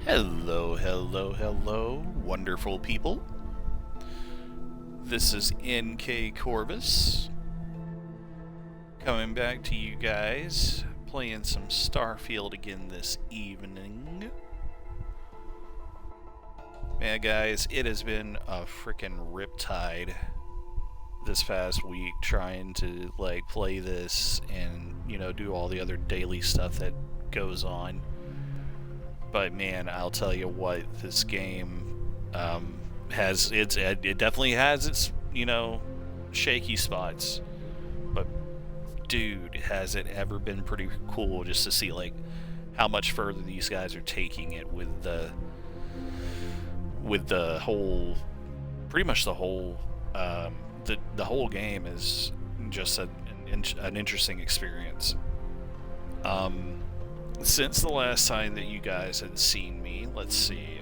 Hello, hello, hello, wonderful people. This is NK Corvus, coming back to you guys, playing some Starfield again this evening. Man, guys, it has been a frickin' riptide this past week trying to, play this and, do all the other daily stuff that goes on. But man, I'll tell you what, this game it definitely has its shaky spots. But dude, has it ever been pretty cool just to see how much further these guys are taking it with the whole, pretty much the whole the whole game is just an interesting experience. Since the last time that you guys had seen me, let's see,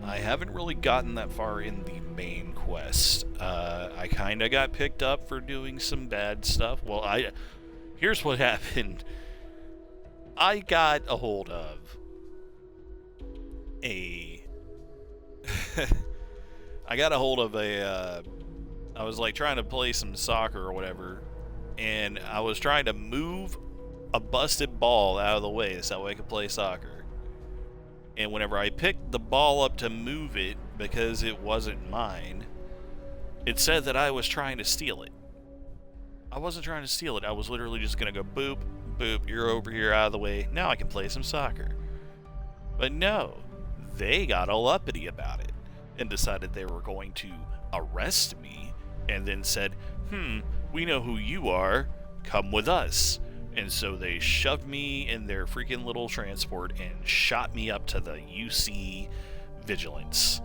I haven't really gotten that far in the main quest. I kind of got picked up for doing some bad stuff. Well, here's what happened. I got a hold of I was trying to play some soccer or whatever, and I was trying to move a busted ball out of the way so I could play soccer. And whenever I picked the ball up to move it, because it wasn't mine, it said that I was trying to steal it. I wasn't trying to steal it. I was literally just going to go boop, boop, you're over here out of the way. Now I can play some soccer. But no, they got all uppity about it and decided they were going to arrest me and then said, we know who you are. Come with us. And so they shoved me in their freaking little transport and shot me up to the UC Vigilance,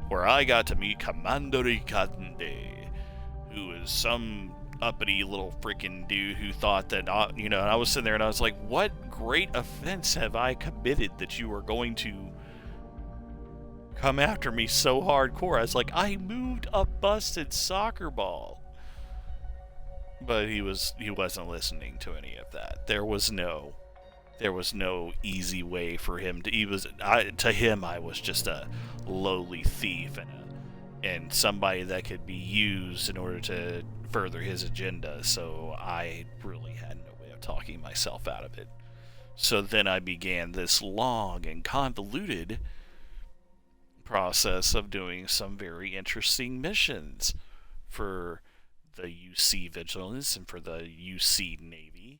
where I got to meet Commander Ricande, who is some uppity little freaking dude who thought that, and I was sitting there and I was like, what great offense have I committed that you are going to come after me so hardcore? I was like, I moved a busted soccer ball. But he wasn't listening to any of that. There was no easy way for him to. To him, I was just a lowly thief and somebody that could be used in order to further his agenda. So I really had no way of talking myself out of it. So then I began this long and convoluted process of doing some very interesting missions for the UC Vigilance and for the UC Navy.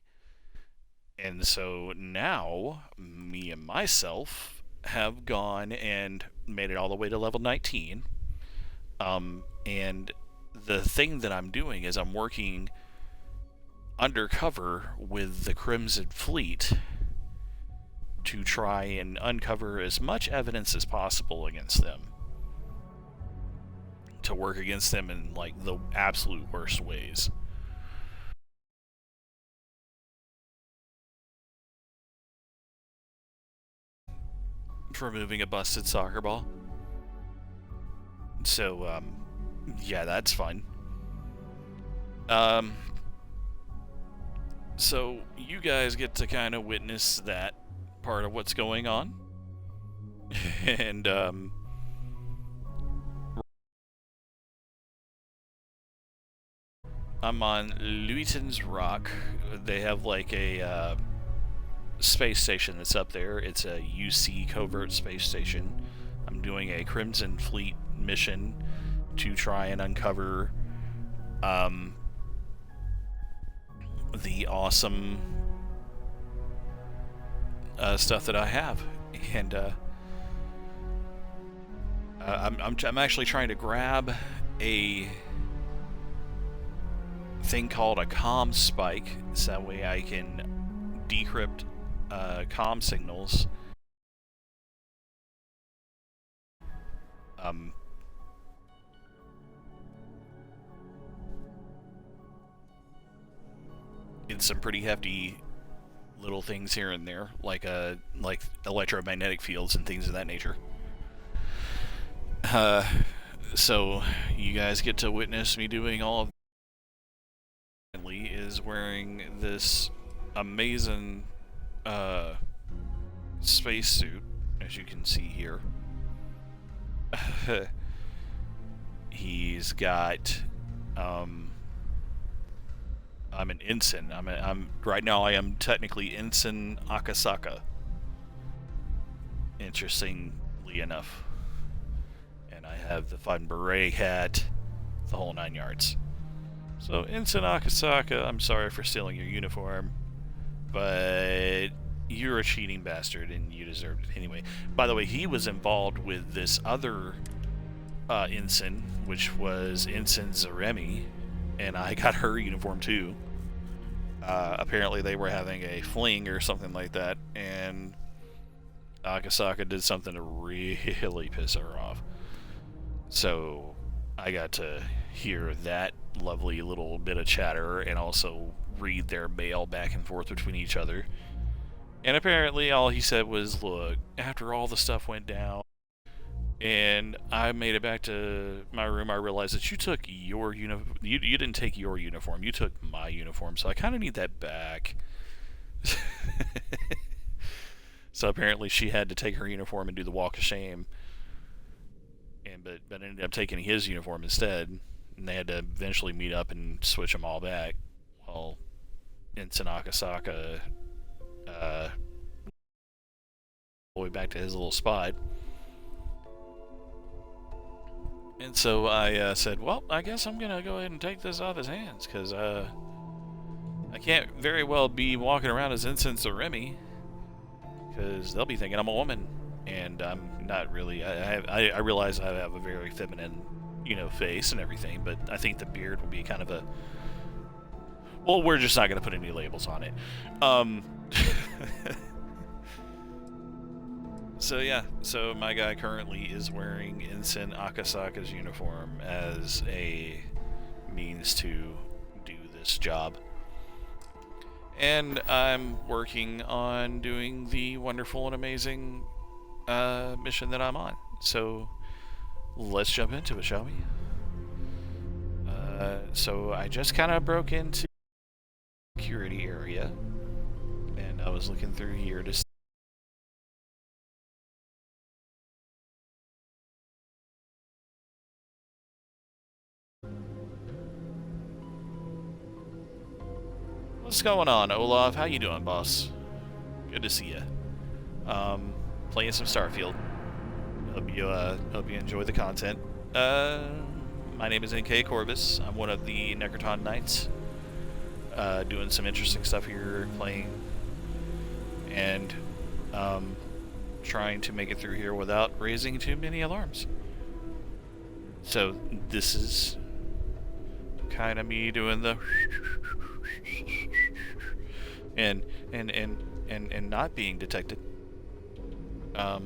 And so now, me and myself have gone and made it all the way to level 19. And the thing that I'm doing is I'm working undercover with the Crimson Fleet to try and uncover as much evidence as possible against them. To work against them in the absolute worst ways. For moving a busted soccer ball. So, yeah, that's fun. So you guys get to kind of witness that part of what's going on. And, I'm on Luiten's Rock. They have a space station that's up there. It's a UC covert space station. I'm doing a Crimson Fleet mission to try and uncover the awesome stuff that I have. And I'm actually trying to grab a thing called a comm spike, so that way I can decrypt comm signals. It's some pretty hefty little things here and there, like electromagnetic fields and things of that nature. So you guys get to witness me doing all of. Is wearing this amazing spacesuit as you can see here. He's got, I'm an ensign. I'm right now. I am technically Ensign Akasaka. Interestingly enough, and I have the fun beret hat, the whole 9 yards. So Ensign Akasaka, I'm sorry for stealing your uniform, but you're a cheating bastard and you deserved it anyway. By the way, he was involved with this other ensign, which was Ensign Zaremi, and I got her uniform too. Apparently they were having a fling or something like that, and Akasaka did something to really piss her off. So I got to hear that lovely little bit of chatter and also read their mail back and forth between each other. And apparently all he said was, look, after all the stuff went down and I made it back to my room, I realized that you took your uniform. You didn't take your uniform, you took my uniform, so I kind of need that back. So apparently she had to take her uniform and do the walk of shame, and but ended up taking his uniform instead, and they had to eventually meet up and switch them all back. Well, Ensign Akasaka all the way back to his little spot. And so I said, well, I guess I'm going to go ahead and take this off his hands, because I can't very well be walking around as Ensign Zaremi, because they'll be thinking I'm a woman, and I'm not really. I realize I have a very feminine, face and everything, but I think the beard will be kind of a... Well, we're just not going to put any labels on it. So yeah, so my guy currently is wearing Ensign Akasaka's uniform as a means to do this job. And I'm working on doing the wonderful and amazing mission that I'm on. So let's jump into it, shall we? So I just kind of broke into the security area, and I was looking through here to see. What's going on, Olaf? How you doing, boss? Good to see you. Playing some Starfield. Hope you enjoy the content. My name is NK Corvus. I'm one of the Necroton Knights. Doing some interesting stuff here, playing, and trying to make it through here without raising too many alarms. So this is kind of me doing the and not being detected. Oh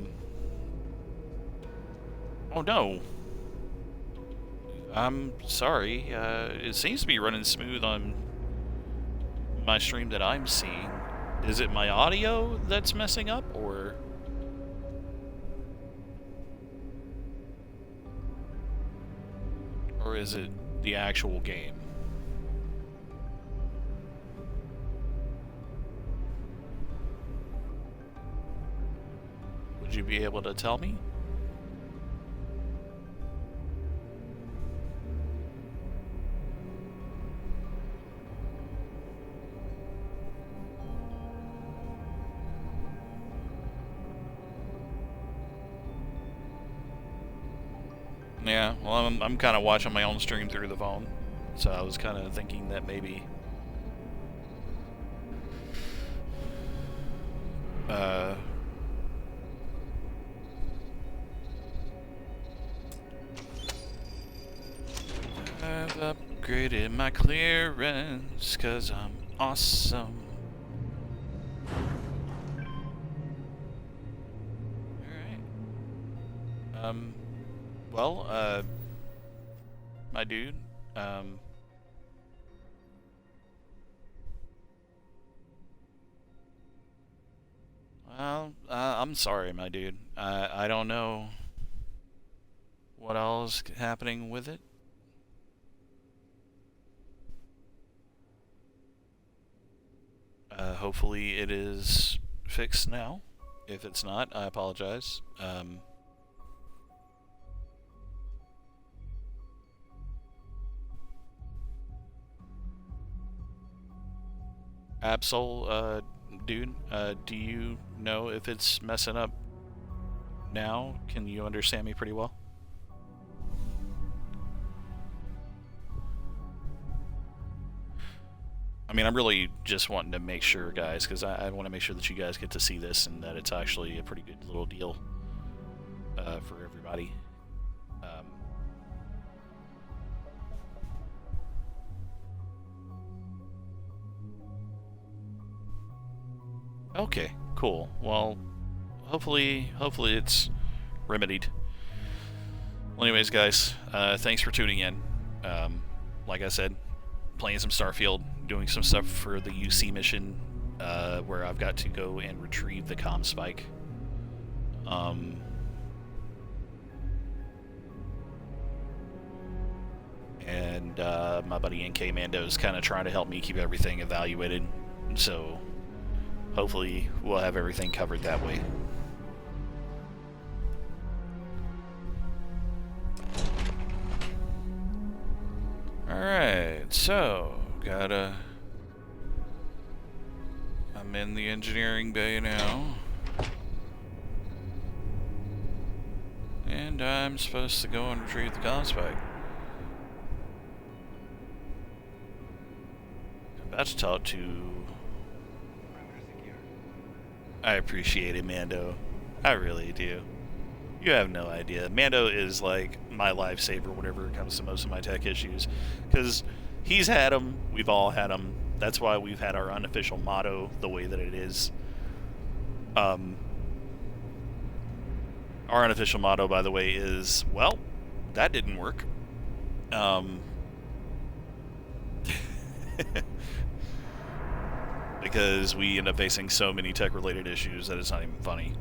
no. I'm sorry. It seems to be running smooth on my stream that I'm seeing. Is it my audio that's messing up, or... Or is it the actual game? Would you be able to tell me? Yeah, well, I'm kind of watching my own stream through the phone, so I was kind of thinking that maybe... I've upgraded my clearance, 'cause I'm awesome. Alright. Well, my dude, well, I'm sorry, my dude. I don't know what else is happening with it. Hopefully it is fixed now. If it's not, I apologize. Absol, dude, do you know if it's messing up now? Can you understand me pretty well? I mean, I'm really just wanting to make sure, guys, because I want to make sure that you guys get to see this and that it's actually a pretty good little deal for everybody. Okay, cool. Well, hopefully it's remedied. Well, anyways, guys, thanks for tuning in. Like I said, playing some Starfield, doing some stuff for the UC mission, where I've got to go and retrieve the comm spike. And my buddy NK Mando is kind of trying to help me keep everything evaluated, so hopefully we'll have everything covered that way. Alright, so I'm in the engineering bay now. And I'm supposed to go and retrieve the comm spike. I'm about to talk to... I appreciate it, Mando. I really do. You have no idea. Mando is like my lifesaver whenever it comes to most of my tech issues. Because he's had them, we've all had them. That's why we've had our unofficial motto the way that it is. Our unofficial motto, by the way, is, well, that didn't work. Because we end up facing so many tech-related issues that it's not even funny.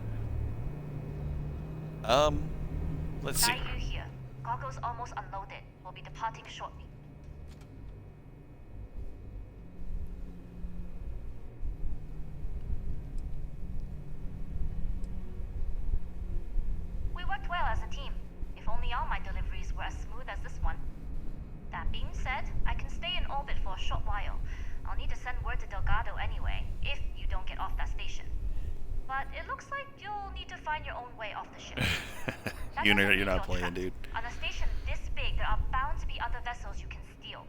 Let's see. Are you here? Goggles almost unloaded. We'll be departing shortly. We worked well as a team. If only all my deliveries were as smooth as this one. That being said, I can stay in orbit for a short while. I'll need to send word to Delgado anyway, if you don't get off that station. But it looks like you'll need to find your own way off the ship. You're not playing, dude. On a station this big, there are bound to be other vessels you can steal.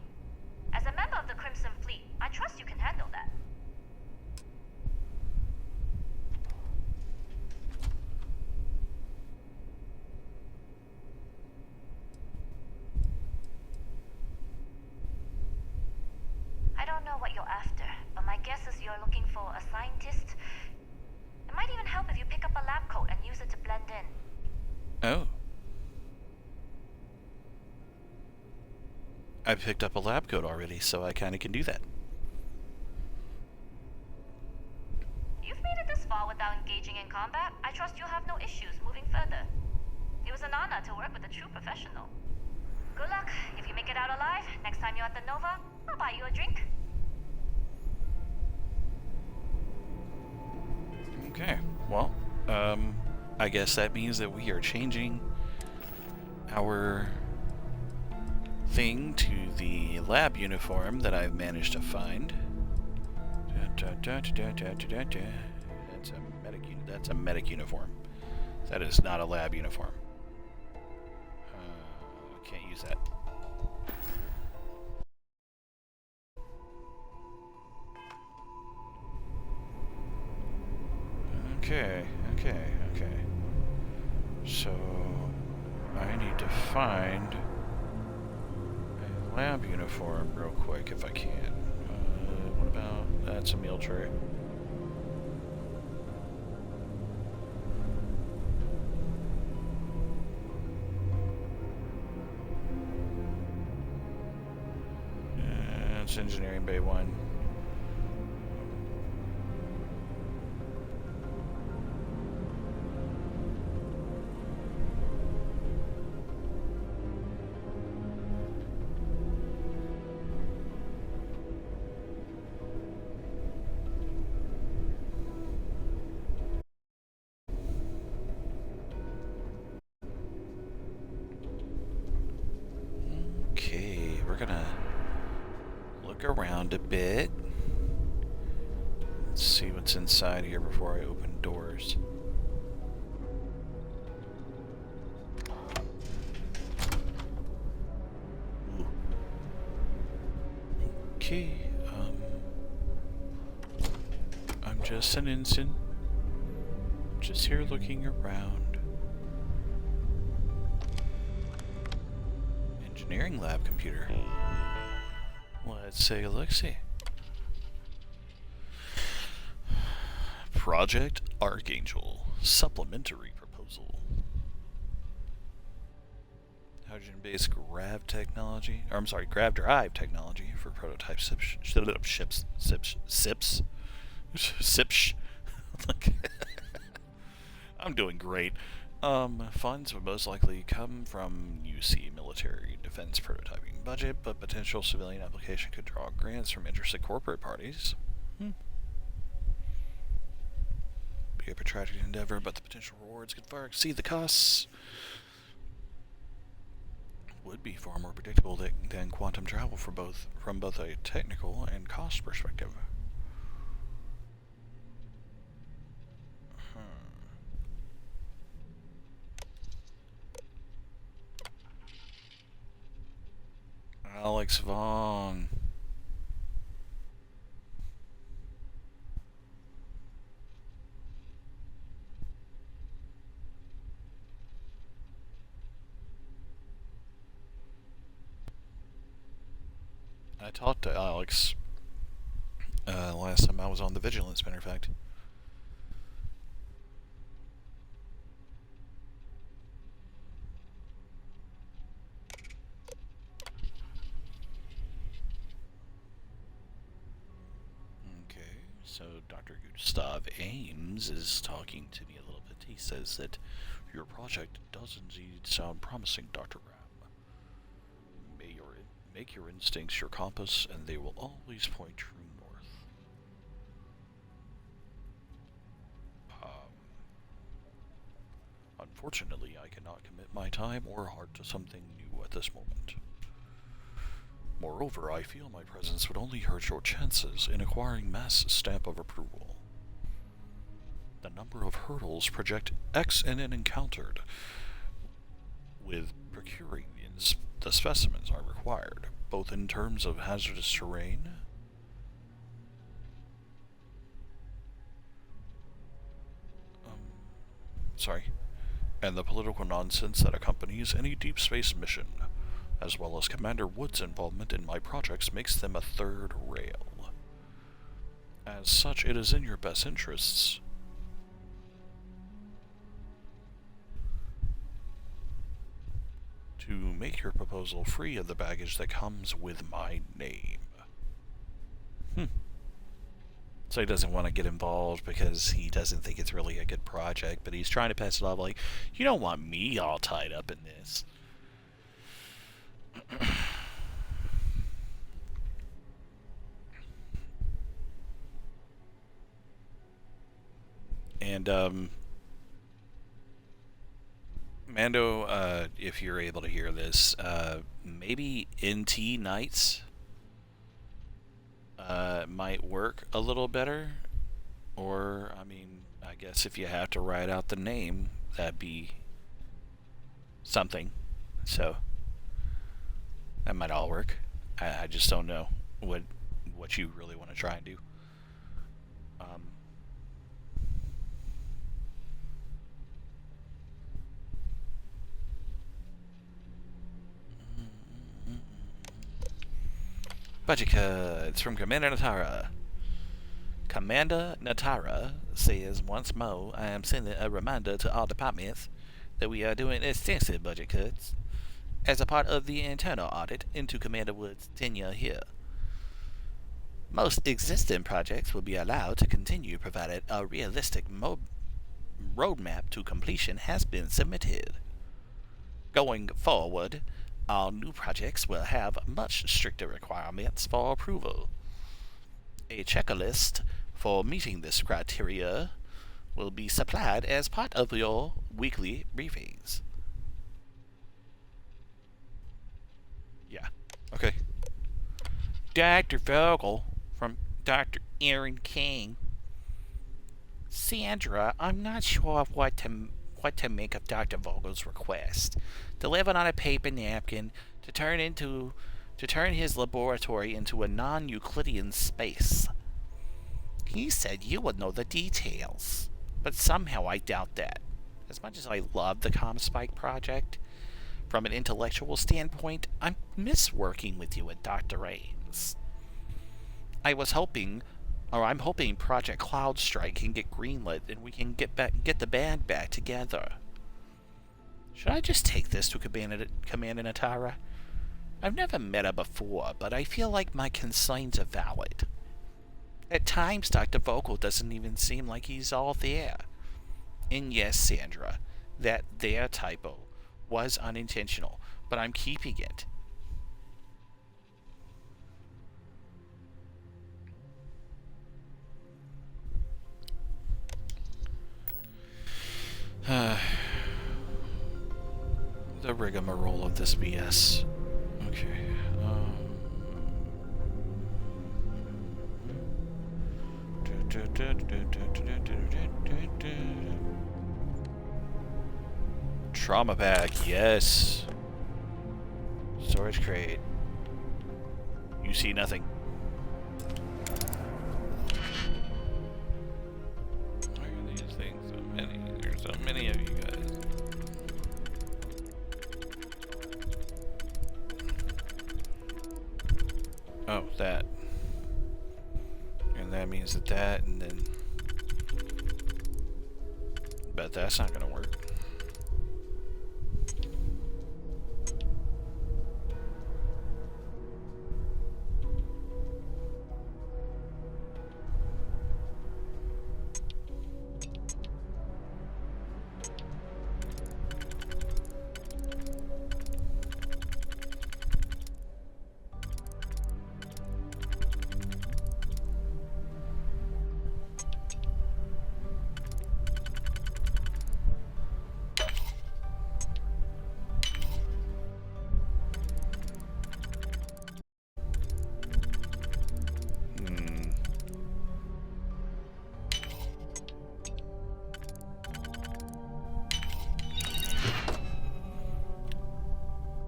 As a member of the Crimson Fleet, I trust you can handle that. I don't know what you're after, but my guess is you're looking for a scientist. It might even help if you pick up a lab coat and use it to blend in. Oh. I picked up a lab coat already, so I kind of can do that. You've made it this far without engaging in combat. I trust you'll have no issues moving further. It was an honor to work with a true professional. Good luck. If you make it out alive, next time you're at the Nova, I'll buy you a drink. Okay, well, I guess that means that we are changing our thing to the lab uniform that I've managed to find. That's a medic uniform. That is not a lab uniform. Can't use that. Okay. So, I need to find a lab uniform real quick if I can. What about... that's a meal tray. It's Engineering Bay 1. gonna look around a bit. Let's see what's inside here before I open doors. Ooh. Okay, I'm just an ensign. Just here looking around. Engineering lab computer. Let's take a look-see. Project Archangel. Supplementary proposal. Hydrogen-based grav technology. Or, I'm sorry, grav drive technology for prototype ships. I'm doing great. Funds would most likely come from UC military defense prototyping budget, but potential civilian application could draw grants from interested corporate parties. Be a protracted endeavor, but the potential rewards could far exceed the costs. Would be far more predictable than quantum travel from both a technical and cost perspective. Alex Vaughn. I talked to Alex last time I was on the Vigilance, matter of fact. Okay, so Dr. Gustav Ames is talking to me a little bit. He says that your project does indeed sound promising, Dr. Ram. Make your instincts your compass, and they will always point true north. Unfortunately, I cannot commit my time or heart to something new at this moment. Moreover, I feel my presence would only hurt your chances in acquiring mass stamp of approval. The number of hurdles project X in an encountered with procuring the specimens are required, both in terms of hazardous terrain and the political nonsense that accompanies any deep space mission, as well as Commander Wood's involvement in my projects makes them a third rail. As such, it is in your best interests to make your proposal free of the baggage that comes with my name. So he doesn't want to get involved because he doesn't think it's really a good project, but he's trying to pass it off like, you don't want me all tied up in this. And, Mando, if you're able to hear this, maybe NT Nights might work a little better. Or, I mean, I guess if you have to write out the name, that'd be something. So, that might all work. I just don't know what you really want to try and do. Budget cuts from Commander Natara. Commander Natara says once more, I am sending a reminder to all departments that we are doing extensive budget cuts as a part of the internal audit into Commander Wood's tenure here. Most existing projects will be allowed to continue provided a realistic roadmap to completion has been submitted. Going forward, all new projects will have much stricter requirements for approval. A checklist for meeting this criteria will be supplied as part of your weekly briefings. Yeah. Okay. Dr. Vogel from Dr. Aaron King. Sandra, I'm not sure what to make of Dr. Vogel's request. Delivered on a paper napkin to turn his laboratory into a non-Euclidean space. He said you would know the details, but somehow I doubt that. As much as I love the ComSpike project, from an intellectual standpoint, I miss working with you at Dr. Ames. I'm hoping Project Cloudstrike can get greenlit and we can get the band back together. Should I just take this to Commander Natara? I've never met her before, but I feel like my concerns are valid. At times, Dr. Vogel doesn't even seem like he's all there. And yes, Sandra, that there typo was unintentional, but I'm keeping it. The rigmarole of this BS. Okay. Trauma pack, yes. Storage crate. You see nothing. Why are these things so many? There's so many of you guys. Oh, that. And that means that, and then... Bet that's not gonna work.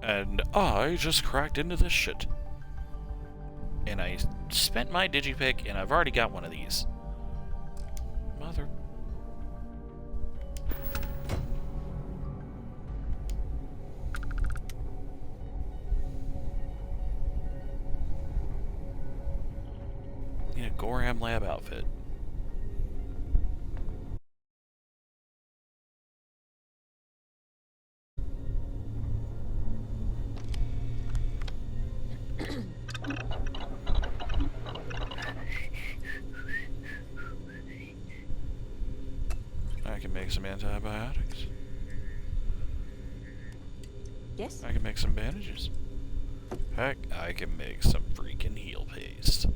And I just cracked into this shit. And I spent my digipick, and I've already got one of these. Mother... Need a Gorham lab outfit. I can make some antibiotics. Yes? I can make some bandages. Heck, I can make some freaking heal paste.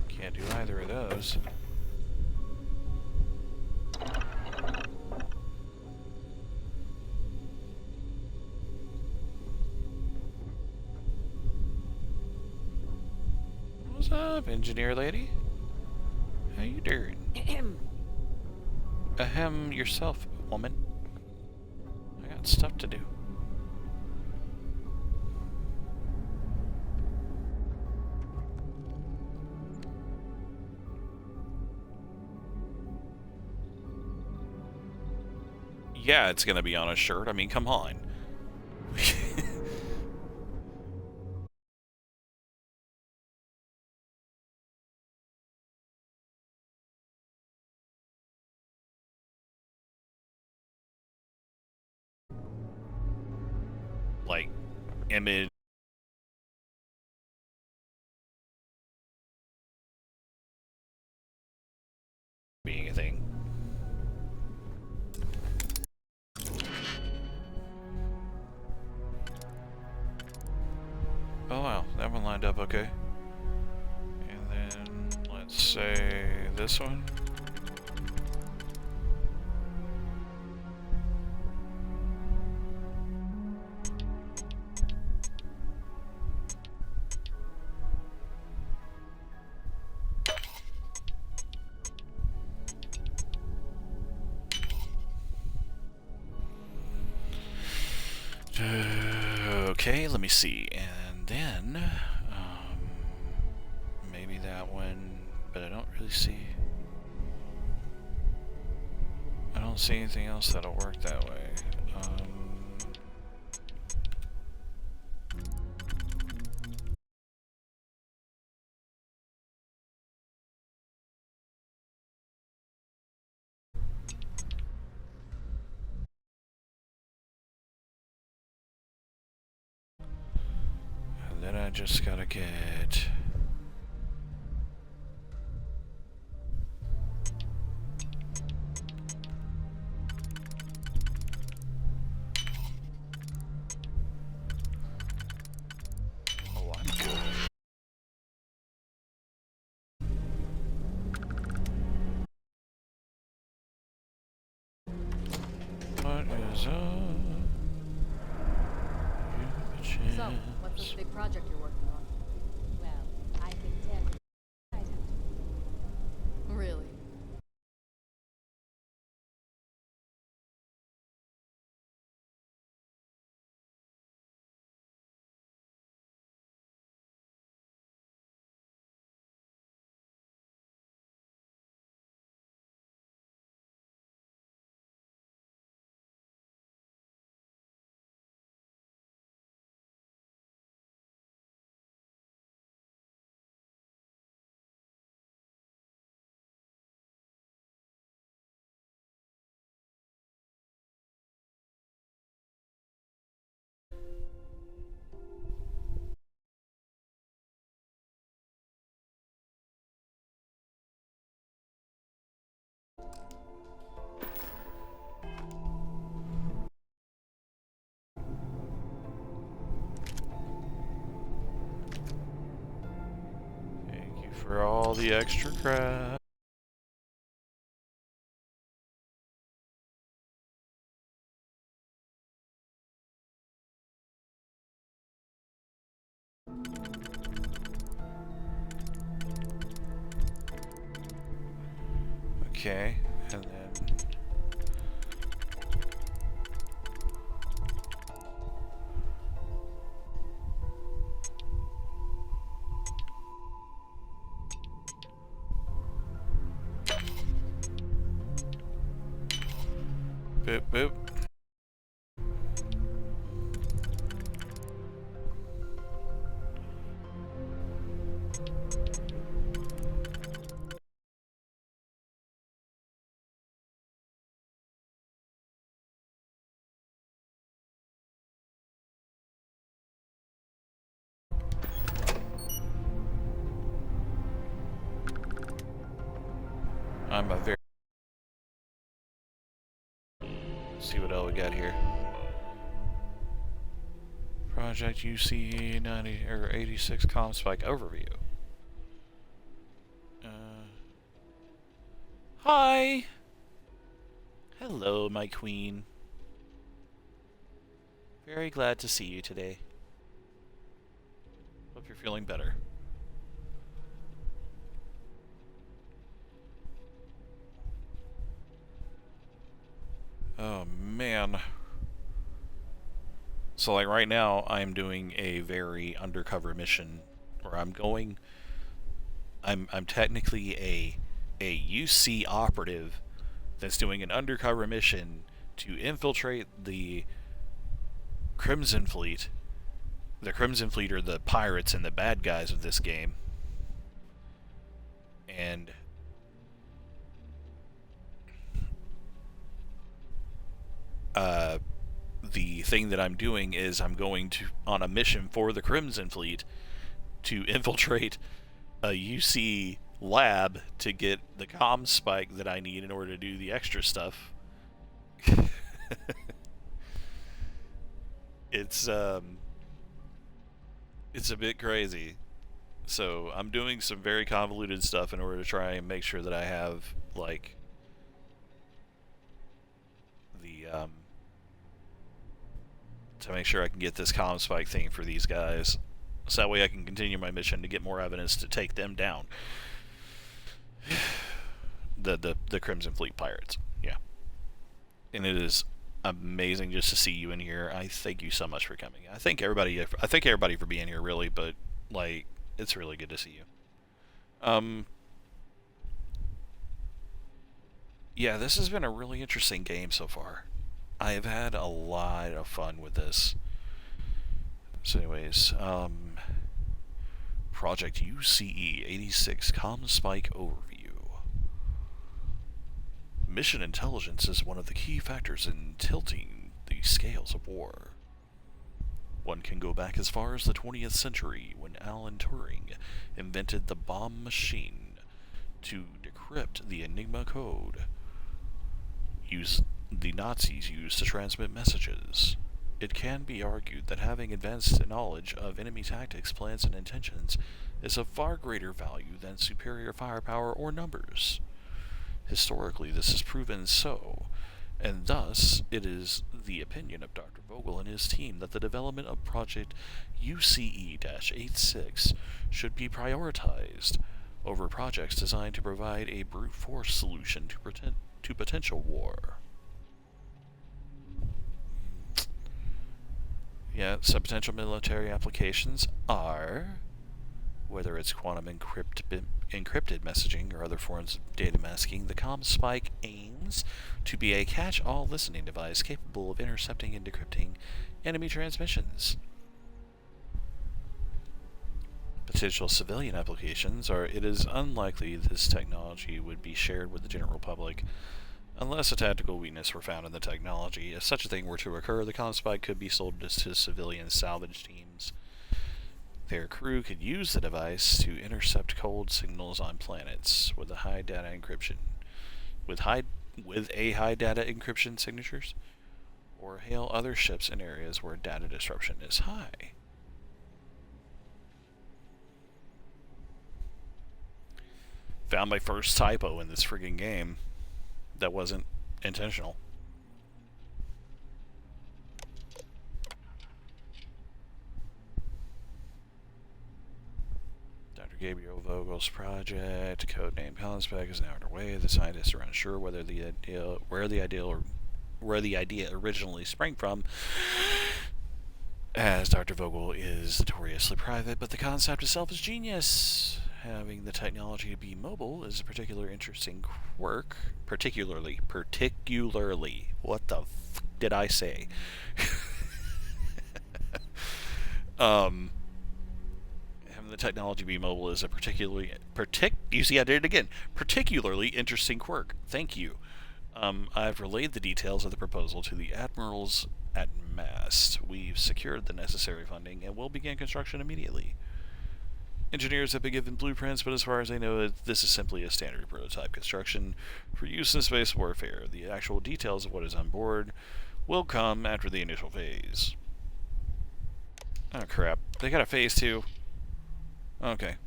Can't do either of those. What's up, engineer lady? How you doing? Ahem yourself, woman. I got stuff to do. Yeah, it's gonna be on a shirt. I mean, come on. Like, image. Being a thing. Oh wow, that one lined up okay. And then let's say this one. Okay, let me see. And then, maybe that one, but I don't really see. I don't see anything else that'll work that way. And then I just gotta get... Oh, I'm good. What is up? So, what's this big project you're working on? Well, I can tell you. I'd have to. Really? Thank you for all the extra crap. Okay, and then... Boop, boop. I'm a very... Let's see what else we got here. Project UC 90 or 86 comm spike overview. Hi. Hello, my queen. Very glad to see you today. Hope you're feeling better. Oh man. So like right now I'm doing a very undercover mission where I'm technically a UC operative that's doing an undercover mission to infiltrate the Crimson Fleet. The Crimson Fleet are the pirates and the bad guys of this game. And the thing that I'm doing is I'm going to on a mission for the Crimson Fleet to infiltrate a UC lab to get the comm spike that I need in order to do the extra stuff. It's a bit crazy. So I'm doing some very convoluted stuff in order to try and make sure that I have like the to make sure I can get this comm spike thing for these guys. So that way I can continue my mission to get more evidence to take them down. The Crimson Fleet pirates. Yeah. And it is amazing just to see you in here. I thank you so much for coming. I thank everybody for being here, really, but like, it's really good to see you. Yeah, this has been a really interesting game so far. I have had a lot of fun with this. So anyways, Project UCE 86 Comm Spike Overview. Mission intelligence is one of the key factors in tilting the scales of war. One can go back as far as the 20th century when Alan Turing invented the bomb machine to decrypt the Enigma code the Nazis used to transmit messages. It can be argued that having advanced knowledge of enemy tactics, plans, and intentions is of far greater value than superior firepower or numbers. Historically, this has proven so, and thus it is the opinion of Dr. Vogel and his team that the development of Project UCE-86 should be prioritized over projects designed to provide a brute force solution to potential war. Yeah, some potential military applications are whether it's quantum encrypted messaging or other forms of data masking. The comm spike aims to be a catch-all listening device capable of intercepting and decrypting enemy transmissions. Potential civilian applications are it is unlikely this technology would be shared with the general public unless a tactical weakness were found in the technology. If such a thing were to occur, the comm spike could be sold to civilian salvage teams. Their crew could use the device to intercept cold signals on planets with a high data encryption signatures, or hail other ships in areas where data disruption is high. Found my first typo in this friggin' game that wasn't intentional. Dr. Gabriel Vogel's project, codenamed Conspec, is now underway. The scientists are unsure where the idea originally sprang from, as Dr. Vogel is notoriously private, but the concept itself is genius. Having the technology to be mobile is a particular interesting quirk. Particularly. What the f did I say? Having the technology be mobile is a particularly interesting quirk. Thank you. I've relayed the details of the proposal to the admirals at Mast. We've secured the necessary funding and will begin construction immediately. Engineers have been given blueprints, but as far as I know, this is simply a standard prototype construction for use in space warfare. The actual details of what is on board will come after the initial phase. Oh crap, they got a phase 2. Okay. It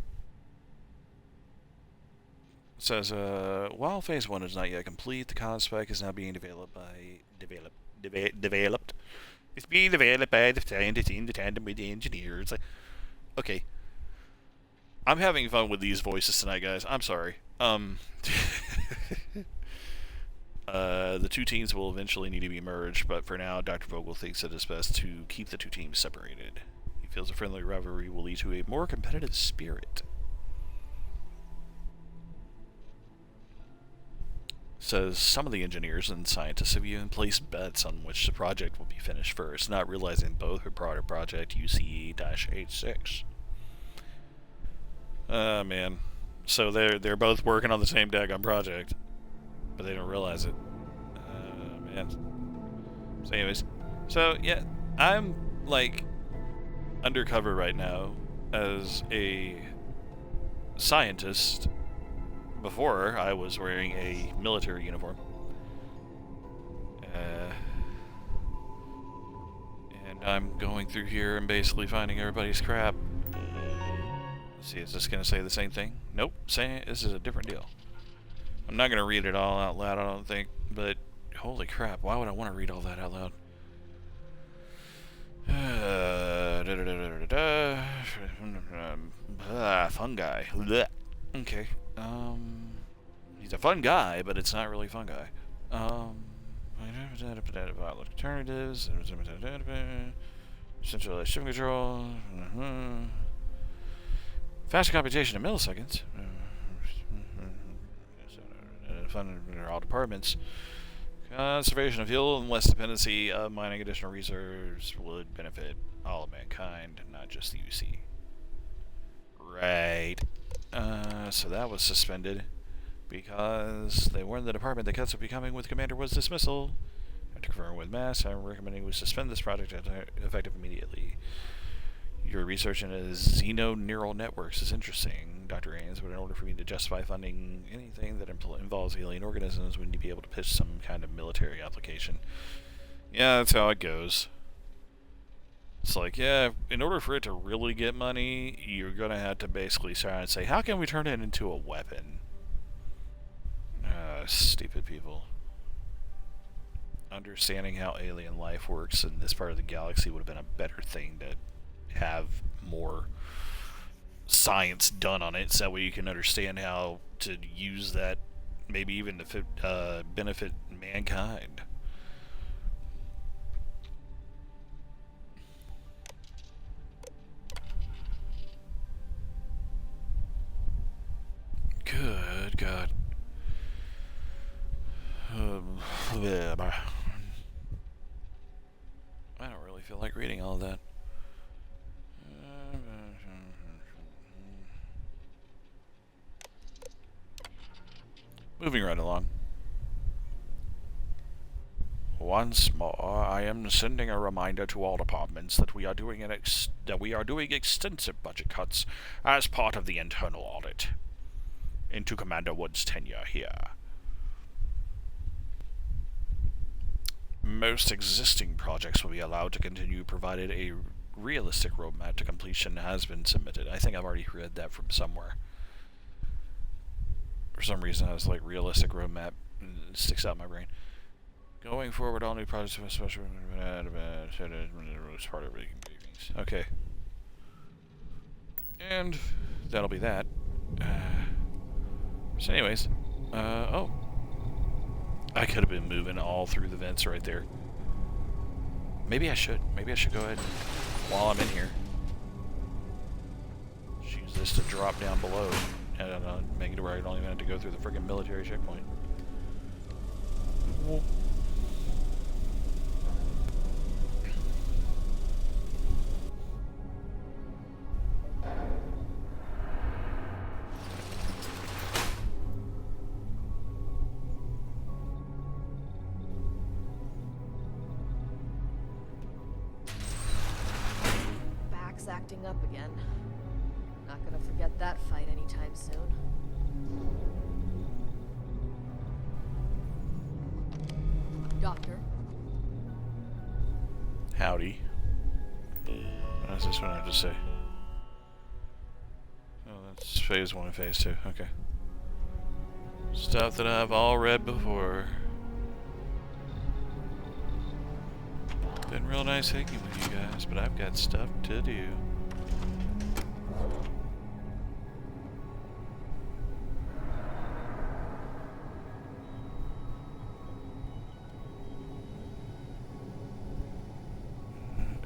says, while phase 1 is not yet complete, the conspec is now being developed. It's being developed by the scientists in tandem with the engineers. Okay. I'm having fun with these voices tonight, guys. I'm sorry. The two teams will eventually need to be merged, but for now, Dr. Vogel thinks it is best to keep the two teams separated. He feels a friendly rivalry will lead to a more competitive spirit. Says some of the engineers and scientists have even placed bets on which the project will be finished first, not realizing both are part of Project UCE-86. Man. So they're both working on the same daggone project, but they don't realize it. Man. So anyways, yeah, I'm like undercover right now as a scientist. Before I was wearing a military uniform. And I'm going through here and basically finding everybody's crap. Let's see, is this going to say the same thing? Nope, this is a different deal. I'm not going to read it all out loud, I don't think, but holy crap, why would I want to read all that out loud? Fungi. Blech. Okay, he's a fun guy, but it's not really fungi. Alternatives. Centralized shipping control. Faster computation in milliseconds. Fund all departments. Conservation of fuel and less dependency of mining additional reserves would benefit all of mankind, not just the UC. Right. So that was suspended because they warned the department that cuts would be coming with Commander Wood's dismissal. After confirming with Mass, I'm recommending we suspend this project effective immediately. Your research into xeno-neural networks is interesting, Dr. Ains, but in order for me to justify funding anything that involves alien organisms, we need to be able to pitch some kind of military application. Yeah, that's how it goes. It's like, yeah, in order for it to really get money, you're going to have to basically try and say, how can we turn it into a weapon? Stupid people. Understanding how alien life works in this part of the galaxy would have been a better thing to have more science done on it, so that way you can understand how to use that, maybe even to benefit mankind. Good God. I don't really feel like reading all of that. Moving right along. Once more, I am sending a reminder to all departments that we are doing extensive budget cuts as part of the internal audit into Commander Wood's tenure here. Most existing projects will be allowed to continue, provided a realistic roadmap to completion has been submitted. I think I've already read that from somewhere. For some reason, I was like, realistic roadmap. It sticks out in my brain. Going forward, all new projects, especially part of okay. And that'll be that. So anyways, oh. I could have been moving all through the vents right there. Maybe I should. Maybe I should go ahead and, while I'm in here, use this to drop down below. And make it where I don't even have to go through the freaking military checkpoint. Whoa. Back's acting up again. Not gonna forget that fight anytime soon. Doctor? Howdy. What does this one have to say? Oh, that's phase 1 and phase 2. Okay. Stuff that I've all read before. Been real nice hanging with you guys, but I've got stuff to do.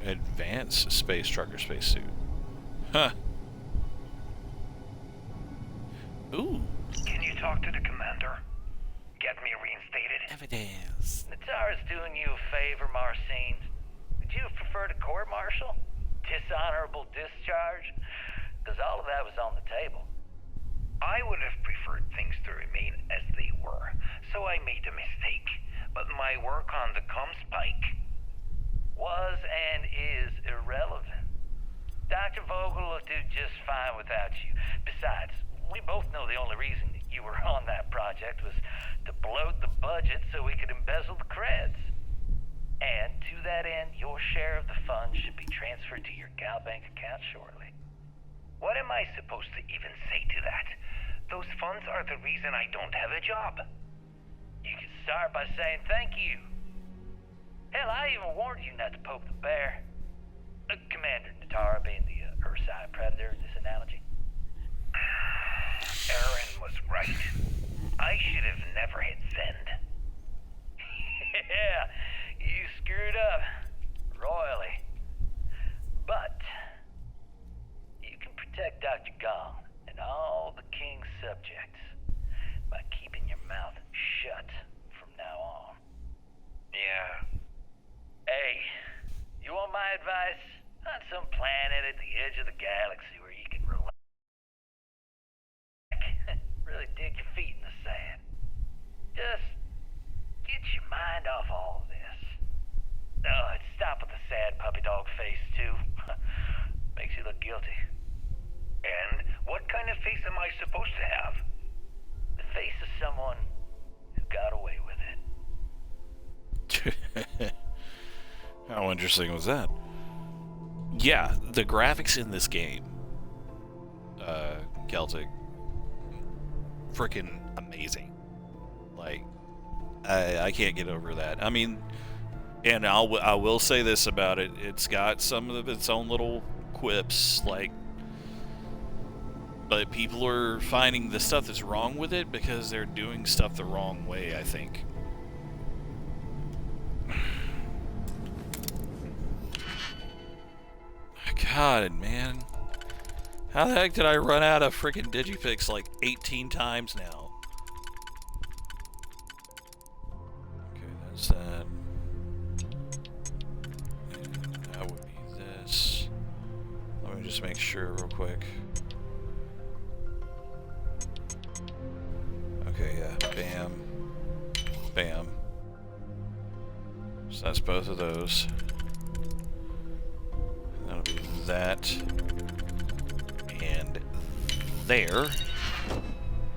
Advanced space trucker spacesuit. Huh. Ooh. Can you talk to the commander? Get me reinstated? Evidence. Natara's doing you a favor, Marcine. Would you have preferred a court-martial? Dishonorable discharge? Because all of that was on the table. I would have preferred things to remain as they were, so I made a mistake. But my work on the Comspike was and is irrelevant. Dr. Vogel will do just fine without you. Besides, we both know the only reason you were on that project was to bloat the budget so we could embezzle the creds. And to that end, your share of the funds should be transferred to your Gal Bank account shortly. What am I supposed to even say to that? Those funds are the reason I don't have a job. You could start by saying thank you. Hell, I even warned you not to poke the bear. Commander Natara being the Ursine Predator in this analogy. Aaron was right. I should have never hit send. Yeah, you screwed up. Royally. But you can protect Dr. Gong and all the King's subjects by keeping your mouth shut from now on. Yeah. Hey, you want my advice? On some planet at the edge of the galaxy where you can relax. Really dig your feet in the sand. Just get your mind off all this. Oh, and stop with the sad puppy dog face, too. Makes you look guilty. And what kind of face am I supposed to have? The face of someone who got away with it. How interesting was that? Yeah, the graphics in this game, Celtic, freaking amazing. Like, I can't get over that. I mean, and I will say this about it: it's got some of its own little quips, like, but people are finding the stuff that's wrong with it because they're doing stuff the wrong way, I think. God, man. How the heck did I run out of freaking Digipix like 18 times now? Okay, that's that. And that would be this. Let me just make sure real quick. Okay, yeah. Bam. Bam. So that's both of those. That'll be that. And there.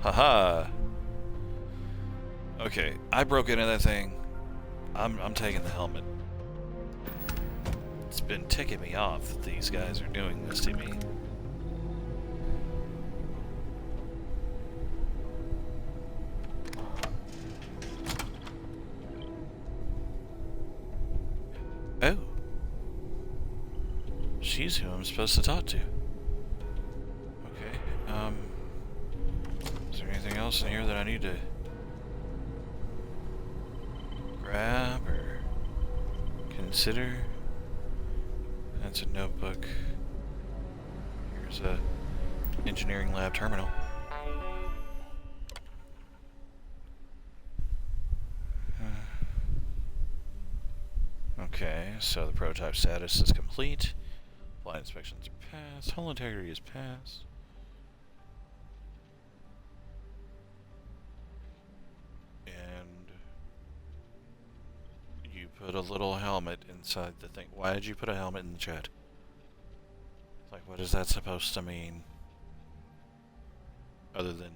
Haha. Okay, I broke into that thing. I'm taking the helmet. It's been ticking me off that these guys are doing this to me. Oh. She's who I'm supposed to talk to. Okay, is there anything else in here that I need to grab or consider? That's a notebook. Here's a engineering lab terminal. Okay, so the prototype status is complete. Flight inspections are passed. Hull integrity is passed. And you put a little helmet inside the thing. Why did you put a helmet in the chat? Like, what is that supposed to mean? Other than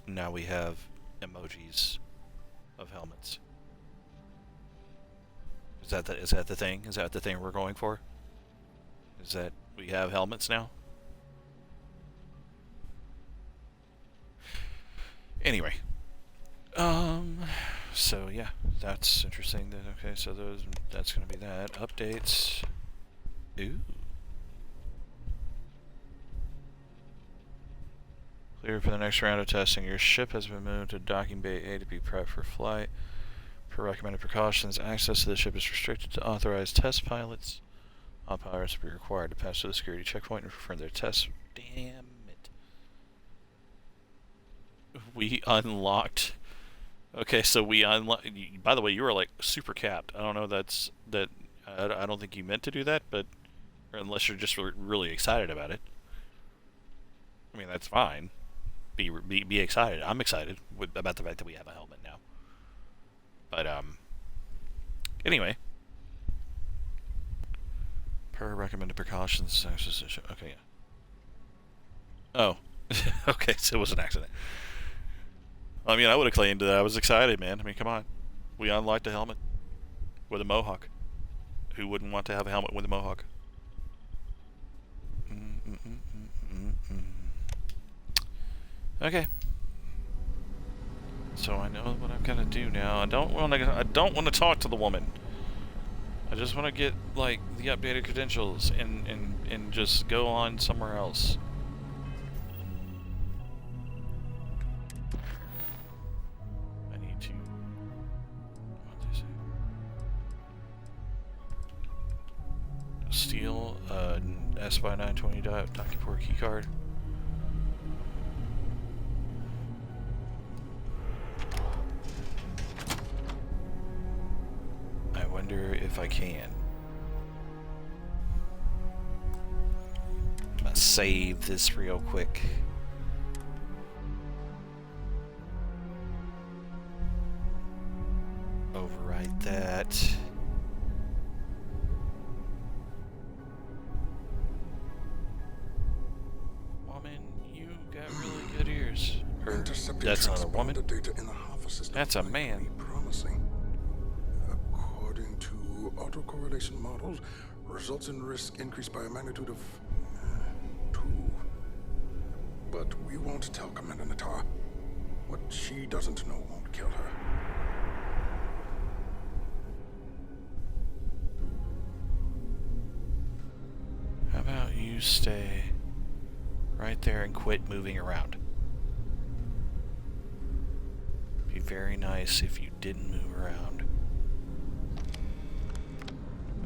now we have emojis of helmets. Is that the thing? Is that the thing we're going for? Is that we have helmets now? Anyway. So yeah, that's interesting. Okay, so that's gonna be that. Updates. Ooh. Clear for the next round of testing. Your ship has been moved to docking bay A to be prepped for flight. Per recommended precautions, access to the ship is restricted to authorized test pilots. All pilots will be required to pass through the security checkpoint and perform their tests. Damn it. We unlocked. Okay, so we unlocked. By the way, you were like super capped. I don't know that. I don't think you meant to do that, but unless you're just really excited about it. I mean, that's fine. Be excited. I'm excited about the fact that we have a helmet now. But anyway. Per recommended precautions. Okay, yeah. Oh. Okay, so it was an accident. I mean, I would have claimed that I was excited, man. I mean, come on. We unlocked a helmet with a mohawk. Who wouldn't want to have a helmet with a mohawk? Okay. So I know what I've got to do now. I don't want to talk to the woman. I just want to get like the updated credentials and just go on somewhere else. I need to. What they say? Steal SY 920 document key card. I wonder if I can. I'm gonna save this real quick. Overwrite that. Woman, you got really good ears. Or, that's not a woman. Data in the Alpha system That's a man. promising. According to autocorrelation models, results in risk increased by a magnitude of 2. But we won't tell Commander Natar. What she doesn't know won't kill her. How about you stay right there and quit moving around? Be very nice if you didn't move around.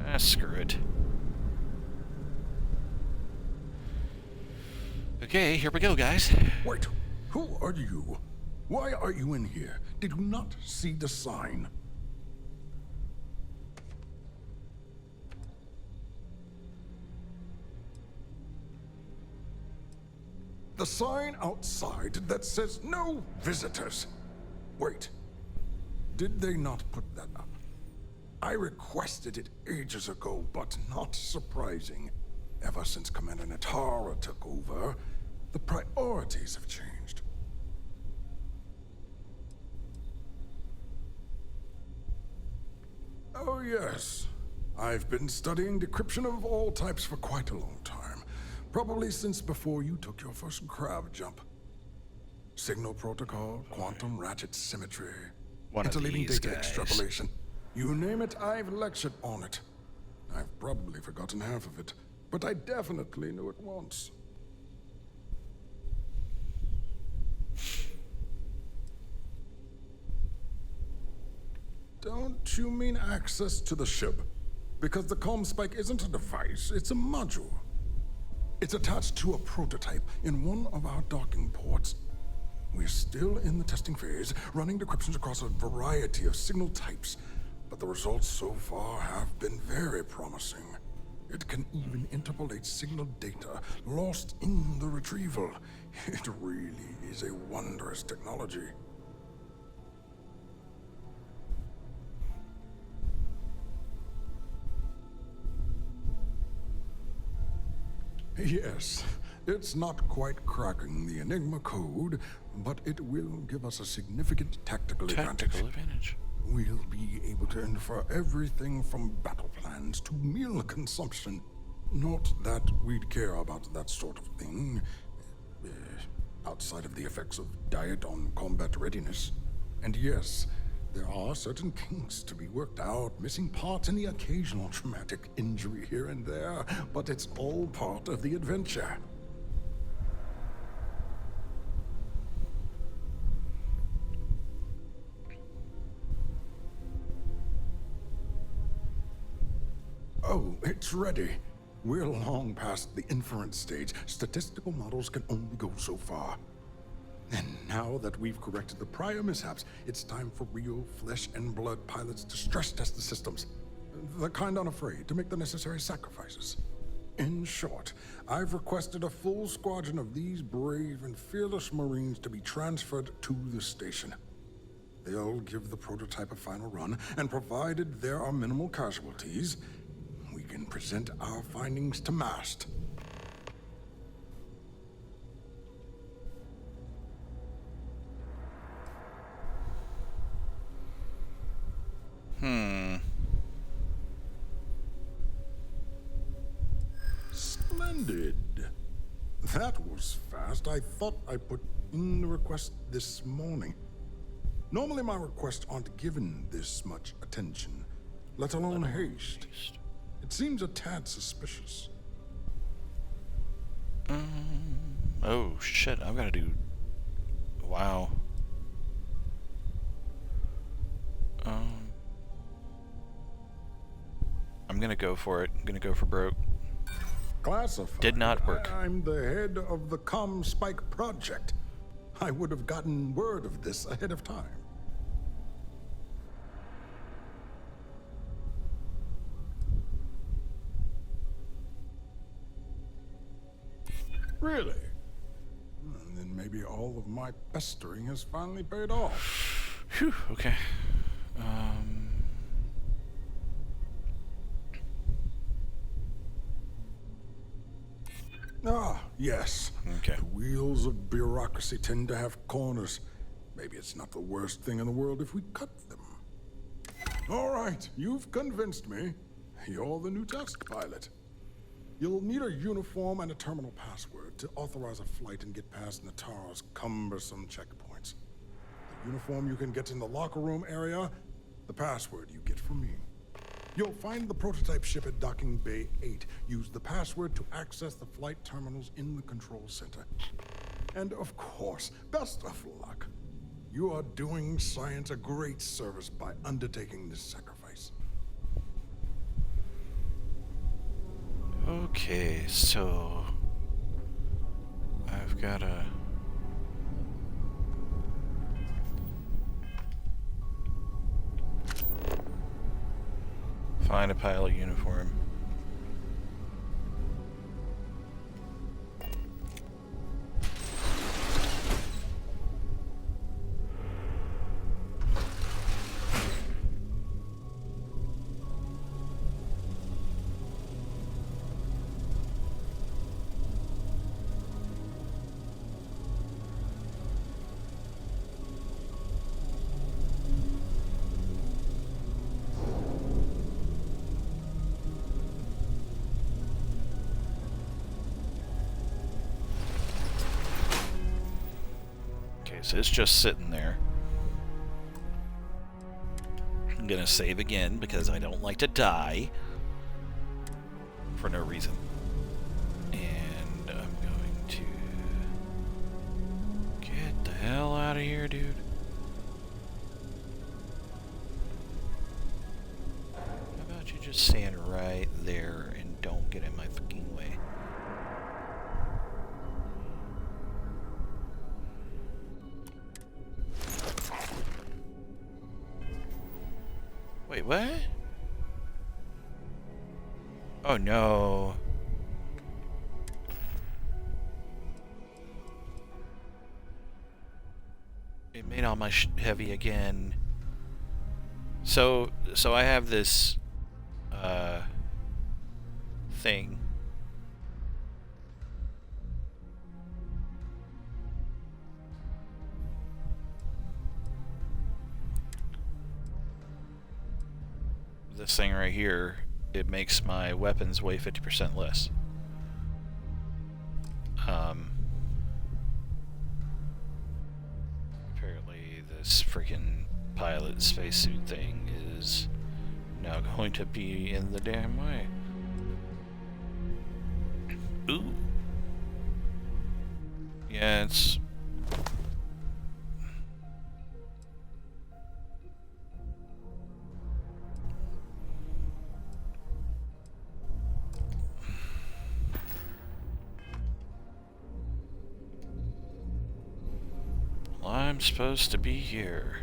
Ah, screw it. Okay, here we go, guys. Wait, who are you? Why are you in here? Did you not see the sign? The sign outside that says no visitors. Wait, did they not put that up? I requested it ages ago, but not surprising. Ever since Commander Natara took over, the priorities have changed. Oh yes, I've been studying decryption of all types for quite a long time. Probably since before you took your first crab jump. Signal protocol, quantum ratchet symmetry, One of interleaving these data guys. extrapolation. You name it, I've lectured on it. I've probably forgotten half of it, but I definitely knew it once. Don't you mean access to the ship? Because the comm spike isn't a device, it's a module. It's attached to a prototype in one of our docking ports. We're still in the testing phase, running decryptions across a variety of signal types, but the results so far have been very promising. It can even interpolate signal data lost in the retrieval. It really is a wondrous technology. Yes, it's not quite cracking the Enigma code, but it will give us a significant tactical advantage. We'll be able to infer everything from battle plans to meal consumption. Not that we'd care about that sort of thing, outside of the effects of diet on combat readiness. And yes, there are certain kinks to be worked out, missing parts and the occasional traumatic injury here and there, but it's all part of the adventure. Oh, it's ready. We're long past the inference stage. Statistical models can only go so far. And now that we've corrected the prior mishaps, it's time for real flesh and blood pilots to stress test the systems. The kind unafraid to make the necessary sacrifices. In short, I've requested a full squadron of these brave and fearless Marines to be transferred to the station. They'll give the prototype a final run, and provided there are minimal casualties, we can present our findings to MAST. Splendid. That was fast. I thought I put in the request this morning. Normally my requests aren't given this much attention, let alone haste. It seems a tad suspicious. Oh shit, I've got to do... Wow. I'm gonna go for it. I'm gonna go for broke. Classified. Did not work. I'm the head of the Spike project. I would have gotten word of this ahead of time. Really? And then maybe all of my pestering has finally paid off. Phew, okay. Ah, yes. Okay. The wheels of bureaucracy tend to have corners. Maybe it's not the worst thing in the world if we cut them. All right, you've convinced me. You're the new test pilot. You'll need a uniform and a terminal password to authorize a flight and get past Natara's cumbersome checkpoints. The uniform you can get in the locker room area, the password you get from me. You'll find the prototype ship at Docking Bay 8. Use the password to access the flight terminals in the control center. And of course, best of luck. You are doing science a great service by undertaking this sacrifice. Okay, so I've got to find a pilot uniform. So it's just sitting there. I'm gonna save again because I don't like to die for no reason. And I'm going to get the hell out of here, dude. How about you just stand right there and don't get in my fucking way? Wait, what? Oh no. It made all my heavy again. So I have this thing. This thing right here, it makes my weapons weigh 50% less. Apparently this freaking pilot spacesuit thing is now going to be in the damn way. Ooh. Yeah, it's... I'm supposed to be here.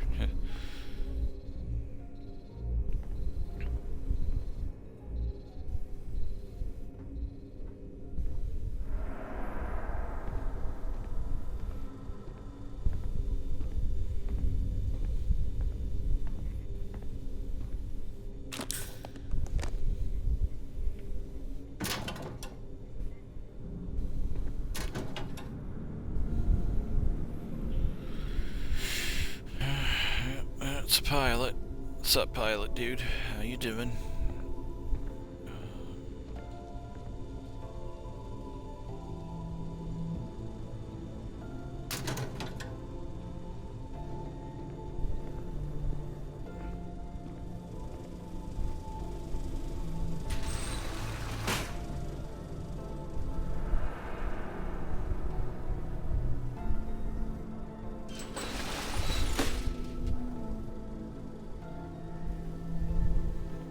It's a pilot. What's up, pilot dude? How you doing?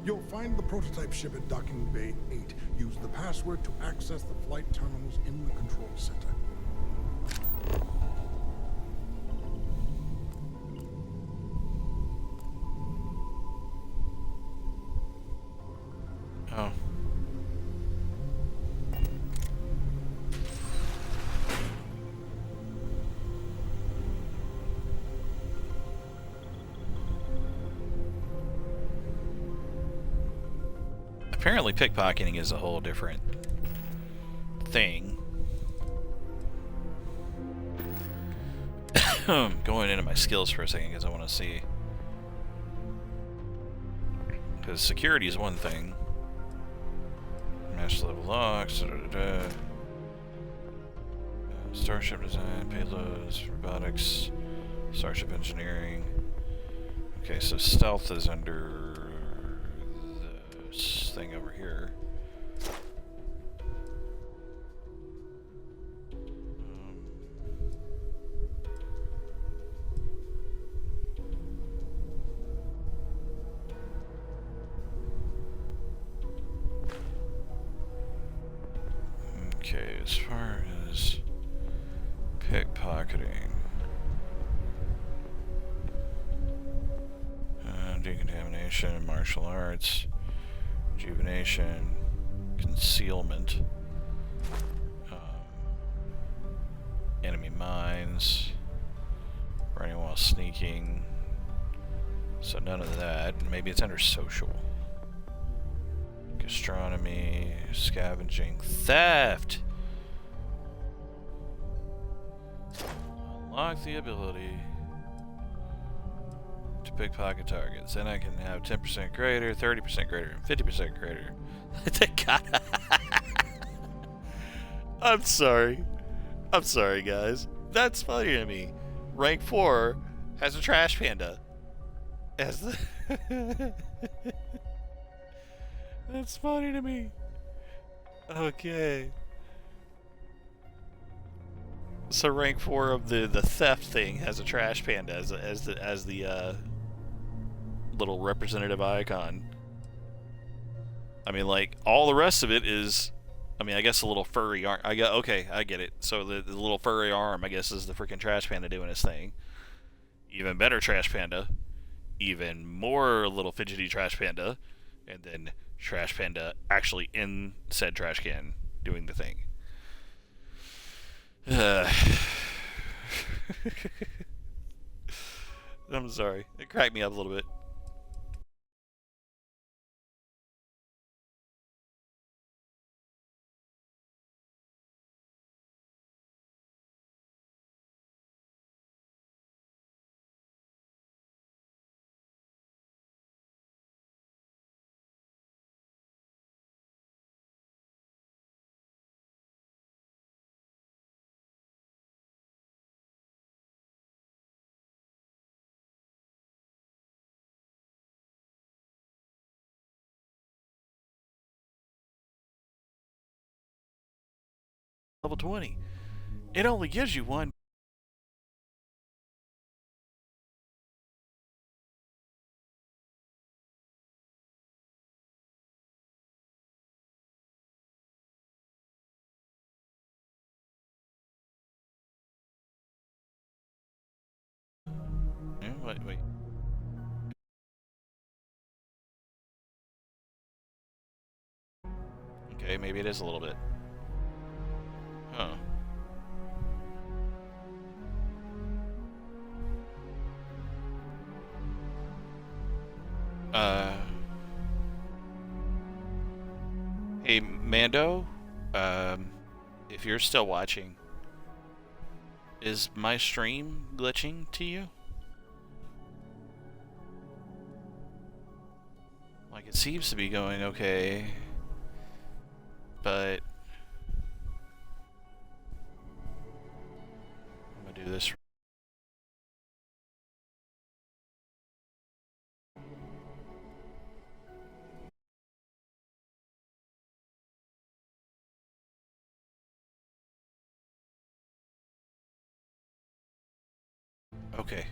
You'll Find the prototype ship at Docking Bay 8. Use the password to access the flight terminals in the control center. Oh. Apparently pickpocketing is a whole different thing. Going into my skills for a second because I want to see. Because security is one thing. Master level locks. Starship design, payloads, robotics, starship engineering. Okay, so stealth is under this thing over here. Okay, as far as pickpocketing, decontamination, martial arts, rejuvenation, concealment, enemy mines, running while sneaking, so none of that. Maybe it's under social. Gastronomy, scavenging, theft! Unlock the ability to pickpocket targets. Then I can have 10% greater, 30% greater, and 50% greater. God. I'm sorry. I'm sorry, guys. That's funny to me. Rank 4 has a trash panda. As the That's funny to me. Okay. So rank 4 of the theft thing has a trash panda as the little representative icon. I mean, like, all the rest of it is, I mean, I guess a little furry arm. I get it. So the little furry arm, I guess, is the freaking trash panda doing his thing. Even better trash panda. Even more little fidgety trash panda. And then trash panda actually in said trash can doing the thing. I'm sorry. It cracked me up a little bit. Level 20. It only gives you one. Wait. Okay, maybe it is a little bit. Huh. Hey, Mando, if you're still watching, is my stream glitching to you? Like, it seems to be going okay, but I'm gonna do this. Okay.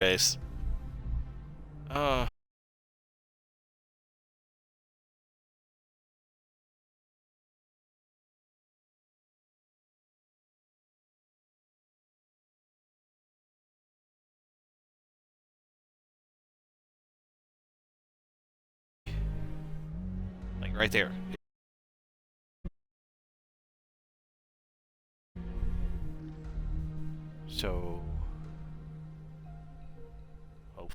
Base. Like right there. So, oh.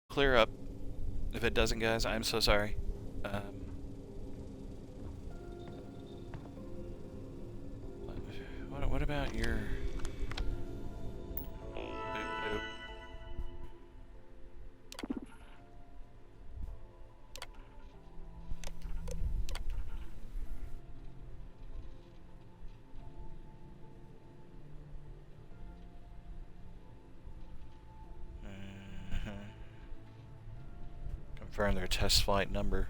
Clear up. If it doesn't, guys, I'm so sorry. What about your... Oop. Confirm their test flight number.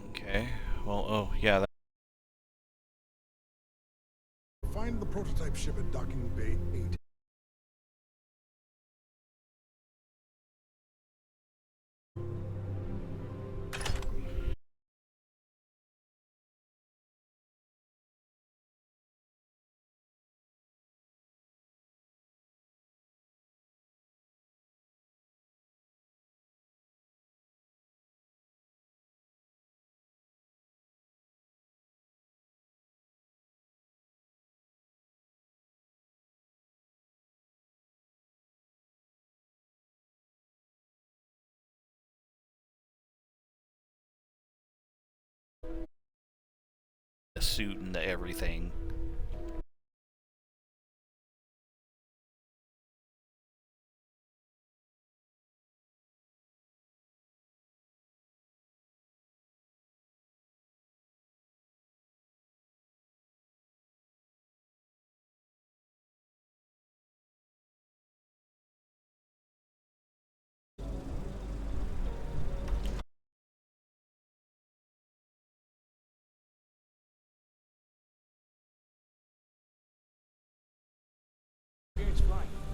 Okay. Well, oh, yeah. Find the prototype ship at Docking Bay 8. The suit and the everything.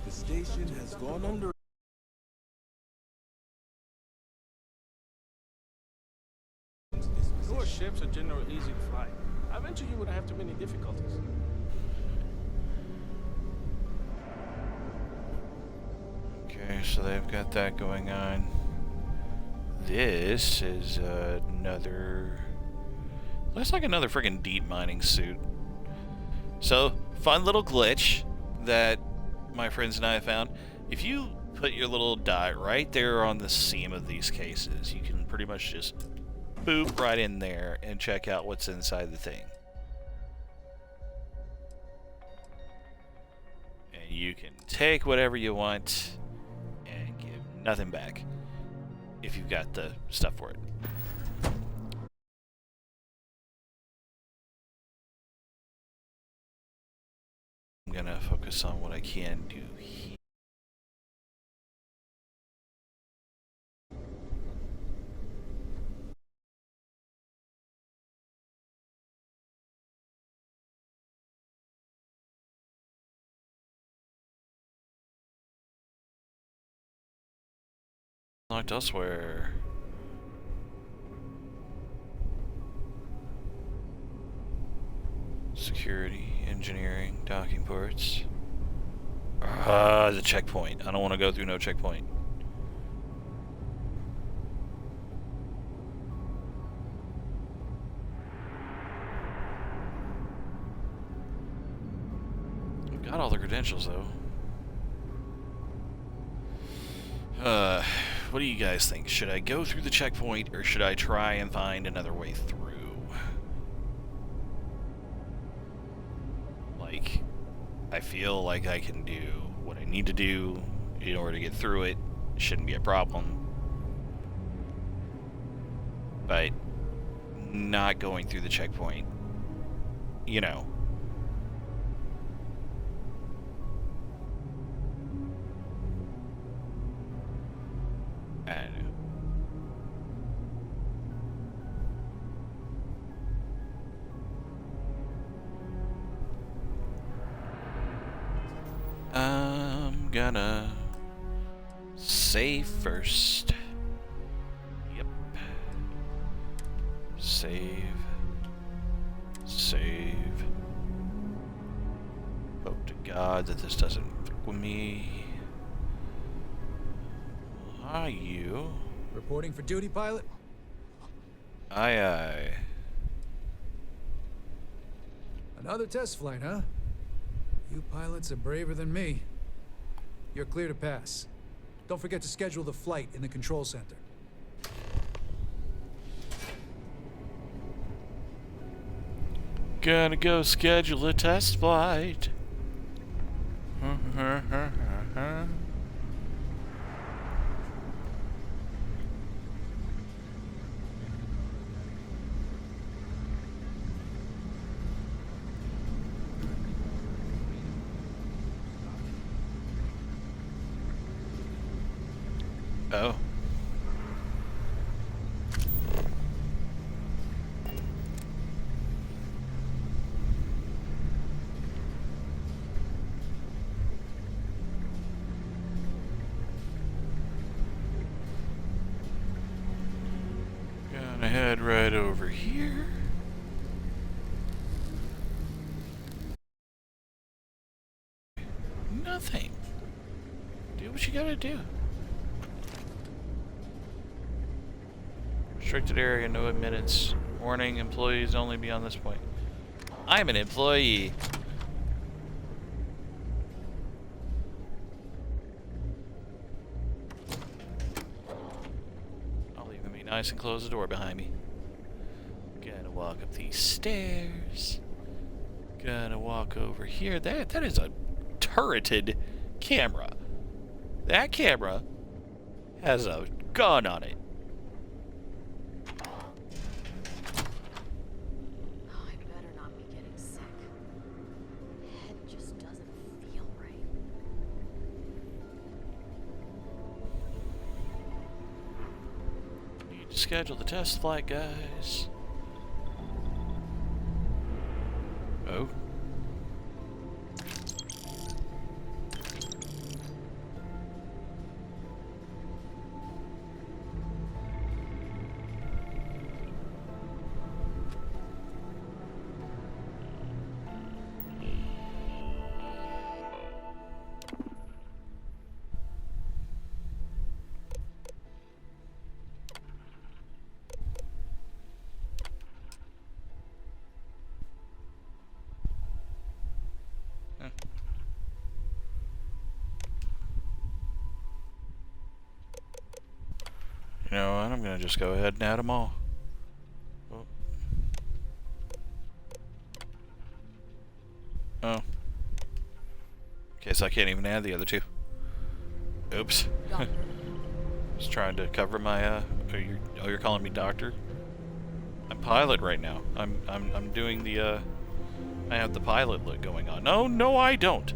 The station has gone under. Your ships are generally easy to fly. I venture you wouldn't have too many difficulties. Okay, so they've got that going on. This is another... Looks like another friggin' deep mining suit. So, fun little glitch that my friends and I have found. If you put your little dot right there on the seam of these cases, you can pretty much just boop right in there and check out what's inside the thing. And you can take whatever you want and give nothing back if you've got the stuff for it. I'm gonna focus on what I can do here. Locked elsewhere. Security, engineering, docking ports. The checkpoint. I don't want to go through no checkpoint. credentials, though. What do you guys think? Should I go through the checkpoint, or should I try and find another way through? Like, I feel like I can do what I need to do in order to get through it. Shouldn't be a problem. But not going through the checkpoint, you know. I don't know. I'm gonna save first. Yep. Save. Save. Hope to God that this doesn't fuck with me. Are you? Reporting for duty, pilot? Aye, aye. Another test flight, huh? You pilots are braver than me. You're clear to pass. Don't forget to schedule the flight in the control center. Gonna go schedule a test flight. Oh. Gonna head right over here. Nothing. Do what you gotta do. Restricted area, no admittance. Warning, employees only beyond this point. I'm an employee. I'll even be nice and close the door behind me. Gonna walk up these stairs. Gonna walk over here. That is a turreted camera. That camera has a gun on it. Schedule the test flight, guys. Oh. You know what? I'm gonna just go ahead and add them all. Oh. Oh. Okay, so I can't even add the other two. Oops. Just trying to cover my you're calling me doctor? I'm pilot right now. I'm doing the I have the pilot look going on. No, I don't.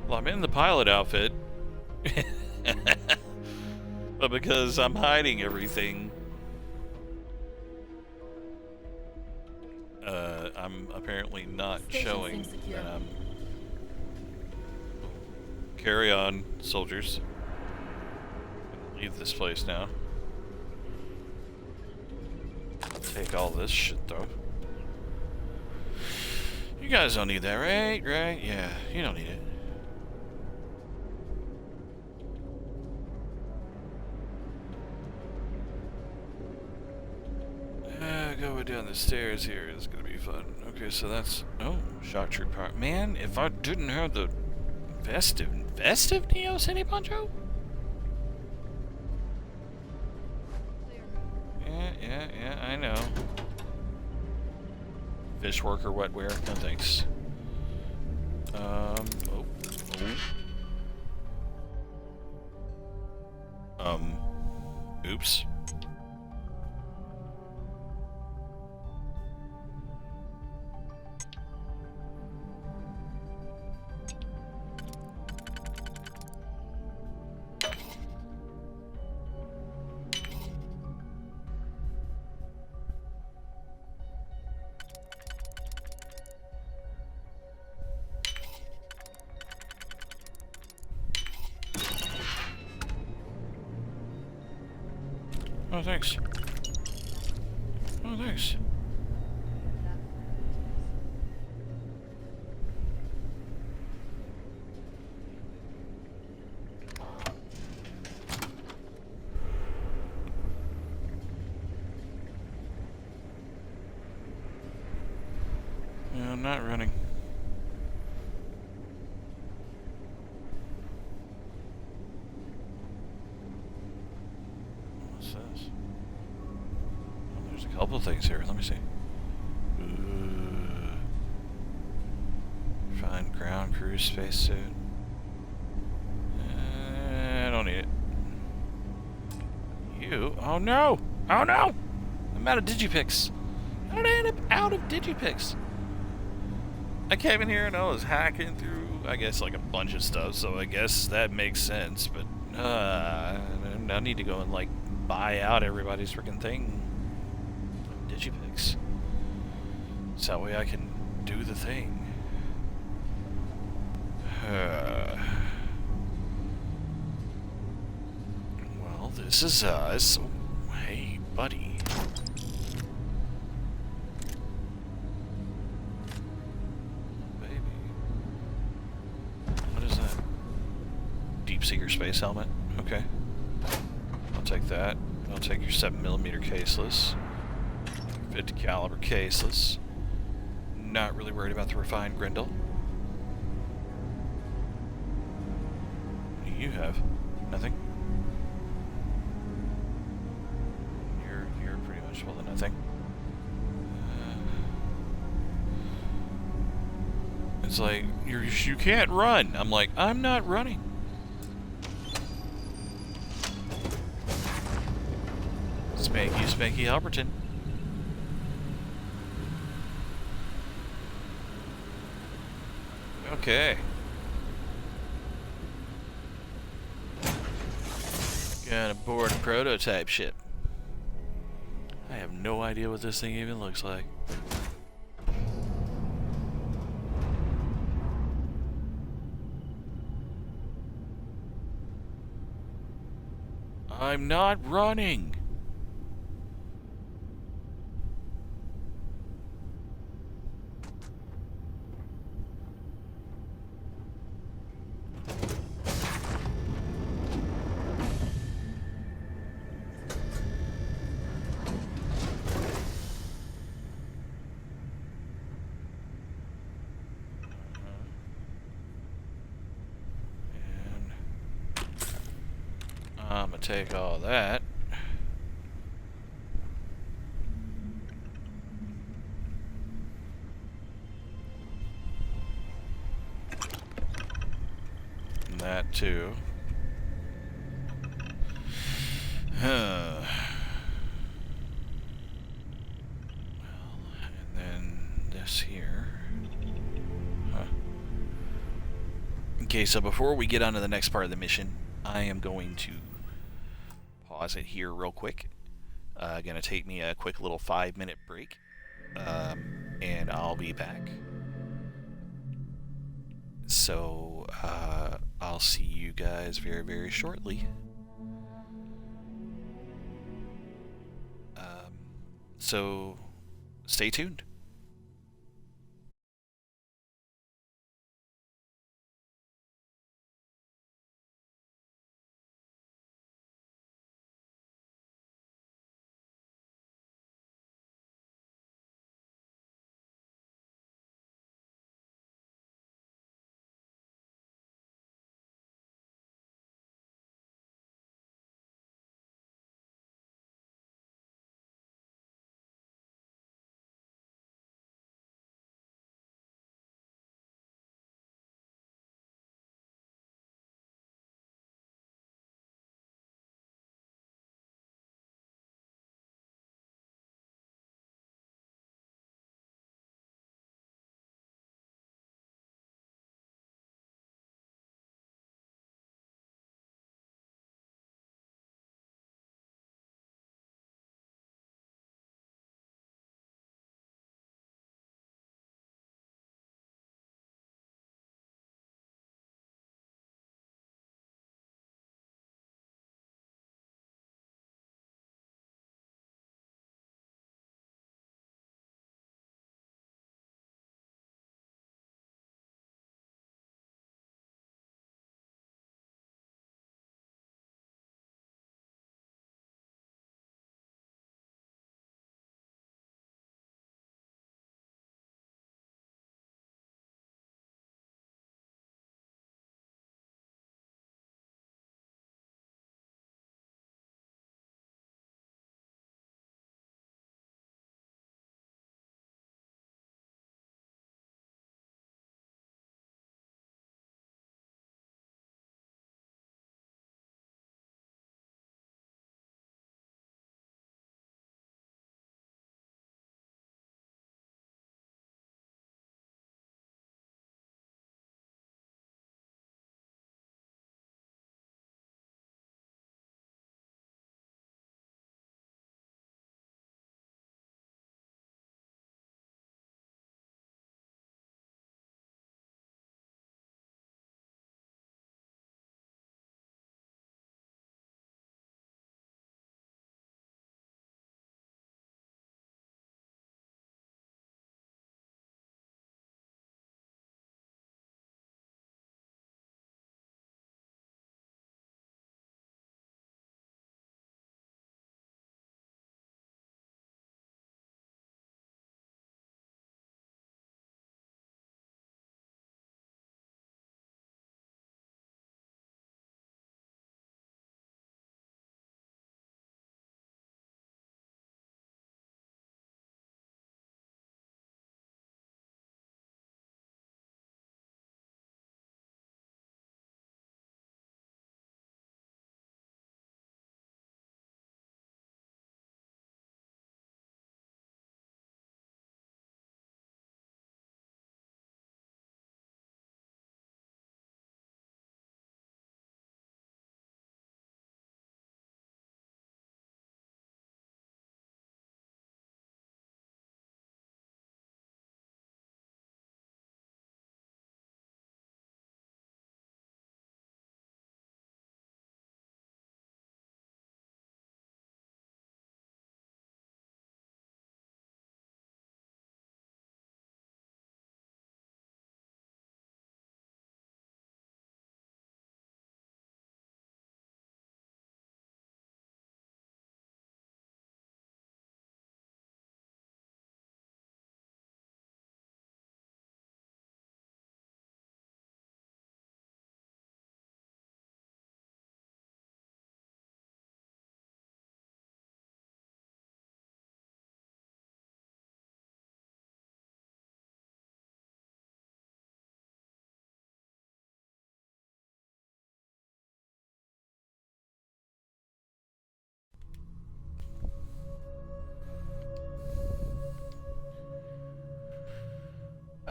Well, I'm in the pilot outfit. But because I'm hiding everything, I'm apparently not showing that I'm... Carry on, soldiers. Leave this place now. Take all this shit, though. You guys don't need that, right? Right? Yeah, you don't need it. way down the stairs here is gonna be fun. Okay, so that's... Oh, shock troop power. Man, if I didn't have the festive Neo City Poncho? Yeah, I know. Fish worker wetware, no thanks. Oops. Oh, thanks. Oh, thanks. Yeah, I'm not running. What's this? Oh, there's a couple of things here. Let me see. Find ground crew spacesuit. I don't need it. You? Oh no! Oh no! I'm out of Digipix. How did I end up out of Digipix? I came in here and I was hacking through, I guess, like a bunch of stuff, so I guess that makes sense, but I need to go and, like, buy out everybody's freaking thing. Digipix. So that way I can do the thing. Well, this is us. Oh, hey, buddy. Seeker space helmet. Okay. I'll take that. I'll take your 7mm caseless. 50 caliber caseless. Not really worried about the refined Grendel. What do you have? Nothing? You're pretty much full of nothing. It's like, you can't run. I'm like, I'm not running. Spanky Alberton. Okay. Gonna board a prototype ship. I have no idea what this thing even looks like. I'm not running. I'm gonna take all that. And that too. Well, and then this here. Huh. Okay, so before we get on to the next part of the mission, I am going to pause it here real quick. Gonna take me a quick little 5-minute break, and I'll be back. So I'll see you guys very, very shortly. So stay tuned.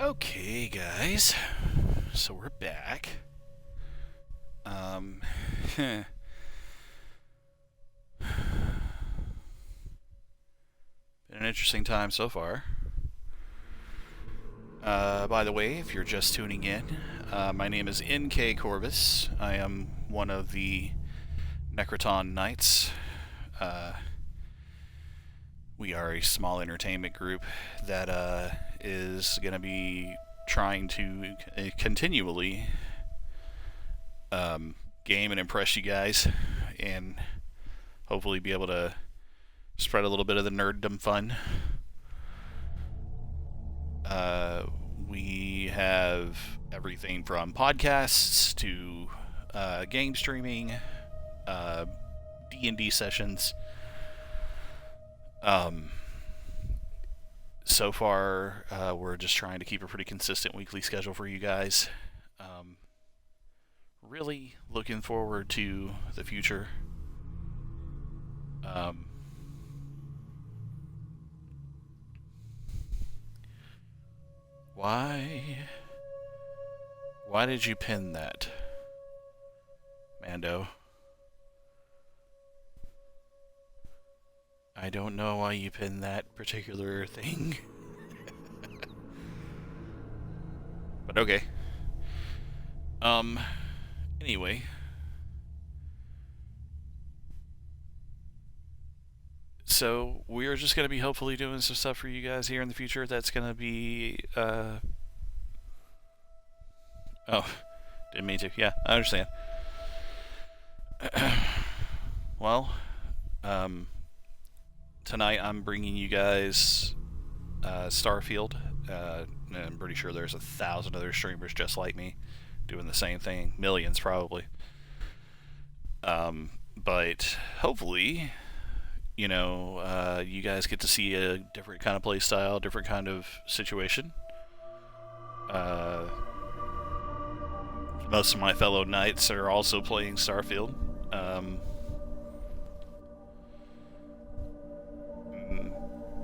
Okay, guys. So we're back. Been an interesting time so far. By the way, if you're just tuning in, my name is NK Corvus. I am one of the Necroton Knights. We are a small entertainment group that is going to be trying to continually game and impress you guys, and hopefully be able to spread a little bit of the nerddom fun. We have everything from podcasts to game streaming, D&D sessions. So far, we're just trying to keep a pretty consistent weekly schedule for you guys. Really looking forward to the future. Why did you pin that, Mando? I don't know why you pinned that particular thing. But okay. Anyway. So, we're just going to be hopefully doing some stuff for you guys here in the future that's going to be, Oh, didn't mean to. Yeah, I understand. Well, tonight I'm bringing you guys Starfield. I'm pretty sure there's 1,000 other streamers just like me doing the same thing. Millions, probably. But hopefully, you know, you guys get to see a different kind of play style, different kind of situation. Most of my fellow knights are also playing Starfield.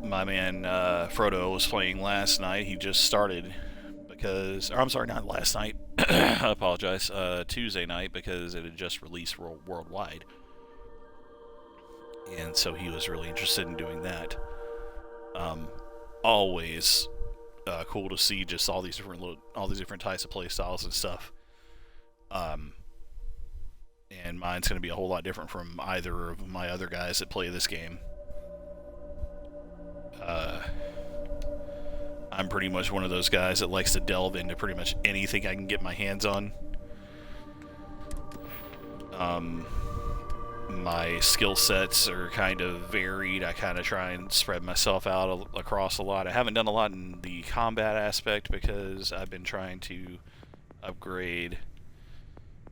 My man Frodo was playing last night. He just started because, or I'm sorry, not last night. I apologize. Tuesday night, because it had just released worldwide, and so he was really interested in doing that. Always cool to see just all these different types of play styles and stuff. And mine's going to be a whole lot different from either of my other guys that play this game. I'm pretty much one of those guys that likes to delve into pretty much anything I can get my hands on. My skill sets are kind of varied. I kind of try and spread myself out across a lot. I haven't done a lot in the combat aspect because I've been trying to upgrade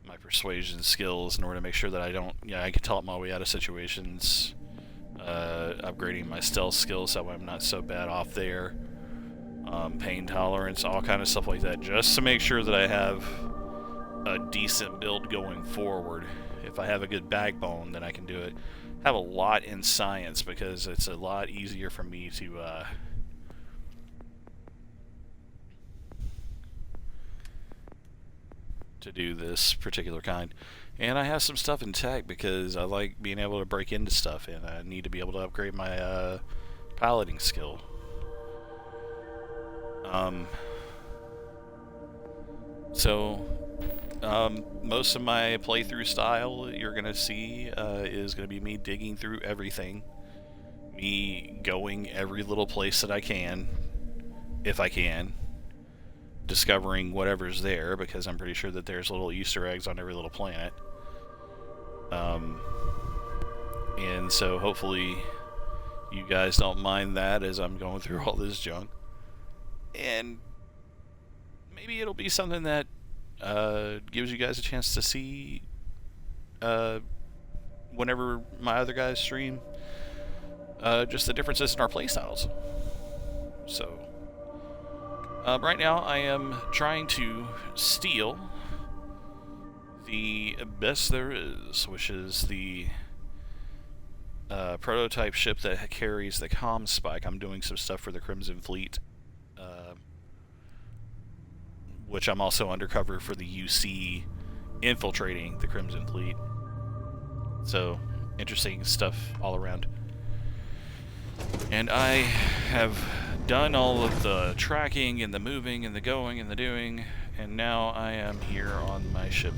my persuasion skills in order to make sure that I can talk my way out of situations. Upgrading my stealth skills so I'm not so bad off there. Pain tolerance, all kind of stuff like that, just to make sure that I have a decent build going forward. If I have a good backbone, then I can do it. I have a lot in science because it's a lot easier for me to do this particular kind. And I have some stuff in tech because I like being able to break into stuff, and I need to be able to upgrade my piloting skill. Most of my playthrough style you're going to see is going to be me digging through everything. Me going every little place that I can, if I can. Discovering whatever's there, because I'm pretty sure that there's little Easter eggs on every little planet. And so hopefully you guys don't mind that as I'm going through all this junk. And maybe it'll be something that gives you guys a chance to see whenever my other guys stream just the differences in our playstyles. So right now I am trying to steal the best there is, which is the prototype ship that carries the comm spike. I'm doing some stuff for the Crimson Fleet which I'm also undercover for the UC infiltrating the Crimson Fleet. So, interesting stuff all around. And I have done all of the tracking and the moving and the going and the doing, and now I am here on my ship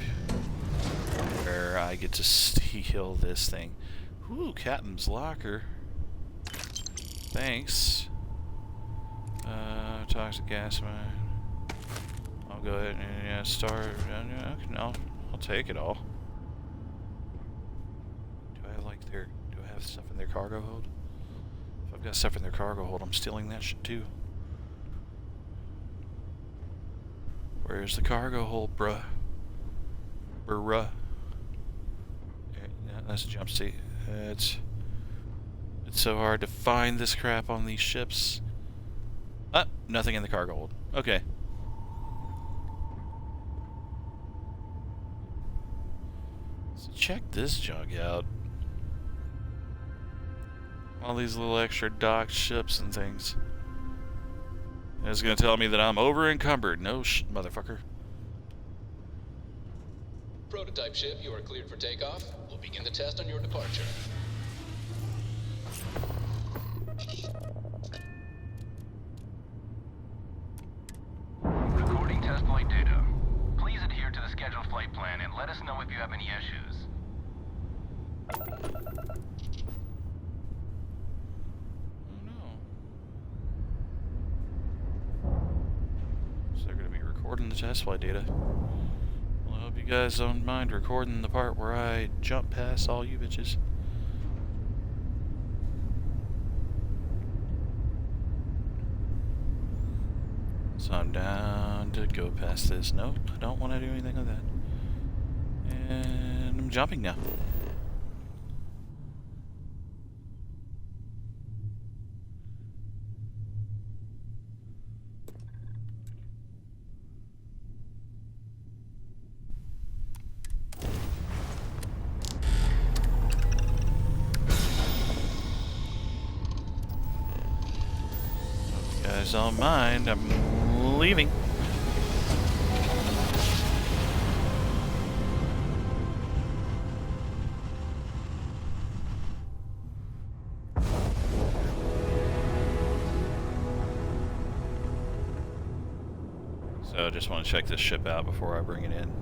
where I get to steal this thing. Ooh, Captain's locker. Thanks. Toxic gas mine. I'll go ahead and start. I'll take it all. Do I have stuff in their cargo hold? If I've got stuff in their cargo hold, I'm stealing that shit too. Where's the cargo hold, bruh? Bruh. Yeah, that's a jump seat. It's so hard to find this crap on these ships. Nothing in the cargo hold. Okay. So check this junk out. All these little extra docked ships and things. And it's gonna tell me that I'm over encumbered. No motherfucker. Prototype ship, you are cleared for takeoff. We'll begin the test on your departure. Recording test flight data. Please adhere to the scheduled flight plan and let us know if you have any issues. Oh no. So they're gonna be recording the test flight data. Well, I hope you guys don't mind recording the part where I jump past all you bitches. So I'm down to go past this. Nope, I don't want to do anything like that. And I'm jumping now. Hope you guys don't mind. I'm leaving. So I just want to check this ship out before I bring it in.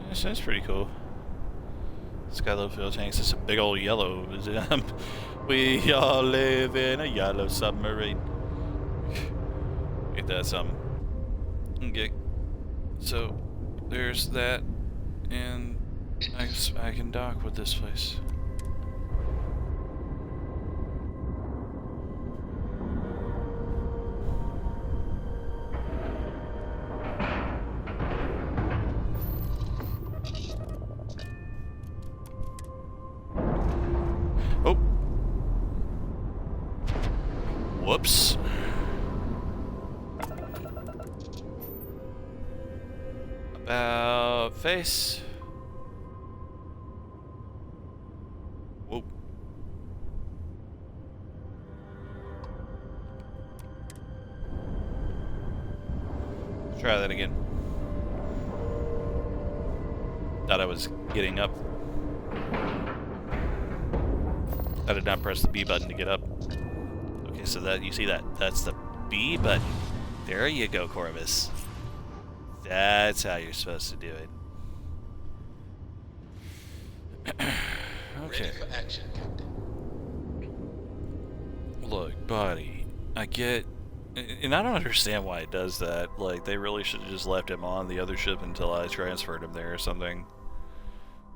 This is pretty cool. It's got little fuel tanks. It's a big old yellow. We all live in a yellow submarine. Ain't that something? Okay. So there's that, and I can dock with this place. Oh. Whoops. About face. Whoa. Try that again. Thought I was getting up. I did not press the B button to get up. Okay, so that you see that? That's the B button. There you go, Corvus. That's how you're supposed to do it. Okay. Ready for action, Captain. Look, buddy, I get... And I don't understand why it does that. Like, they really should have just left him on the other ship until I transferred him there or something.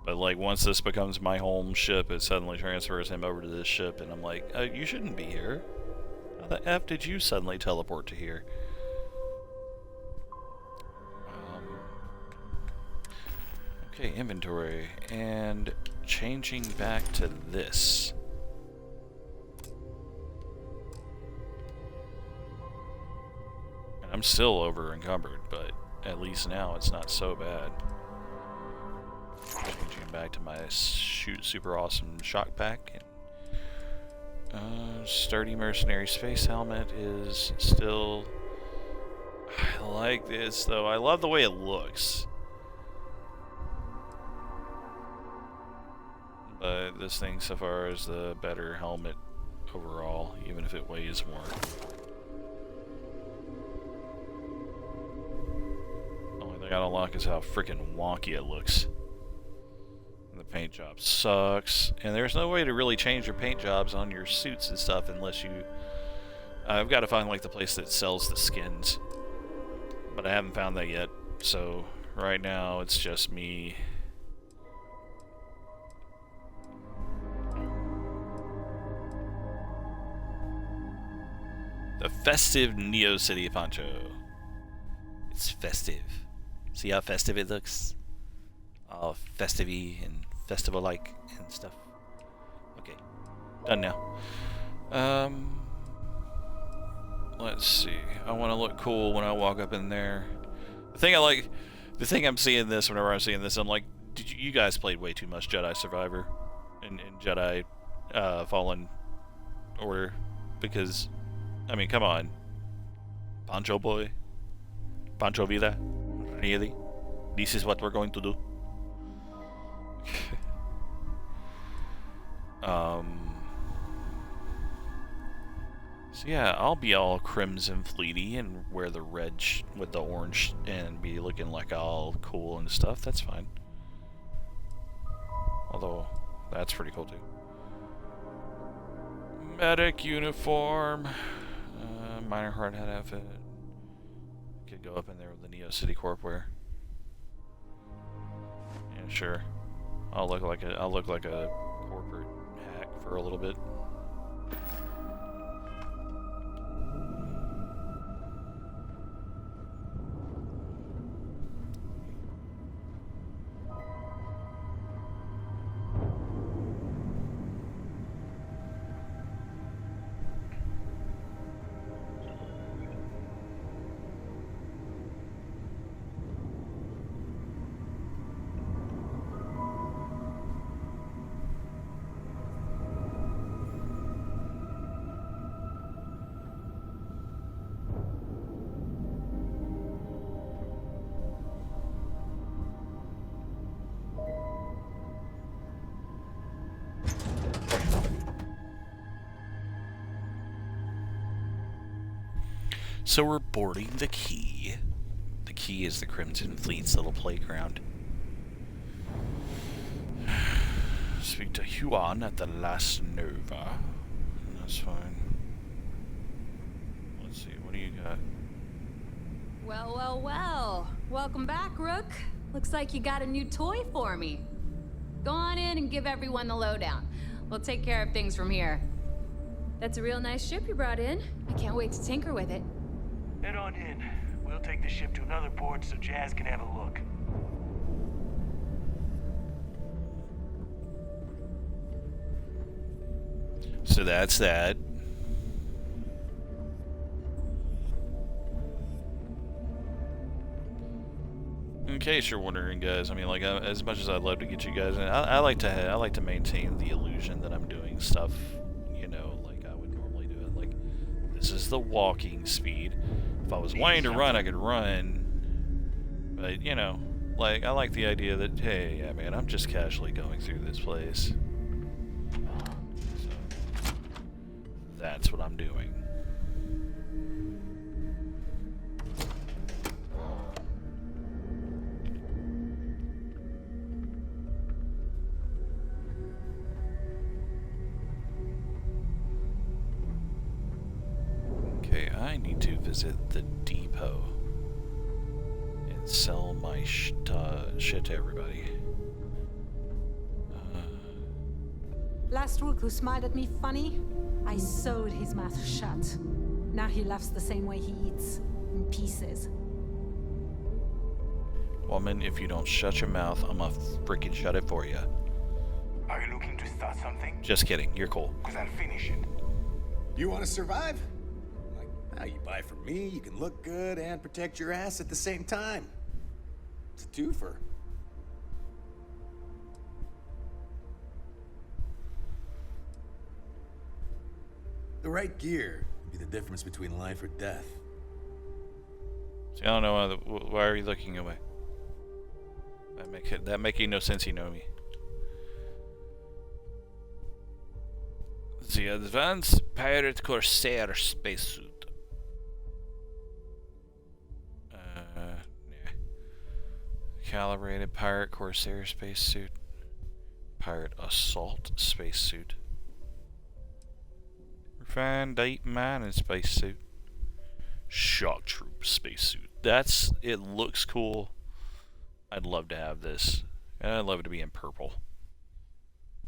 But, like, once this becomes my home ship, it suddenly transfers him over to this ship, and I'm like, you shouldn't be here. How the F did you suddenly teleport to here? Okay, inventory, and changing back to this. And I'm still over encumbered, but at least now it's not so bad. Changing back to my super awesome shock pack. Sturdy mercenary space helmet is still... I like this though. I love the way it looks. But this thing so far is the better helmet overall, even if it weighs more. Only thing I don't like is how freaking wonky it looks. The paint job sucks, and there's no way to really change your paint jobs on your suits and stuff unless you... I've got to find like the place that sells the skins, but I haven't found that yet. So right now it's just me. The festive Neo City poncho. It's festive. See how festive it looks? All festive-y and festival-like and stuff. Okay, done now. Let's see. I want to look cool when I walk up in there. The thing I'm seeing this, whenever I'm seeing this, I'm like, you guys played way too much Jedi Survivor and Jedi Fallen Order, because, I mean, come on. Pancho Boy? Pancho Vida? Really? This is what we're going to do? So yeah, I'll be all crimson fleety and wear the red with the orange and be looking like all cool and stuff. That's fine. Although, that's pretty cool too. Medic uniform. Minor hard hat outfit. Could go up in there with the Neo City Corp wear. Yeah, sure. I'll look like a corporate hack for a little bit. So we're boarding the Key. The Key is the Crimson Fleet's little playground. Speak to Huan at the last Nova. That's fine. Let's see, what do you got? Well, well, well. Welcome back, Rook. Looks like you got a new toy for me. Go on in and give everyone the lowdown. We'll take care of things from here. That's a real nice ship you brought in. I can't wait to tinker with it. Head on in. We'll take the ship to another port so Jazz can have a look. So that's that. In case you're wondering, guys, I mean, like, as much as I'd love to get you guys in, I like to maintain the illusion that I'm doing stuff, you know, like I would normally do it. Like, this is the walking speed. If I was wanting to run, I could run. But, you know, like, I like the idea that, hey, yeah, man, I'm just casually going through this place. So, that's what I'm doing. Okay, I need to visit the depot and sell my shit to everybody. Last Rook who smiled at me funny, I sewed his mouth shut. Now he laughs the same way he eats, in pieces. Woman, if you don't shut your mouth, I'm gonna freaking shut it for you. Are you looking to start something? Just kidding, you're cool. Because I'll finish it. You want to survive? Now you buy from me, you can look good and protect your ass at the same time. It's a twofer. The right gear would be the difference between life or death. See, I don't know why are you looking away? That making no sense, you know me. The advanced pirate corsair spacesuit. Yeah. Calibrated pirate corsair spacesuit. Pirate assault spacesuit. Refined deep mining spacesuit. Shock troop spacesuit. It looks cool. I'd love to have this. And I'd love it to be in purple.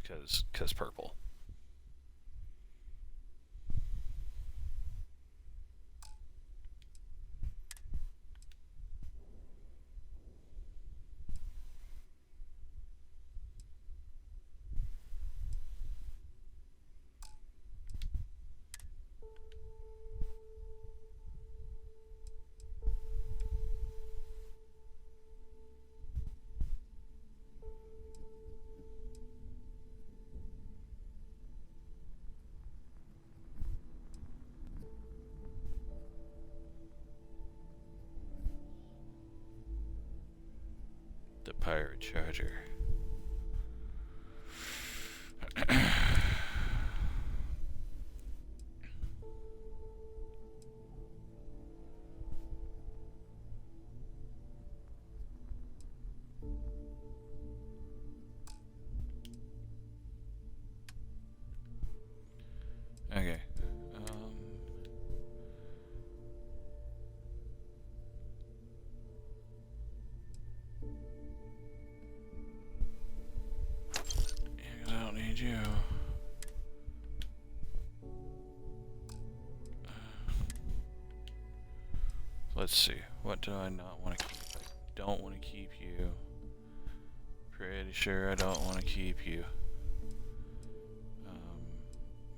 Because purple. The pirate charger. Okay. I don't need you. Let's see. What do I not want to keep? I don't want to keep you. Pretty sure I don't want to keep you.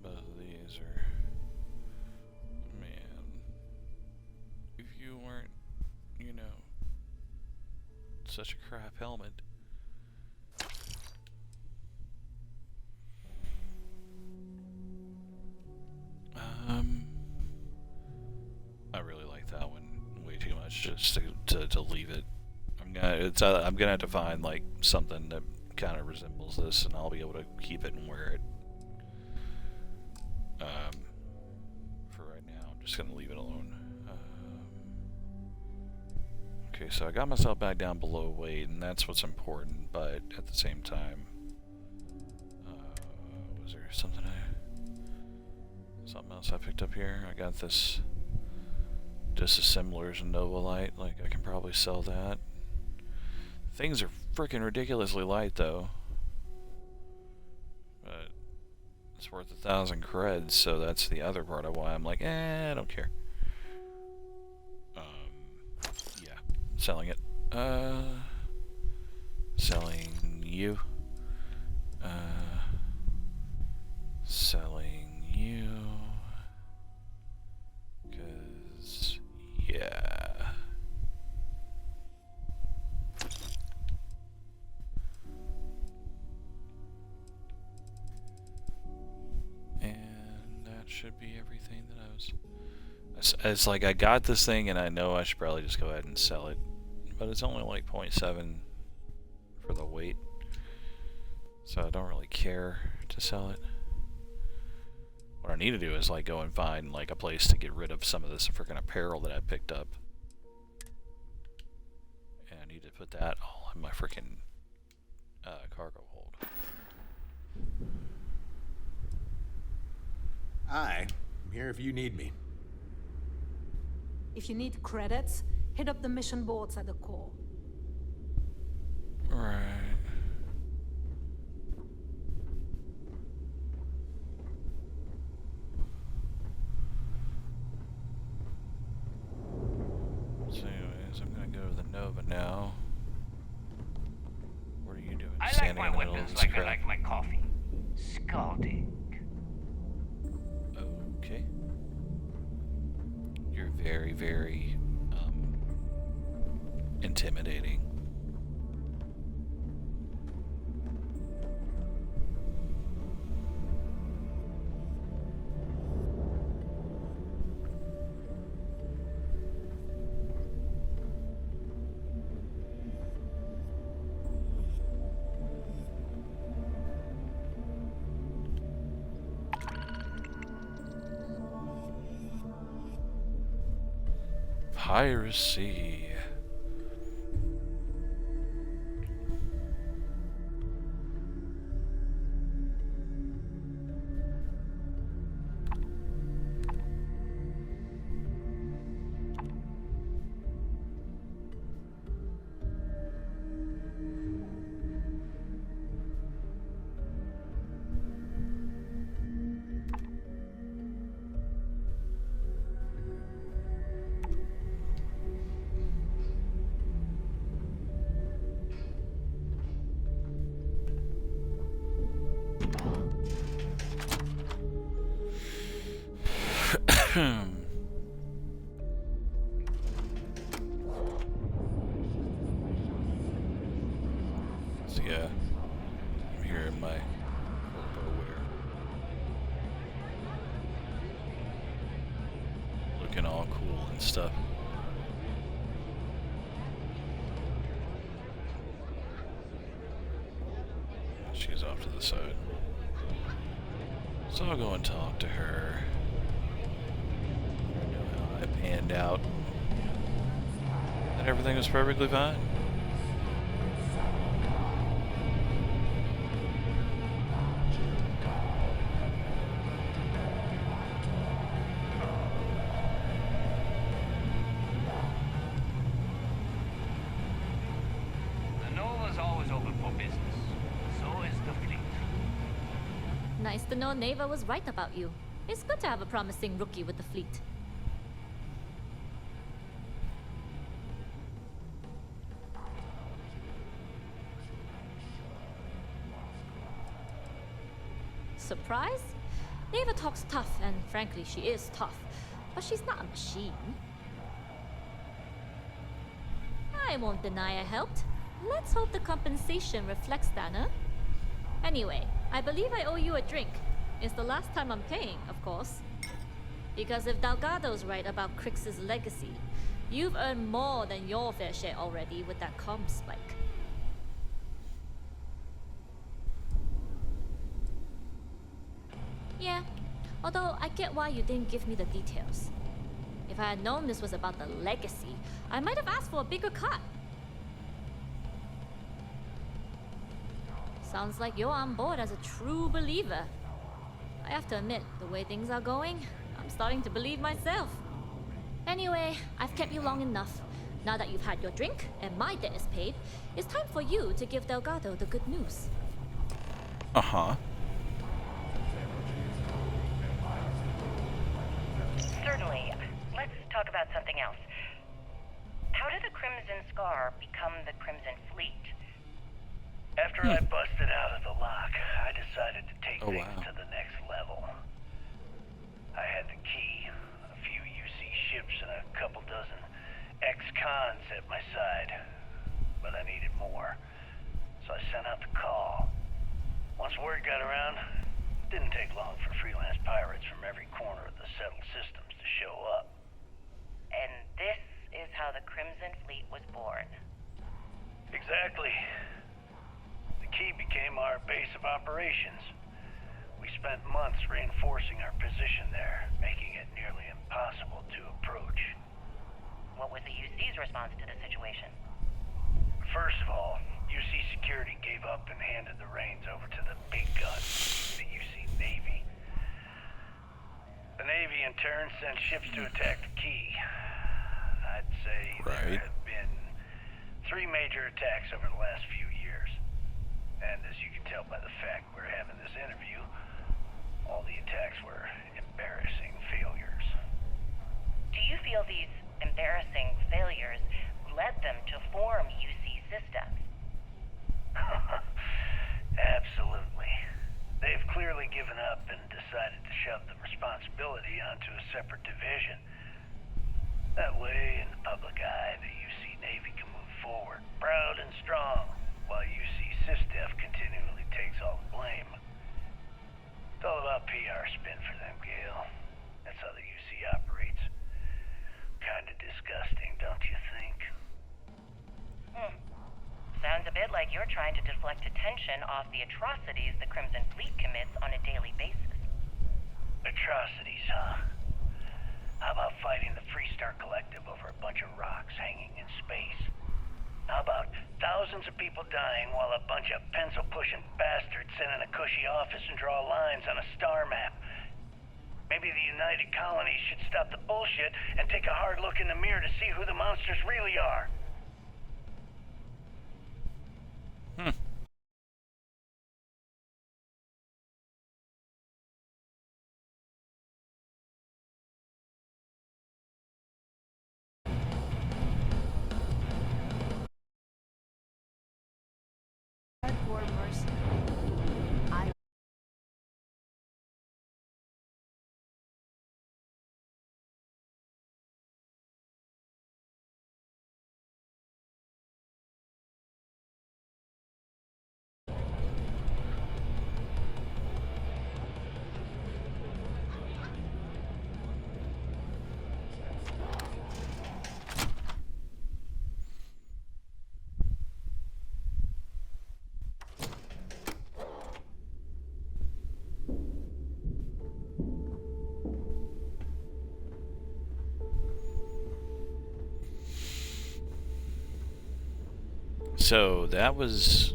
Both of these are... Man. If you weren't, you know, such a crap helmet. I really like that one way too much just to leave it. I'm gonna have to find like something that kind of resembles this, and I'll be able to keep it and wear it. For right now, I'm just gonna leave it alone. Okay, so I got myself back down below weight, and that's what's important. But at the same time, was there something else I picked up here? I got this disassemblers and Nova Light. Like, I can probably sell that. Things are freaking ridiculously light, though. But it's worth 1,000 creds, so that's the other part of why I'm like, I don't care. Yeah, selling it. Selling you. Selling you. Cause, yeah. And that should be everything that I was... It's like I got this thing and I know I should probably just go ahead and sell it. But it's only like 0.7 for the weight. So I don't really care to sell it. What I need to do is like go and find like a place to get rid of some of this freaking apparel that I picked up. And I need to put that all in my freaking cargo hold. I'm here if you need me. If you need credits, hit up the mission boards at the core. Right. So anyways, I'm gonna go to the Nova now. What are you doing? I like Standing my in the middle of weapons this like crap? I like my coffee. Scalding. Okay. You're very, very intimidating. Piracy. So yeah, I'm here in my overwear, looking all cool and stuff. She's off to the side, so I'll go and talk to her. I panned out and everything was perfectly fine. The Nova's always open for business. So is the fleet. Nice to know Neva was right about you. It's good to have a promising rookie with the fleet. Surprise? Neva talks tough, and frankly, she is tough. But she's not a machine. I won't deny I helped. Let's hope the compensation reflects that, huh? Anyway, I believe I owe you a drink. It's the last time I'm paying, of course. Because if Delgado's right about Crix's legacy, you've earned more than your fair share already with that comm spike. Yeah, although I get why you didn't give me the details. If I had known this was about the legacy, I might have asked for a bigger cut. Sounds like you're on board as a true believer. I have to admit, the way things are going, I'm starting to believe myself. Anyway, I've kept you long enough. Now that you've had your drink and my debt is paid, it's time for you to give Delgado the good news. Uh-huh. Certainly. Let's talk about something else. How did the Crimson Scar become the Crimson Fleet? After I busted out of the lock, I decided to take things wow. to the next level. I had the key, a few UC ships, and a couple dozen ex-cons at my side. But I needed more, so I sent out the call. Once word got around, it didn't take long for freelance pirates from every corner of the settled systems to show up. And this is how the Crimson Fleet was born. Exactly. The key became our base of operations. We spent months reinforcing our position there, making it nearly impossible to approach. What was the UC's response to the situation? First of all, UC Security gave up and handed the reins over to the big guns, the UC Navy. The Navy, in turn, sent ships to attack the key. I'd say there have been 3 major attacks over the last few years. And as you can tell by the fact we're having this interview, all the attacks were embarrassing failures. Do you feel these embarrassing failures led them to form UC systems? Absolutely. They've clearly given up and decided to shove the responsibility onto a separate division. That way, in the public eye, the UC Navy can move forward, proud and strong, while UC SysDef continually takes all the blame. It's all about PR spin for them, Gale. That's how the UC operates. Kinda disgusting, don't you think? Sounds a bit like you're trying to deflect attention off the atrocities the Crimson Fleet commits on a daily basis. Atrocities, huh? How about fighting the Freestar Collective over a bunch of rocks hanging in space? How about thousands of people dying while a bunch of pencil-pushing bastards sit in a cushy office and draw lines on a star map? Maybe the United Colonies should stop the bullshit and take a hard look in the mirror to see who the monsters really are. Hardcore mercy. I So that was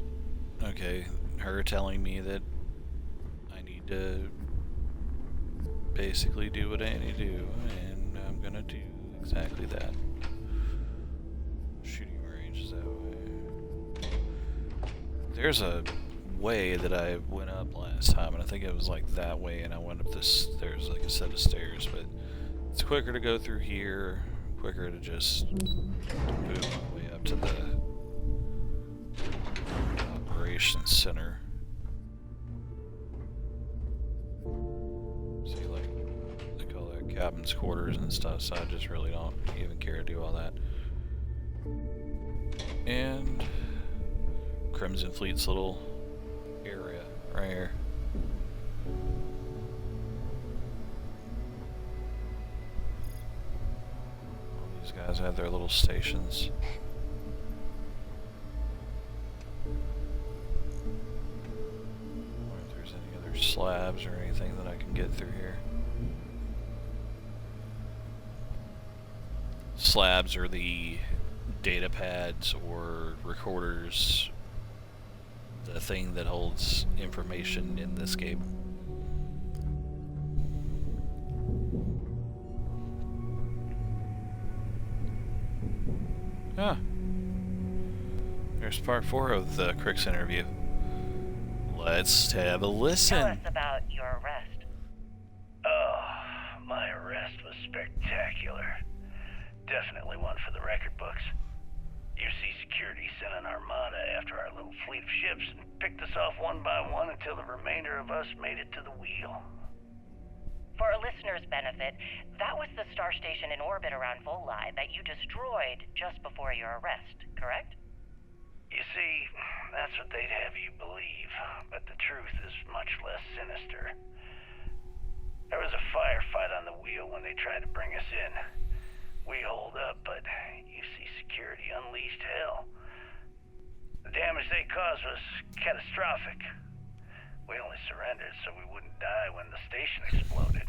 okay. Her telling me that I need to basically do what I need to do, and I'm gonna do exactly that. Shooting range is that way. There's a way that I went up last time, and I think it was like that way, and I went up this. There's like a set of stairs, but it's quicker to go through here. Quicker to just move my way up to the operations center. See, like, they call that captain's quarters and stuff, so I just really don't even care to do all that. And Crimson Fleet's little area right here. All these guys have their little stations. Slabs or anything that I can get through here. Slabs are the data pads or recorders, the thing that holds information in this game. Ah. There's part 4 of the Crick's interview. Let's have a listen. Tell us about your arrest. Oh, my arrest was spectacular. Definitely one for the record books. UC Security sent an armada after our little fleet of ships and picked us off one by one until the remainder of us made it to the wheel. For a listener's benefit, that was the star station in orbit around Voli that you destroyed just before your arrest, correct? You see, that's what they'd have you believe, but the truth is much less sinister. There was a firefight on the wheel when they tried to bring us in. We holed up, but UC Security unleashed hell. The damage they caused was catastrophic. We only surrendered so we wouldn't die when the station exploded.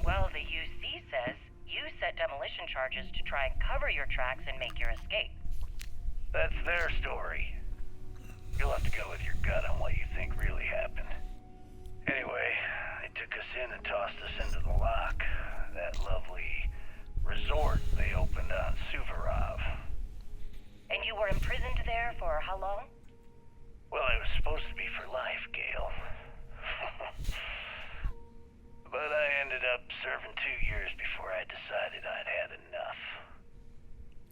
Well, the UC says you set demolition charges to try and cover your tracks and make your escape. That's their story. You'll have to go with your gut on what you think really happened. Anyway, they took us in and tossed us into the lock. That lovely resort they opened on Suvorov. And you were imprisoned there for how long? Well, it was supposed to be for life, Gale. But I ended up serving 2 years before I decided I'd had enough.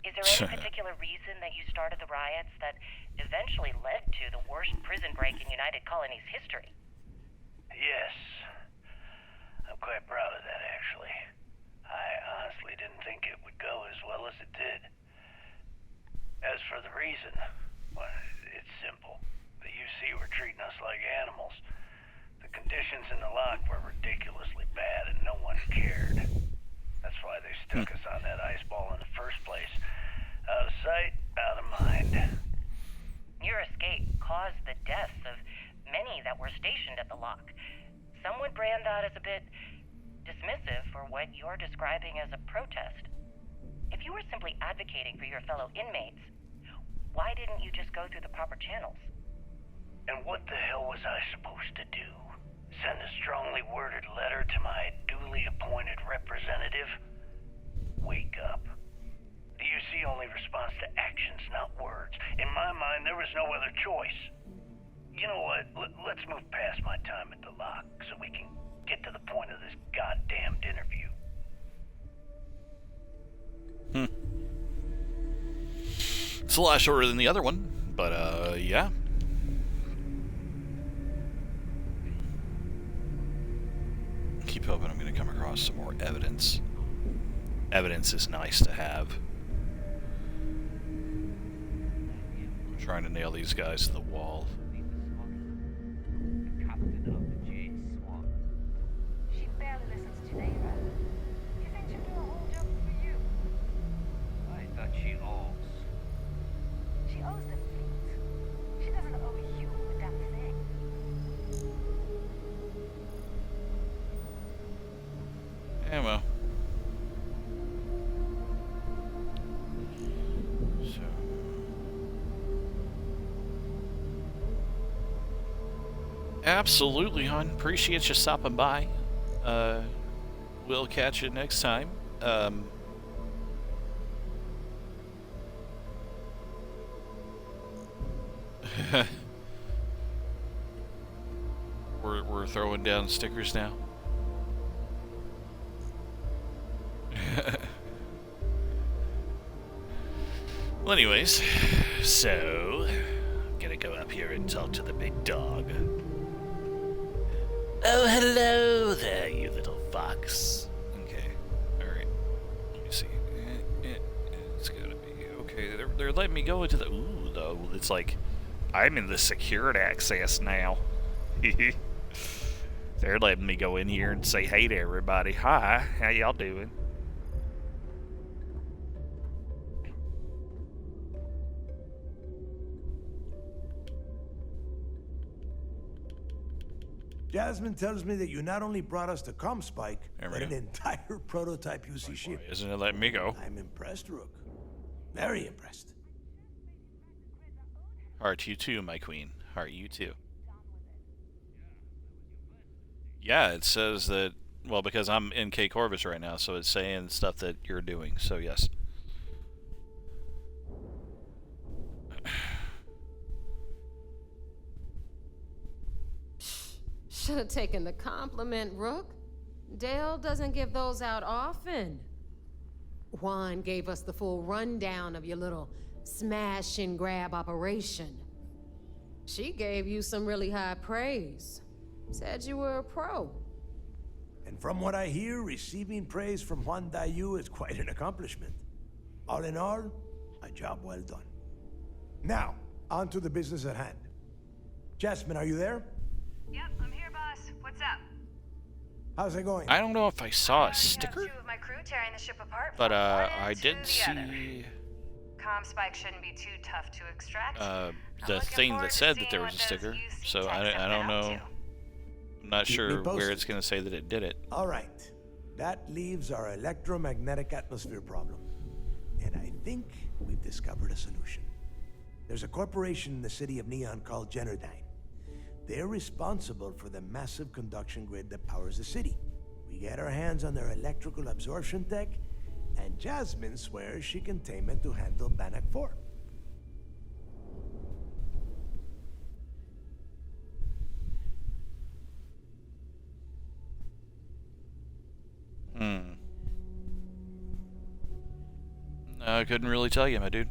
Is there any particular reason that you started the riots that eventually led to the worst prison break in United Colonies history? Yes. I'm quite proud of that, actually. I honestly didn't think it would go as well as it did. As for the reason, well, it's simple. The UC were treating us like animals. The conditions in the lock were ridiculously bad and no one cared. That's why they stuck us on that ice ball in the first place. Out of sight, out of mind. Your escape caused the deaths of many that were stationed at the lock. Some would brand that as a bit dismissive for what you're describing as a protest. If you were simply advocating for your fellow inmates, why didn't you just go through the proper channels? And what the hell was I supposed to do? Send a strongly worded letter to my duly appointed representative? Wake up. The UC only responds to actions, not words. In my mind, there was no other choice. You know what? Let's move past my time at the lock so we can get to the point of this goddamned interview. It's a lot shorter than the other one, but yeah. Keep hoping I'm going to come across some more evidence. Evidence is nice to have. I'm trying to nail these guys to the wall. She barely listens to Naira. You think she'll do a whole job for you? I thought she owes. She owes the fleet. She doesn't owe you a damn thing. Yeah, well. So. Absolutely, hon. Appreciate you stopping by. We'll catch you next time. We're throwing down stickers now. Well, anyways, so I'm gonna go up here and talk to the big dog. Oh, hello there, you little fox. Okay, all right. Let me see. It's gotta be okay. They're letting me go into the. Ooh, though it's like I'm in the secured access now. They're letting me go in here and say hey to everybody. Hi, how y'all doing? Jasmine tells me that you not only brought us the ComSpike, but an entire prototype UC ship. Isn't it letting me go? I'm impressed, Rook. Very impressed. Heart you too, my queen. Heart you too. Yeah, it says that, well, because I'm in Corvus right now, so it's saying stuff that you're doing, so yes. Should have taken the compliment, Rook. Dale doesn't give those out often. Juan gave us the full rundown of your little smash and grab operation. She gave you some really high praise. Said you were a pro. And from what I hear, receiving praise from Juan Dayu is quite an accomplishment. All in all, a job well done. Now, on to the business at hand. Jasmine, are you there? Yep, I'm here, boss. What's up? How's it going? I don't know if I saw a sticker, Two of my crew tearing the ship apart. but from one I end did to the other. see ComSpike shouldn't be too tough to extract. the thing that said that there was a sticker, so I don't know. I'm not sure where it's going to say that it did it. All right. That leaves our electromagnetic atmosphere problem. And I think we've discovered a solution. There's a corporation in the city of Neon called Generdyne. They're responsible for the massive conduction grid that powers the city. We get our hands on their electrical absorption tech, and Jasmine swears she can tame it to handle Bannock 4. I couldn't really tell you, my dude.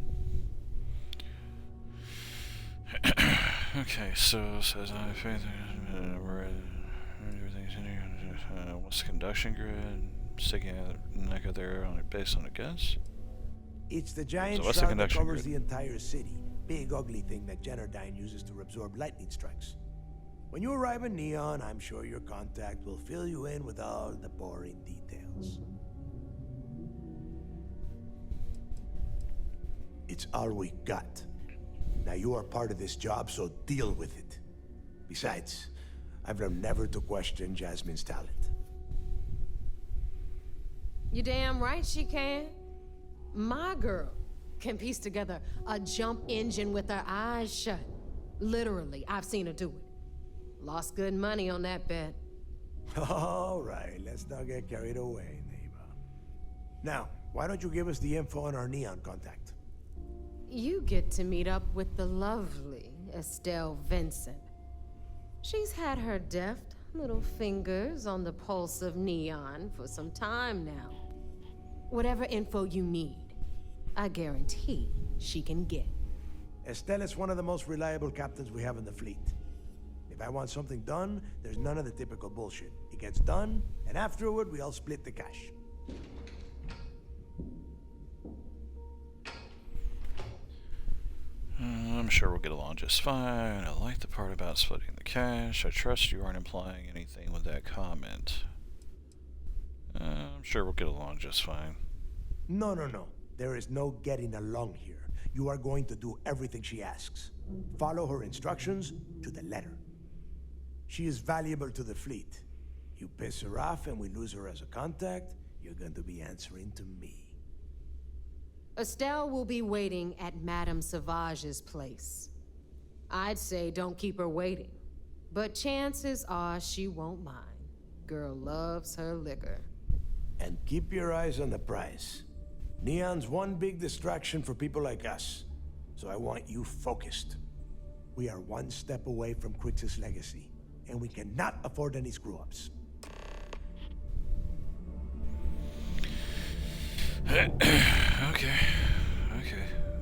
Okay, so it says I faith. What's the conduction grid? Sticking a neck out there on it based on a guess. It's the giant So shroud that covers the entire city. Big ugly thing that Generdyne uses to absorb lightning strikes. When you arrive in Neon, I'm sure your contact will fill you in with all the boring details. It's all we got. Now you are part of this job, so deal with it. Besides, I've learned never to question Jasmine's talent. You damn right she can. My girl can piece together a jump engine with her eyes shut. Literally, I've seen her do it. Lost good money on that bet. All right, let's not get carried away, neighbor. Now, why don't you give us the info on our Neon contact? You get to meet up with the lovely Estelle Vincent. She's had her deft little fingers on the pulse of Neon for some time now. Whatever info you need, I guarantee she can get. Estelle is one of the most reliable captains we have in the fleet. If I want something done, there's none of the typical bullshit. It gets done, and afterward, we all split the cash. I'm sure we'll get along just fine. I like the part about splitting the cash. I trust you aren't implying anything with that comment. I'm sure we'll get along just fine. No. There is no getting along here. You are going to do everything she asks. Follow her instructions to the letter. She is valuable to the fleet. You piss her off and we lose her as a contact, you're going to be answering to me. Estelle will be waiting at Madame Sauvage's place. I'd say don't keep her waiting, but chances are she won't mind. Girl loves her liquor. And keep your eyes on the prize. Neon's one big distraction for people like us, so I want you focused. We are one step away from Quix's legacy, and we cannot afford any screw-ups. Okay.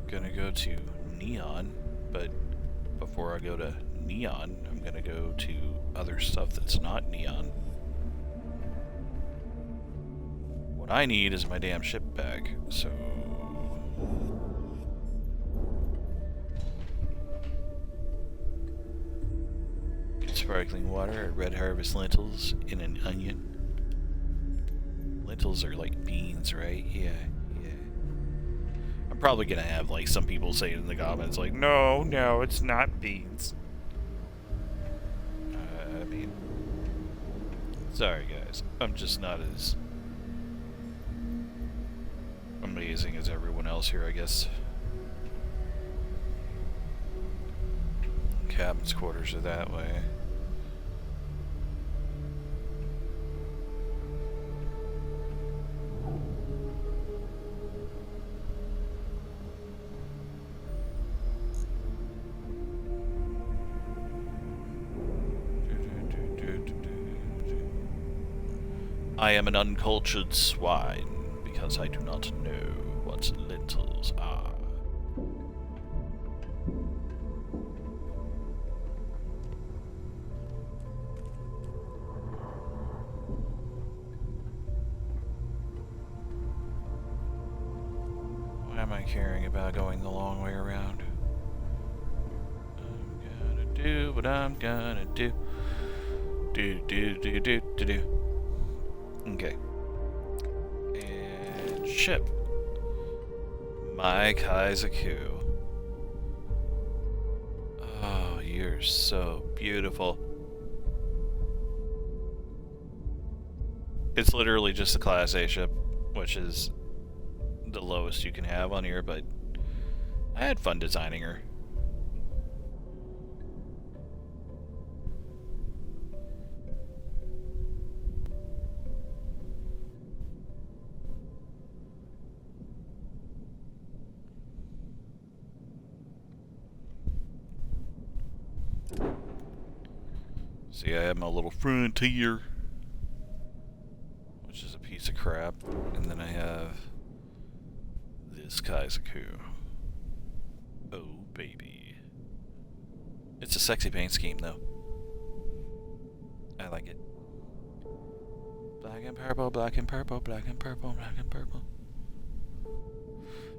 Gonna go to Neon, but before I go to Neon, I'm gonna go to other stuff that's not Neon. What I need is my damn ship back, so... Get sparkling water and red harvest lentils in an onion. Lentils are like beans, right? Yeah. I'm probably gonna have like some people say in the comments like, no, it's not beans. I mean, sorry guys, I'm just not as amazing as everyone else here, I guess. Captain's quarters are that way. I am an uncultured swine because I do not know what lentils are. Why am I caring about going the long way around? I'm gonna do what I'm gonna do. Do. Okay. And ship. My Kaizaku. Oh, you're so beautiful. It's literally just a Class A ship, which is the lowest you can have on here, but I had fun designing her. See, I have my little frontier, which is a piece of crap, and then I have this Kaizaku. Oh, baby. It's a sexy paint scheme, though. I like it. Black and purple, black and purple, black and purple, black and purple.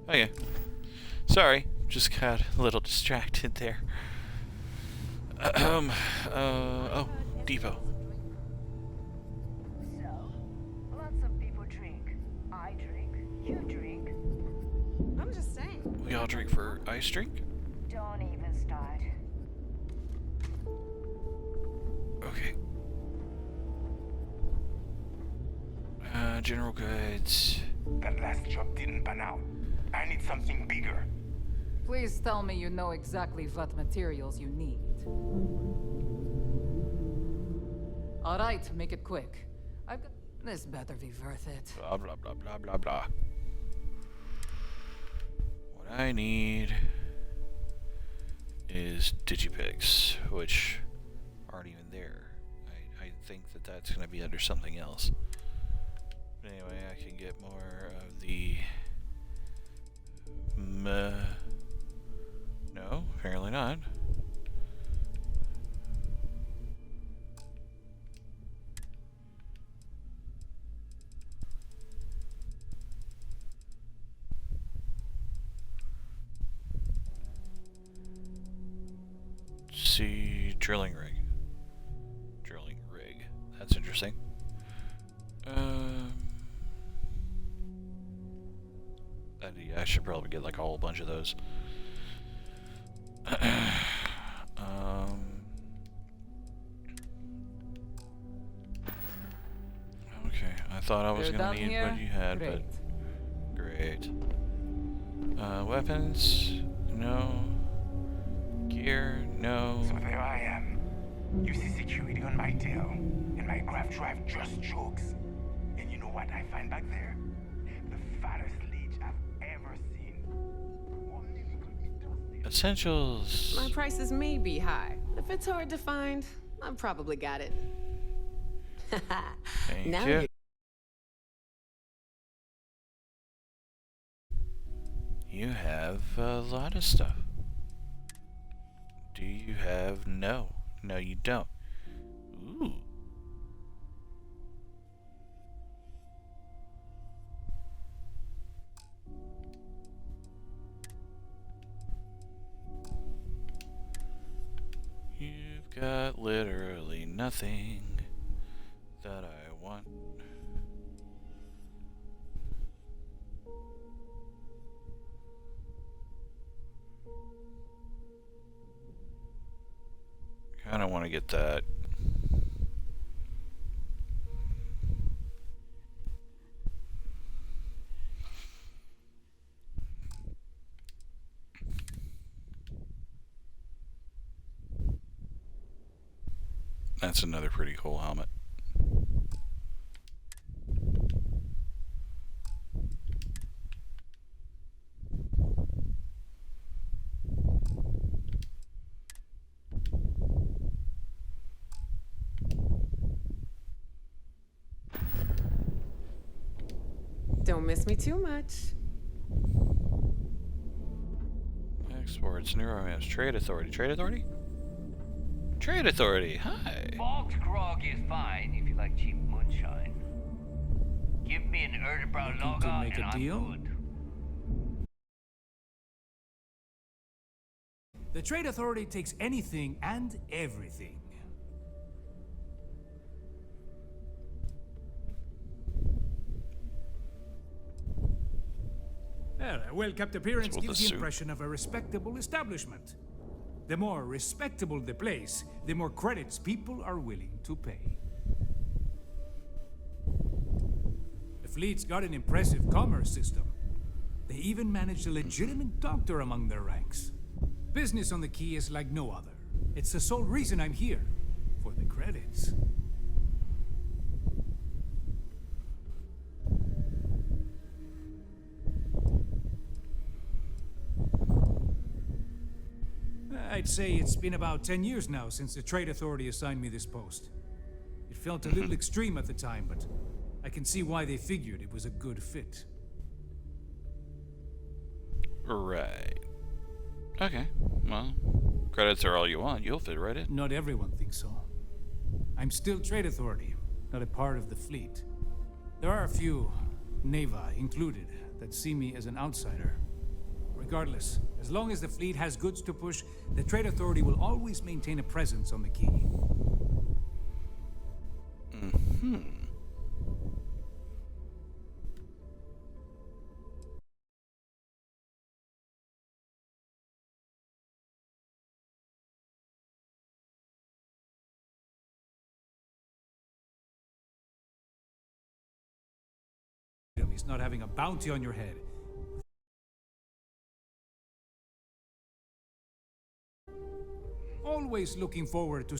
Okay. Sorry, just got a little distracted there. Oh, depot. So, lots of people drink. I drink. You drink. I'm just saying. We all drink for ice drink? Don't even start. Okay. General goods. That last job didn't pan out. I need something bigger. Please tell me you know exactly what materials you need. All right, make it quick. I've got... This better be worth it. Blah, blah, blah, blah, blah, blah. What I need is digipics, which aren't even there. I think that that's going to be under something else. But anyway, I can get more of the... No, apparently not. See, drilling rig. Drilling rig. That's interesting. I should probably get like a whole bunch of those. Okay, I thought I was gonna need what you had, but great. Weapons, no. Gear, no. So there I am. You see security on my tail, and my grav drive just chokes. And you know what I find back there? The fattest leech I've ever seen. Essentials. My prices may be high. If it's hard to find, I've probably got it. Thank now you. You have a lot of stuff. Do you have... No. No, you don't. Ooh. You've got literally nothing that I want. Kinda want to get that. That's another pretty cool helmet. Don't miss me too much. Exports, new romance, trade authority. Trade authority? Trade authority, hi. Fox grog is fine if you like cheap moonshine. Give me an Erdebrow Looking to lager make and a I'm deal? good. The Trade Authority takes anything and everything. Well, a well-kept appearance what gives the the suit- impression of a respectable establishment. The more respectable the place, the more credits people are willing to pay. The fleet's got an impressive commerce system. They even managed a legitimate doctor among their ranks. Business on the Key is like no other. It's the sole reason I'm here, for the credits. I'd say it's been about 10 years now since the Trade Authority assigned me this post. It felt a little extreme at the time, but I can see why they figured it was a good fit. Right. Okay, well, credits are all you want. You'll fit right in. Not everyone thinks so. I'm still Trade Authority, not a part of the fleet. There are a few, Neva included, that see me as an outsider. Regardless, as long as the fleet has goods to push, the Trade Authority will always maintain a presence on the Key. Mm-hmm. not having a bounty on your head. Always looking forward to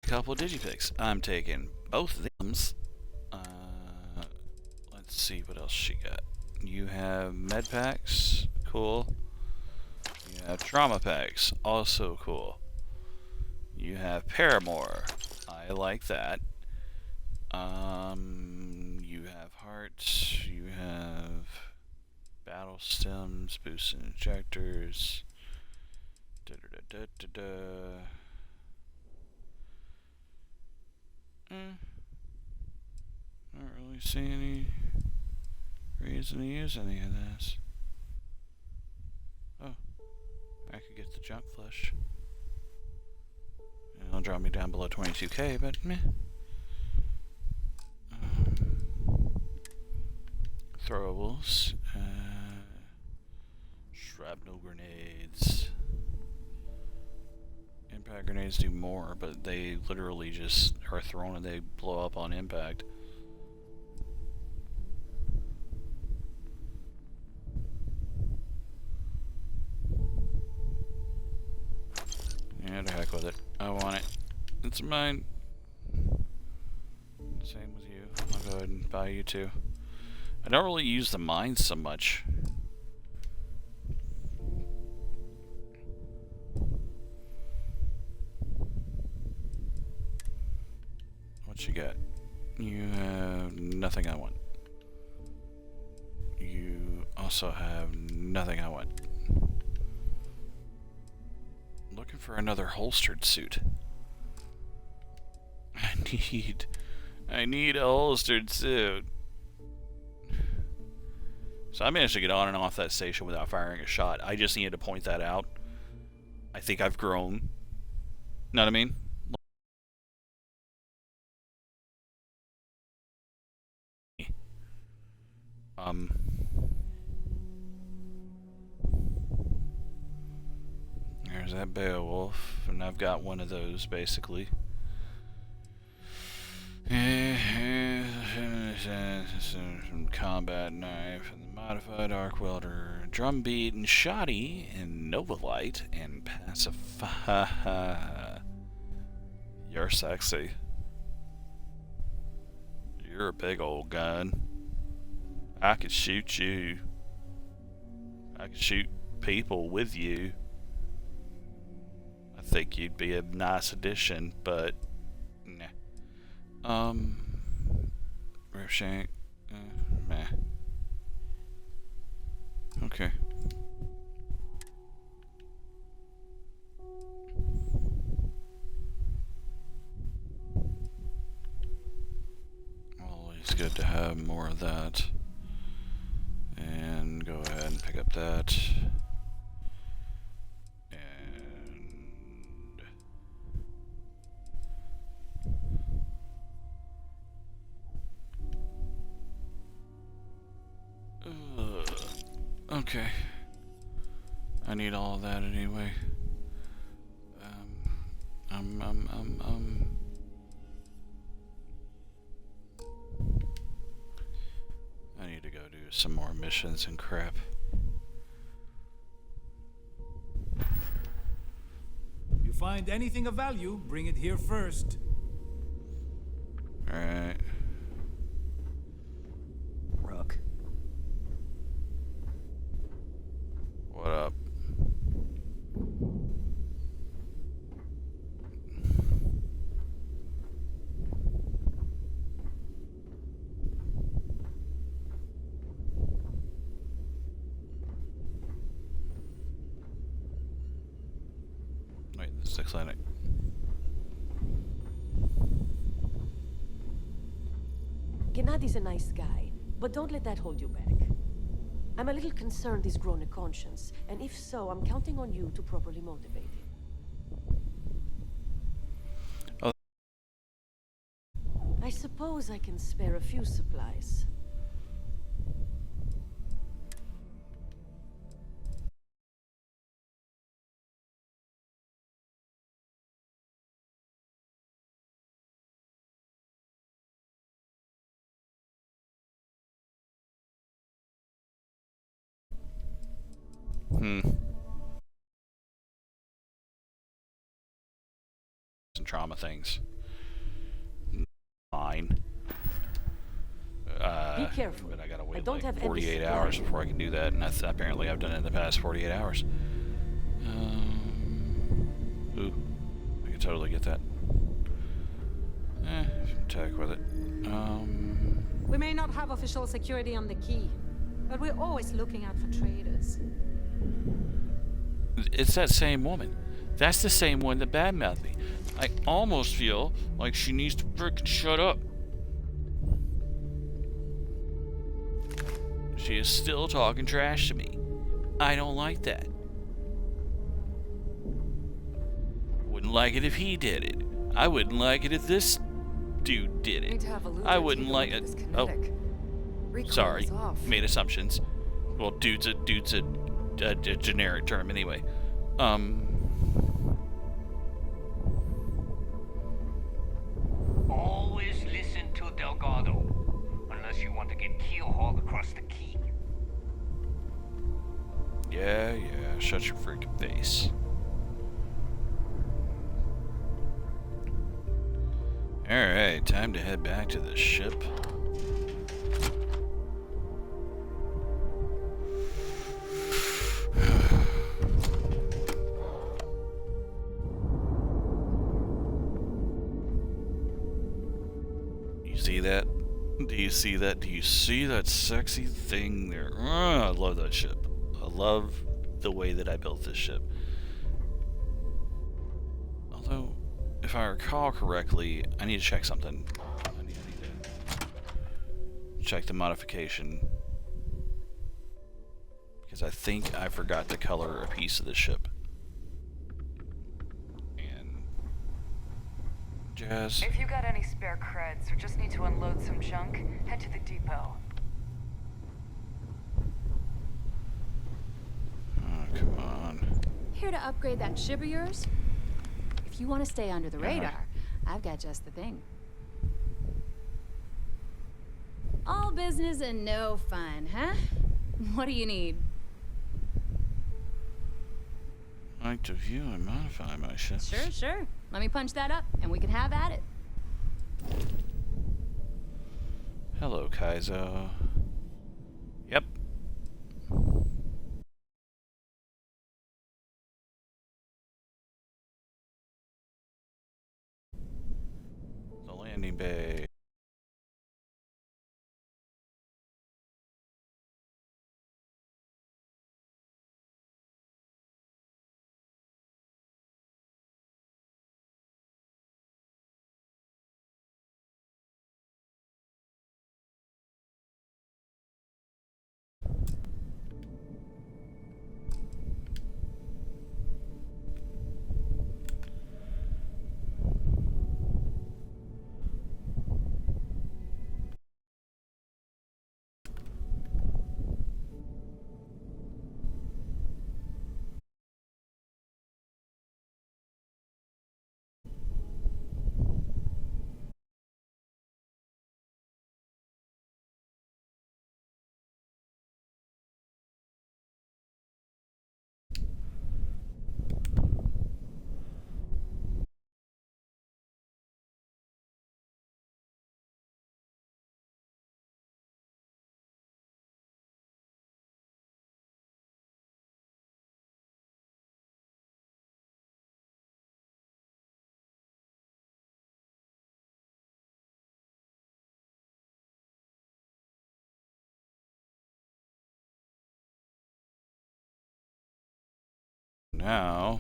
couple digipicks. I'm taking both of them. Let's see what else she got. You have med packs, cool. You have trauma packs, also cool. You have Paramore, I like that. You have hearts, you have battle stems, boost injectors. Not really see any reason to use any of this. Oh, I could get the junk flesh. It'll drop me down below 22k, but meh. Throwables. Shrapnel grenades. Impact grenades do more, but they literally just are thrown and they blow up on impact. Yeah, to heck with it. I want it. It's mine. Same with you. I'll go ahead and buy you too. I don't really use the mines so much. What you got? You have nothing I want. You also have nothing I want. Looking for another holstered suit. I need a holstered suit. So I managed to get on and off that station without firing a shot. I just needed to point that out. I think I've grown. Know what I mean? There's that Beowulf, and I've got one of those, basically. Combat knife, and the modified arc welder, drum beat, and shoddy, and nova light, and pacify. You're sexy. You're a big old gun. I could shoot you. I could shoot people with you. I think you'd be a nice addition, but nah. Ripshank, meh. Okay. Always good to have more of that. And go ahead and pick up that. Okay. I need all of that anyway. I need to go do some more missions and crap. You find anything of value, bring it here first. Alright. Rook. What up? Wait, this is the clinic. Gennadi's a nice guy, but don't let that hold you back. I'm a little concerned he's grown a conscience, and if so, I'm counting on you to properly motivate him. Oh. I suppose I can spare a few supplies. Some trauma things. Fine. Be careful. But I gotta I wait don't have like any 48 hours supply. before I can do that, and apparently I've done it in the past 48 hours. Ooh, I can totally get that. Attack with it. We may not have official security on the key, but we're always looking out for traders. It's that same woman. That's the same one that badmouthed me. I almost feel like she needs to frickin' shut up. She is still talking trash to me. I don't like that. Wouldn't like it if he did it. I wouldn't like it if this dude did it. I wouldn't like it. Oh, sorry. Made assumptions. Well, dude's a generic term anyway. Always listen to Delgado, unless you want to get keel-hauled across the key. Yeah, shut your freaking face. Alright, time to head back to the ship. You see that? Do you see that? Do you see that sexy thing there? I love that ship. I love the way that I built this ship. Although, if I recall correctly, I need to check something. I need to check the modification. Because I think I forgot to color a piece of the ship. And jazz. If you got any spare creds or just need to unload some junk, head to the depot. Oh, come on. Here to upgrade that ship of yours? If you want to stay under the radar, I've got just the thing. All business and no fun, huh? What do you need? I like to view and modify my ships. Sure. Let me punch that up, and we can have at it. Hello, Kaizo. Yep. The landing bay. Now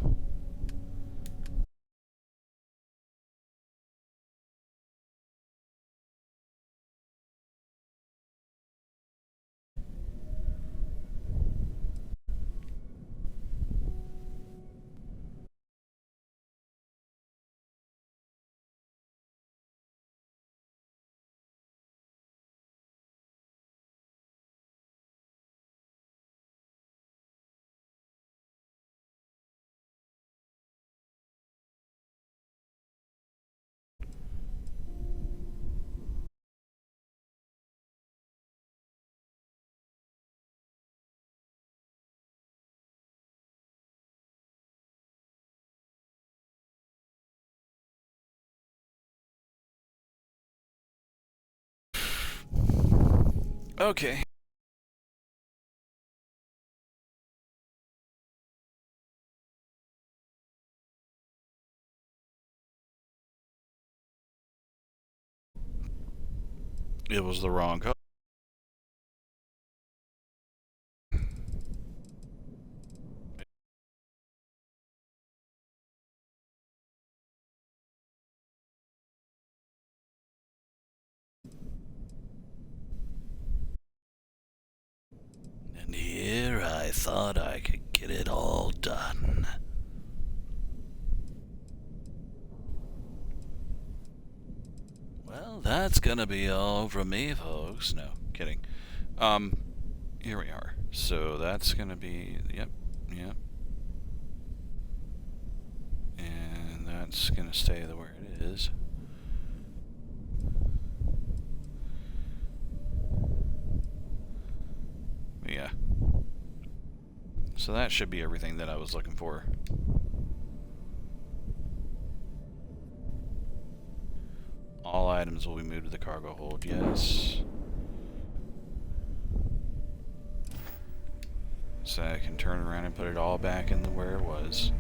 Okay. It was the wrong code. And here I thought I could get it all done. Well, that's gonna be all from me, folks. No, kidding. Here we are. So that's gonna be, yep. And that's gonna stay the where it is. Yeah. So that should be everything that I was looking for. All items will be moved to the cargo hold, yes. So I can turn around and put it all back in where it was.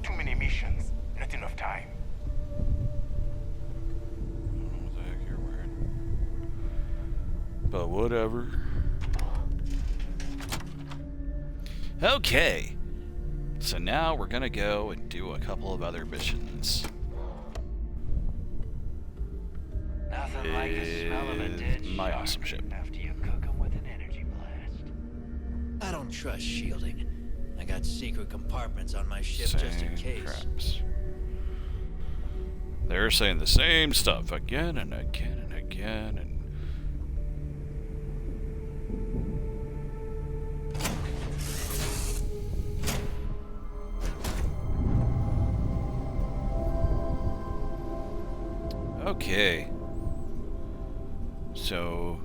Too many missions, not enough time. I don't know what the heck you're wearing. But whatever. Okay. So now we're gonna go and do a couple of other missions. Nothing like the smell of a dead my shark awesome ship. after you cook 'em with an energy blast. I don't trust shielding. I got secret compartments on my ship just in case. Craps. They're saying the same stuff again and again and again and okay. So,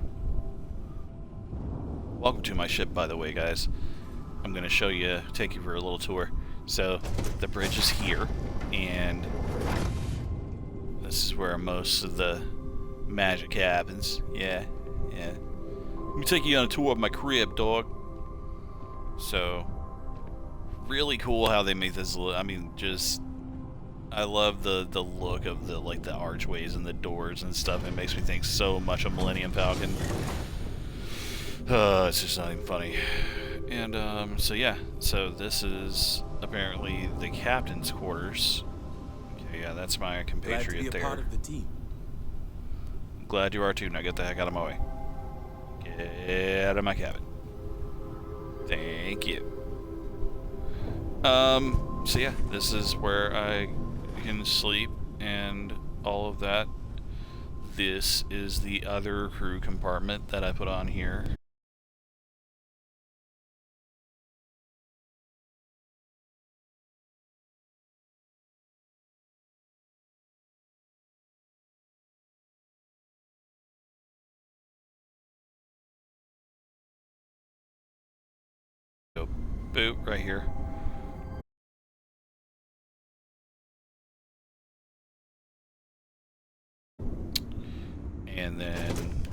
welcome to my ship, by the way, guys. I'm going to show you, take you for a little tour. So, the bridge is here, and this is where most of the magic happens. Yeah. Let me take you on a tour of my crib, dog. So, really cool how they make this look. I mean, just... I love the look of the the archways and the doors and stuff. It makes me think so much of Millennium Falcon. It's just not even funny. And so yeah, so this is apparently the captain's quarters. Okay, yeah, that's my compatriot Glad to be a there. part of the team. Glad you are too. Now get the heck out of my way. Get out of my cabin. Thank you. So yeah, this is where I can sleep and all of that. This is the other crew compartment that I put on here. Go boot right here. And then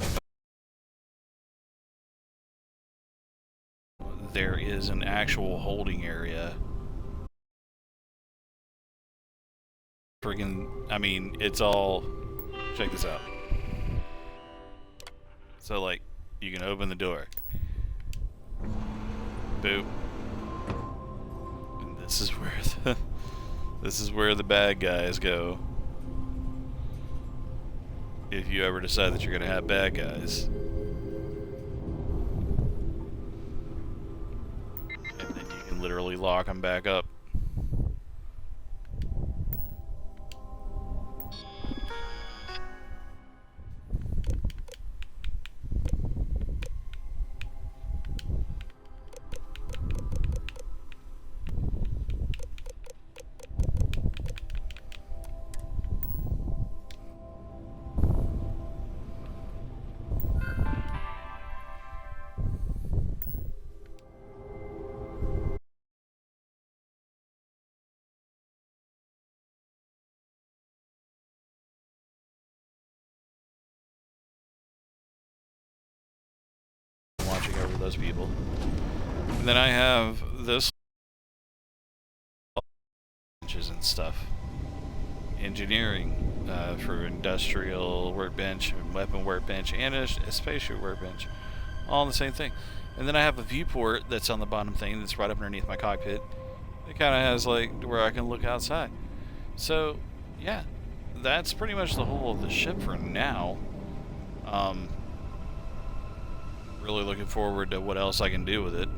there is an actual holding area. Friggin', I mean, it's all, check this out. So like, you can open the door. Boop. And this is where the bad guys go. If you ever decide that you're gonna have bad guys. And then you can literally lock them back up. those people. And then I have this benches and stuff. Engineering for industrial workbench, and weapon workbench, and a spaceship workbench. All in the same thing. And then I have a viewport that's on the bottom thing that's right up underneath my cockpit. It kind of has like where I can look outside. So, yeah, that's pretty much the whole of the ship for now. Really looking forward to what else I can do with it.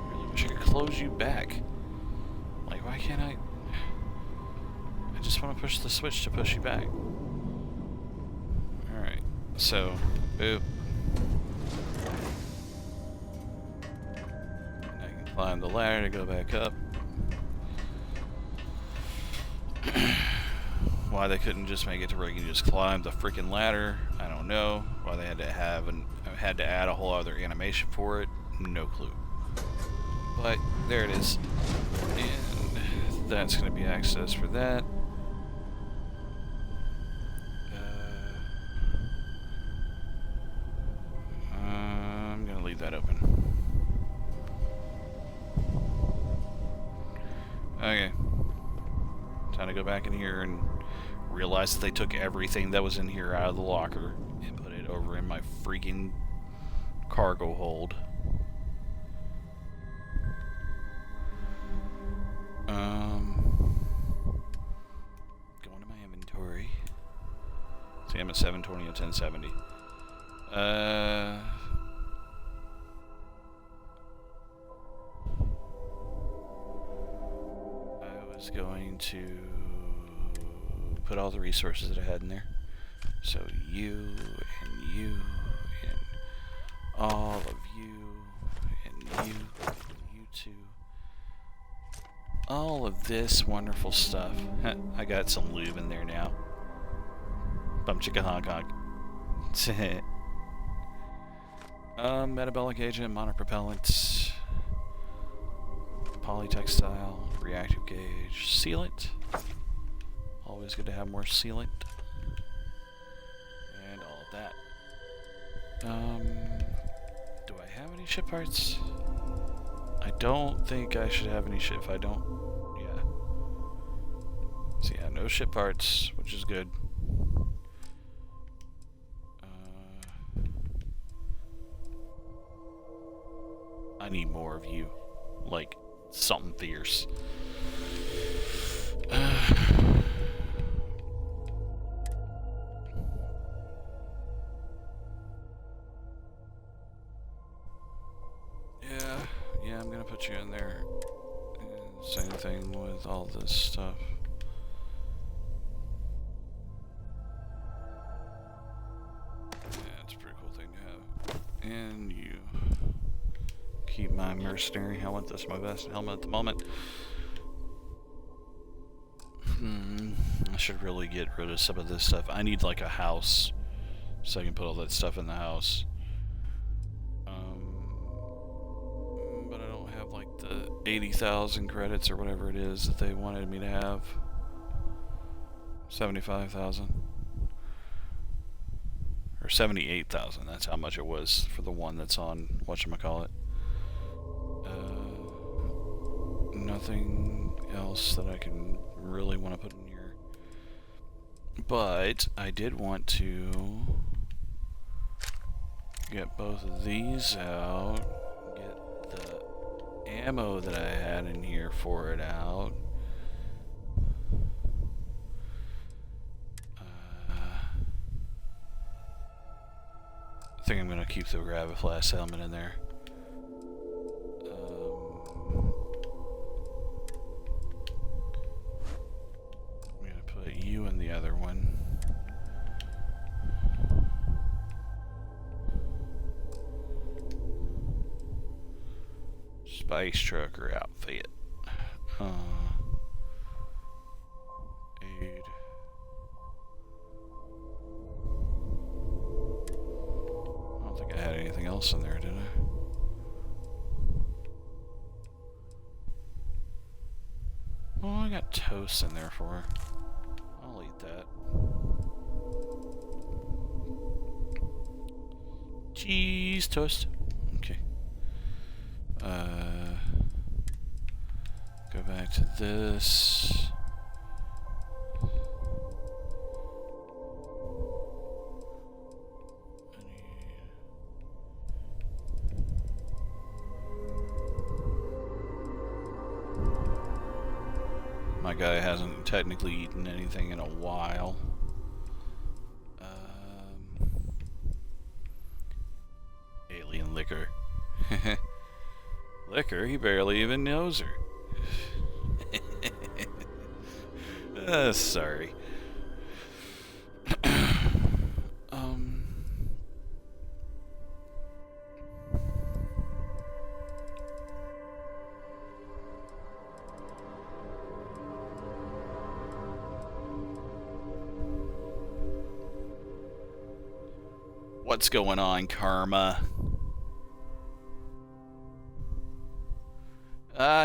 Really wish I could close you back. Like, why can't I? I just want to push the switch to push you back. Alright, so, boop. And I can climb the ladder to go back up. Why they couldn't just make it to where you can just climb the freaking ladder, I don't know. Why they had to add a whole other animation for it, no clue. But there it is, and that's going to be access for that. I'm going to leave that open. Okay, time to go back in here and realize that they took everything that was in here out of the locker and put it over in my freaking cargo hold. Go into my inventory. See, I'm at 720 and 1070. I was going to put all the resources that I had in there. So you, and you, and all of you, and you two. All of this wonderful stuff. I got some lube in there now. Bum chicka honk honk. Metabolic agent, monopropellant, polytextile, reactive gauge, sealant. Always good to have more sealant. And all of that. Do I have any ship parts? I don't think I should have any ship. If I don't, yeah. So yeah, no ship parts, which is good. I need more of you. Like, something fierce. Yeah, I'm gonna put you in there. And same thing with all this stuff. Yeah, it's a pretty cool thing to have. And you keep my mercenary helmet. That's my best helmet at the moment. I should really get rid of some of this stuff. I need like a house so I can put all that stuff in the house. But I don't have like the 80,000 credits or whatever it is that they wanted me to have. 75,000 or 78,000. That's how much it was for the one that's on whatchamacallit. Nothing else that I can really want to put in here. But I did want to get both of these out, get the ammo that I had in here for it out. I think I'm going to keep the Graviflash helmet in there. I'm going to put you in the other one. Space trucker outfit. Aid. I don't think I had anything else in there, did I? Well, I got toast in there for her. I'll eat that. Cheese toast. Okay. Go back to this. My guy hasn't technically eaten anything in a while. Alien liquor. Liquor? He barely even knows her. Sorry. What's going on, Karma?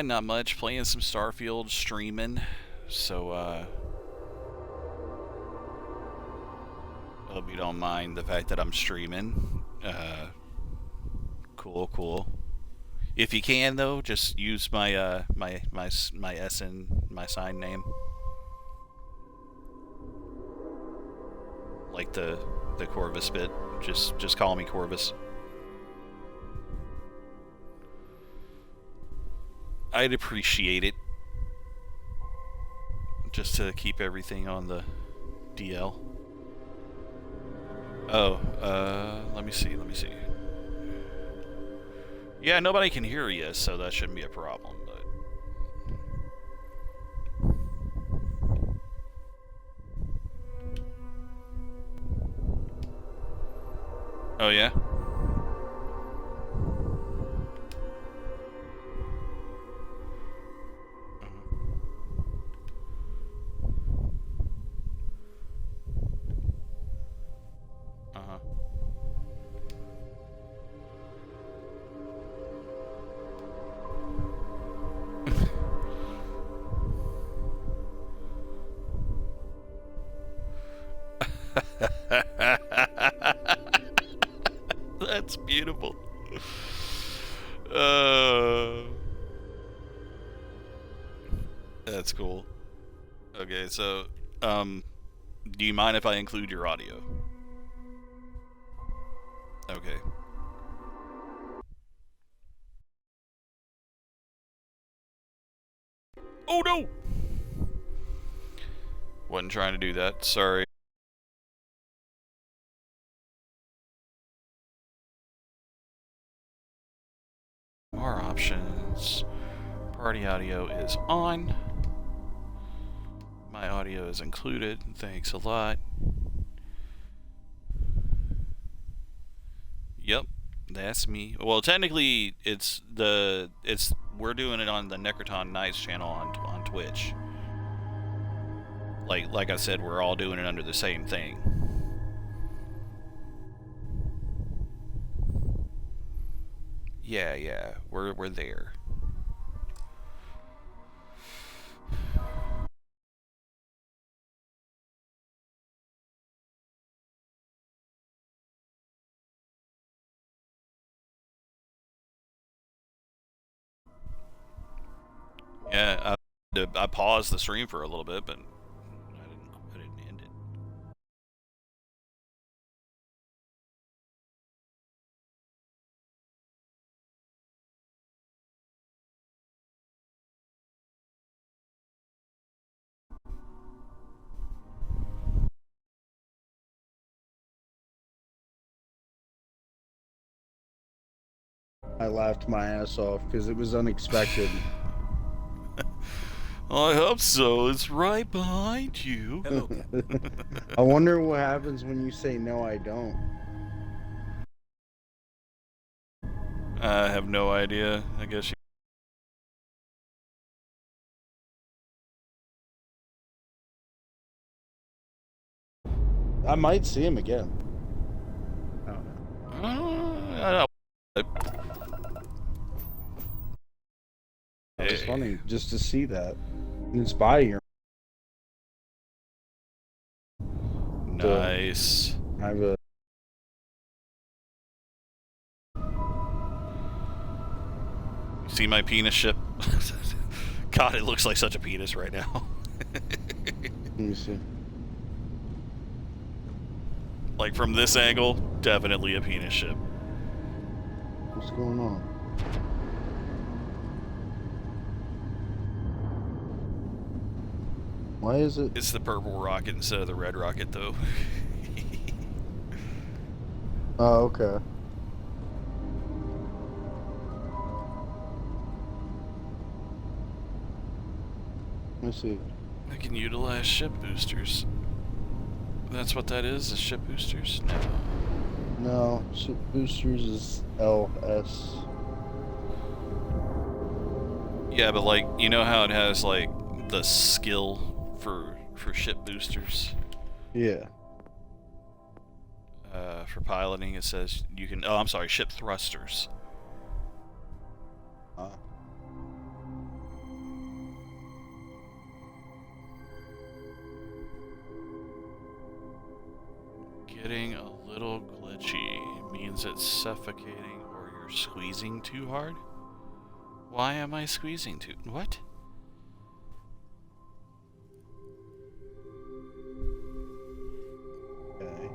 Not much. Playing some Starfield, streaming. So, hope you don't mind the fact that I'm streaming. Cool. If you can, though, just use my my SN, my sign name. Like the Corvus bit. Just call me Corvus. I'd appreciate it. Just to keep everything on the DL. Oh, let me see. Yeah, nobody can hear you, so that shouldn't be a problem, but... Oh, yeah? That's beautiful. That's cool. Okay, so, do you mind if I include your audio? Okay. Oh no! Wasn't trying to do that, sorry. More options. Party audio is on. My audio is included. Thanks a lot. Yep, that's me. Well, technically, we're doing it on the Necroton Knights channel on Twitch. Like I said, we're all doing it under the same thing. Yeah, we're there. Yeah, I paused the stream for a little bit, but I didn't end it. I laughed my ass off because it was unexpected. I hope so. It's right behind you. Hello, I wonder what happens when you say no, I don't. I have no idea. I guess you... I might see him again. I don't know. It's funny just to see that. And it's by your. Nice. I have a See my penis ship? God, it looks like such a penis right now. Let me see. Like from this angle, definitely a penis ship. What's going on? Why is it? It's the purple rocket instead of the red rocket, though. Oh, okay. Let me see. I can utilize ship boosters. That's what that is ship boosters? No. No, ship boosters is LS. Yeah, but like, you know how it has like the skill for ship boosters? Yeah. For piloting, it says you can. Oh, I'm sorry, ship thrusters. Getting a little glitchy means it's suffocating or you're squeezing too hard. Why am I squeezing too? What? Okay.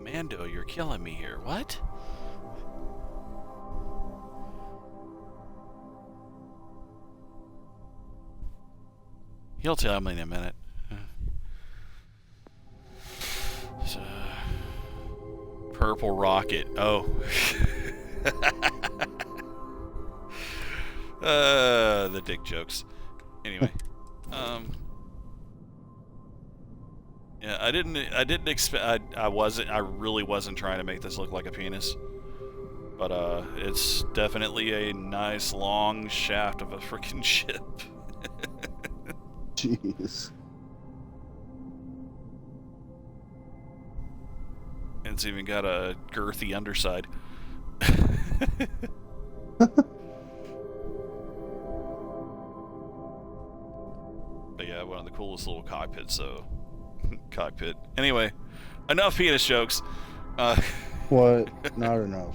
Mando, you're killing me here. What? He'll tell me in a minute. So, purple rocket. Oh. The dick jokes. Anyway, yeah, I didn't expect. I really wasn't trying to make this look like a penis, but it's definitely a nice long shaft of a freaking ship. Jeez. And it's even got a girthy underside. But yeah, one of the coolest little cockpits, so cockpit. Anyway, enough penis jokes. What? Not enough.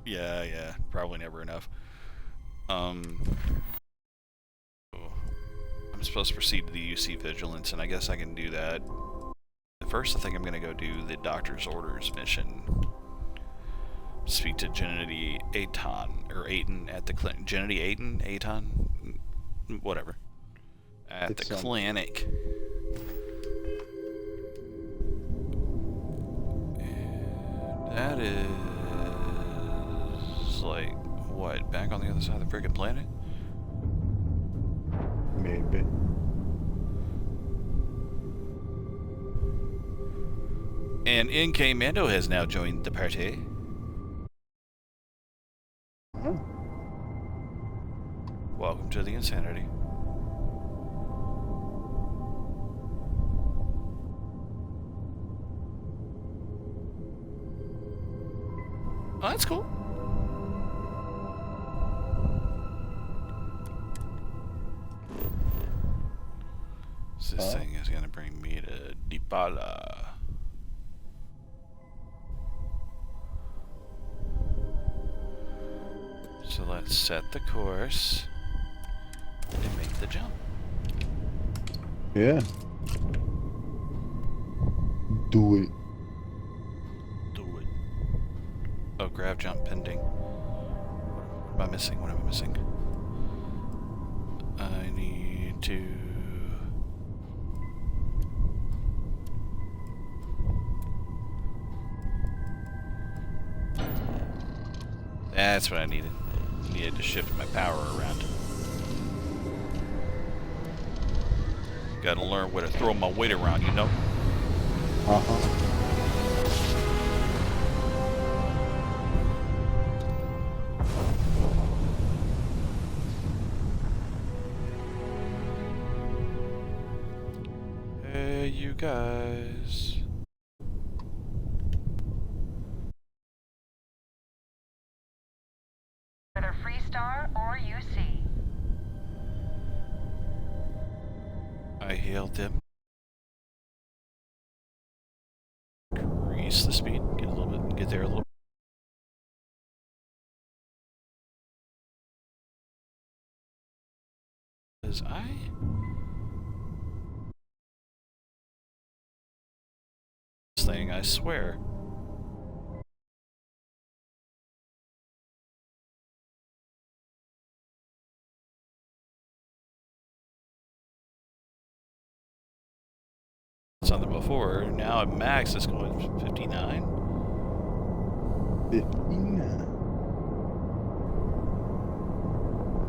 Yeah, probably never enough. I'm supposed to proceed to the UC Vigilance, and I guess I can do that. First, I think I'm gonna go do the Doctor's Orders mission. Speak to Genity Aton, or Aton at the clinic. Genity Aton? Whatever. At the clinic. And that is like, what, back on the other side of the friggin' planet? Maybe. And NK Mando has now joined the party. Oh. Welcome to the insanity. Oh, that's cool. So this thing is going to bring me to Dipala. So let's set the course and make the jump. Yeah. Do it. Do it. Oh, grav jump pending. What am I missing? What am I missing? I need to... That's what I needed. Needed to shift my power around. Gotta learn where to throw my weight around, you know? Hey, you guys. Whether Freestar or UC. I hailed them. Increase the speed, get there a little Because this thing, I swear. Something before. Now at max it's going 59. 59.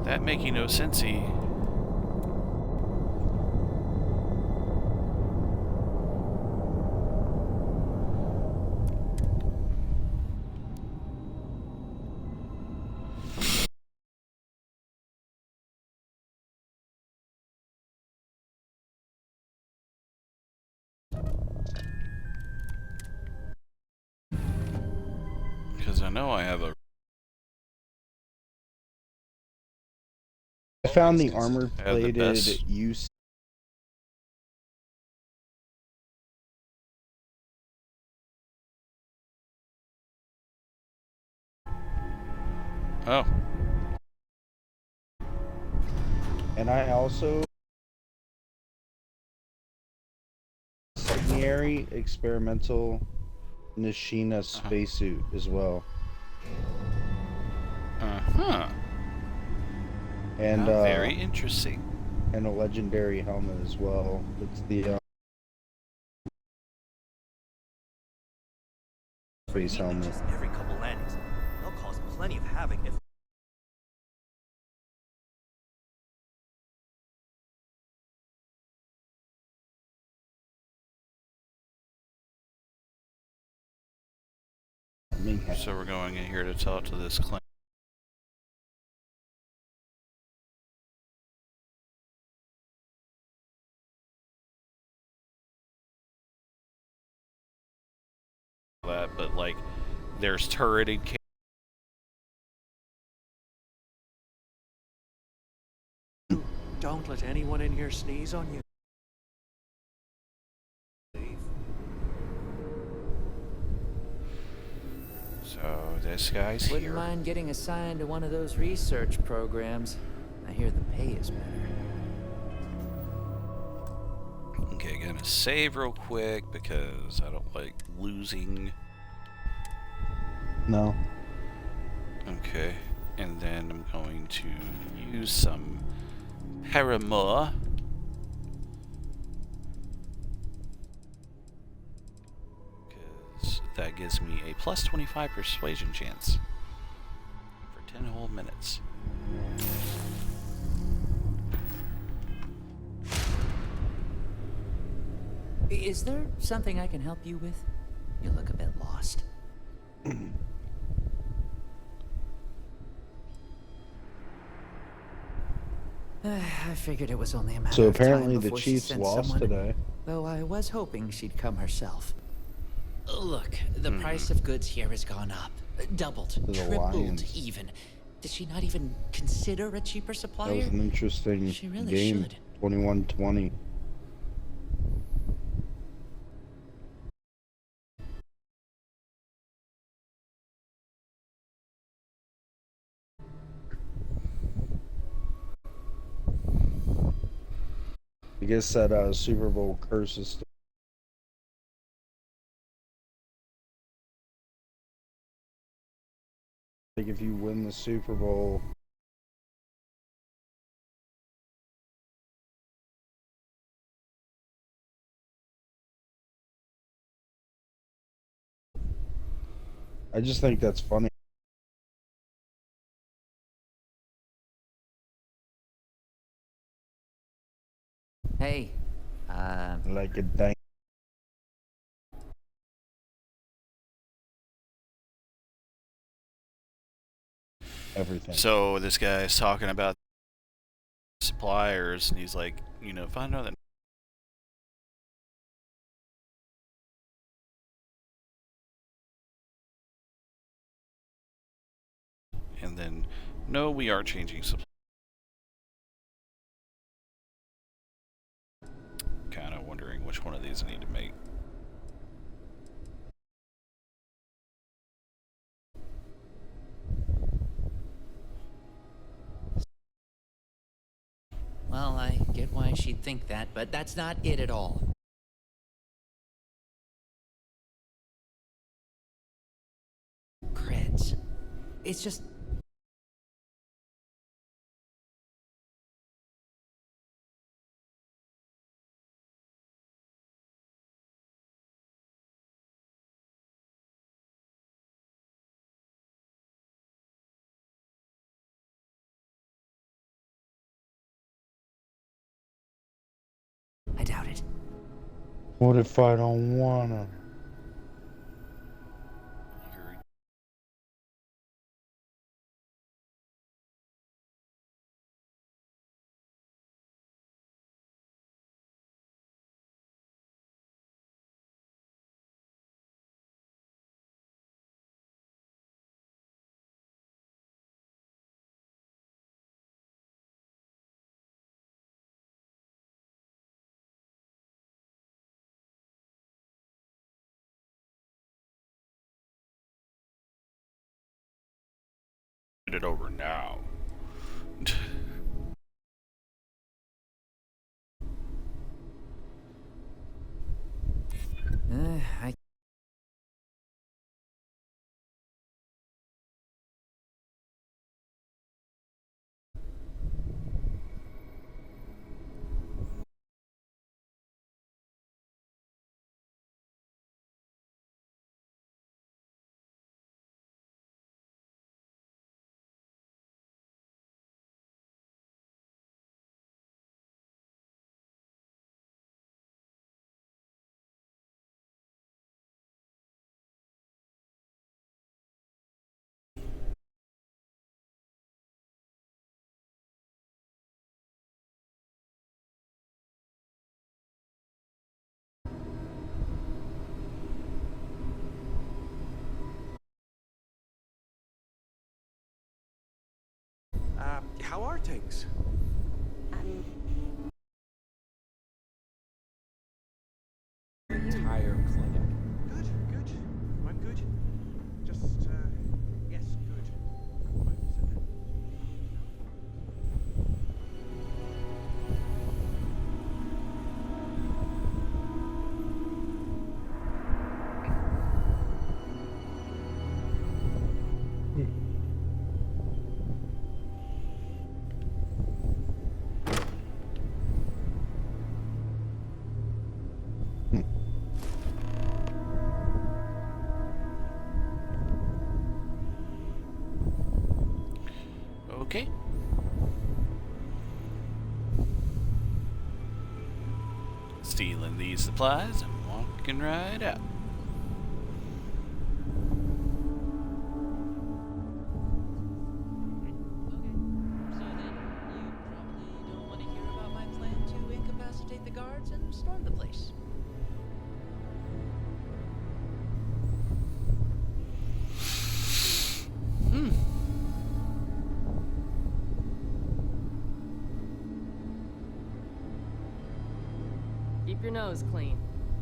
That making no sensey. Because I know I have a... I found the armor-plated use. Oh. And I also... Secondary experimental Nishina spacesuit as well. Uh-huh. And very interesting. And a legendary helmet as well. It's the space helmet. Just every couple landings. They'll cause plenty of havoc if... So we're going in here to talk to this claim. That, but like, there's turreted. Don't let anyone in here sneeze on you. So this guy's here. Wouldn't mind getting assigned to one of those research programs. I hear the pay is better. Okay, gonna save real quick because I don't like losing. No. Okay, and then I'm going to use some paramour. Because that gives me a plus 25 persuasion chance for 10 whole minutes. Is there something I can help you with? You look a bit lost. I figured it was only a matter So of time apparently the before she Chiefs sent lost someone, today. though I was hoping she'd come herself. Look, the price of goods here has gone up. Doubled, The tripled Lions. even. Did she not even consider a cheaper supplier? That was an interesting She really game. should. 21-20. I guess that Super Bowl curse is still... Like if you win the Super Bowl, I just think that's funny. Hey, like a dang. Everything. So this guy's talking about suppliers, and he's like, you know, if I know that. And then, no, we are changing suppliers. Kind of wondering which one of these I need to make. well, get why she'd think that, but that's not it at all. Creds. It's just... I doubt it. What if I don't wanna? It over now. I... How are things? Entire clinic. Good, good. I'm good. Just, yes, good. Okay. Stealing these supplies and walking right out. Incapacitate the guards and storm the place. Keep your nose clean.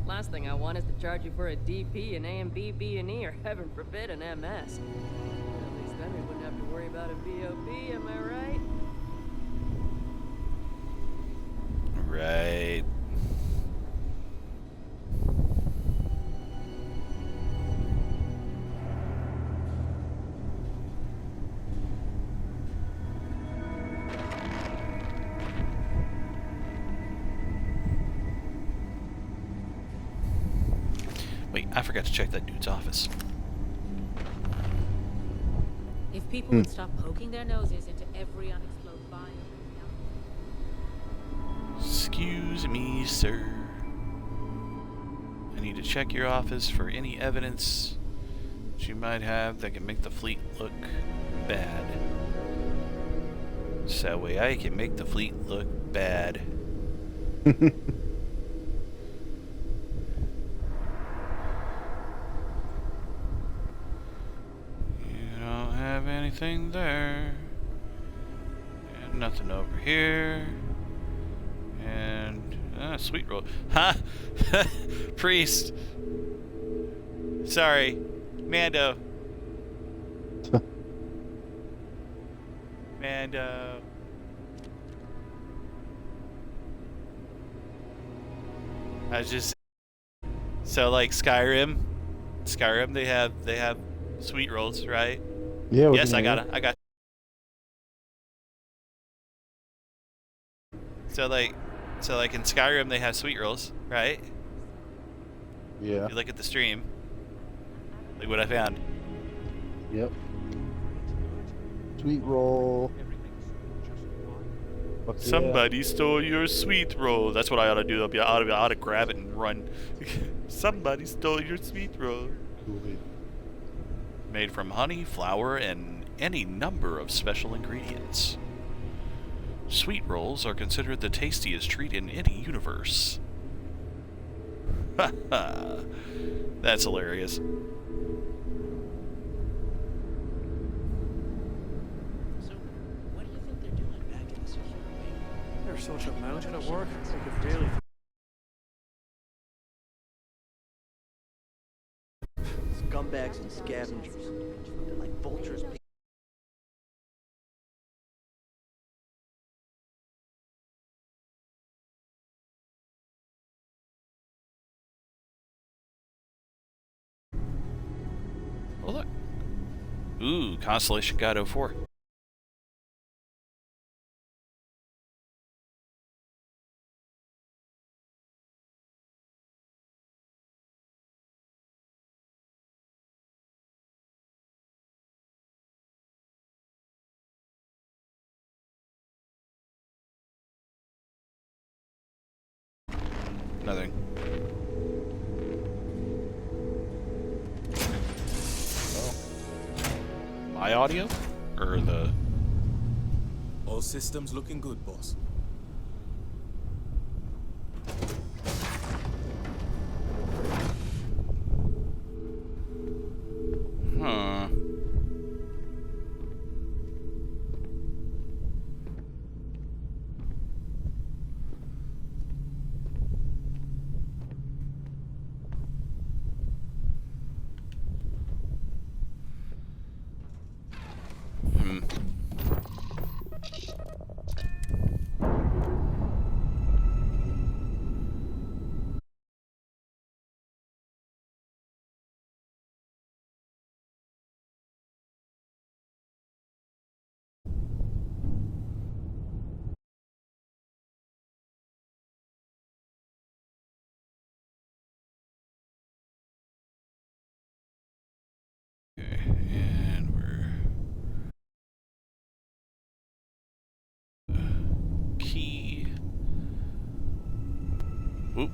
Last thing I want is to charge you for a DP, an A and B, B and E, or heaven forbid, an MS. At least then we wouldn't have to worry about a VOP, am I right? Right. Wait, I forgot to check that dude's office. If people would stop poking their noses into every unexploded bio. Excuse me, sir. I need to check your office for any evidence that you might have that can make the fleet look bad. So that way I can make the fleet look bad. Anything there, and nothing over here, and sweet roll. Ha! Priest. Sorry, Mando. Mando. I was just so like Skyrim, they have sweet rolls, right? Yeah. Yes, I got it. I got. So like in Skyrim they have sweet rolls, right? Yeah. If you look at the stream, look what I found. Yep. Sweet roll. Fuck Somebody stole your sweet roll. That's what I ought to do. I ought to grab it and run. Somebody stole your sweet roll. Made from honey, flour, and any number of special ingredients. Sweet rolls are considered the tastiest treat in any universe. Ha ha. That's hilarious. So, what do you think they're doing back in the secure wing? There's such a mountain at work. I could barely. Scumbags and scavengers. They're like vultures. Oh look. Ooh, Constellation God 04. Nothing. My audio? Or the... All systems looking good, boss. Huh. Okay, and we're... key. Whoop.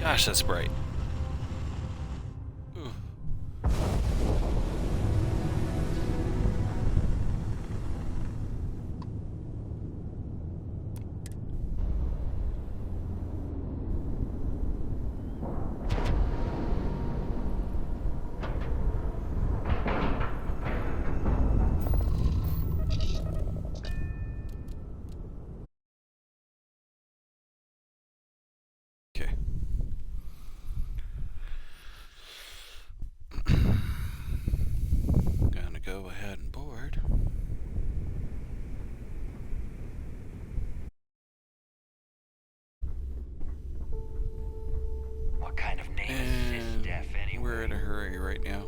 Gosh, that's bright. Ooh. Okay. Gonna go ahead and board. What kind of name is this stuff anyway? We're in a hurry right now.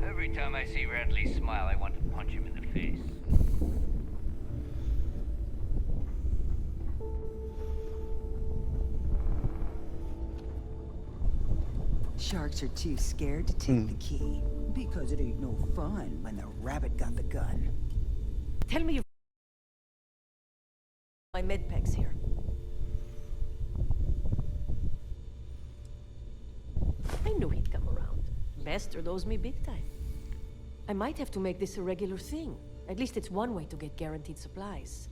Every time I see Radley smile, I want to punch him in the face. Sharks are too scared to take the key because it ain't no fun when the rabbit got the gun. Tell me My med packs here. I knew he'd come around. Bastard owes me big time. I might have to make this a regular thing. At least it's one way to get guaranteed supplies.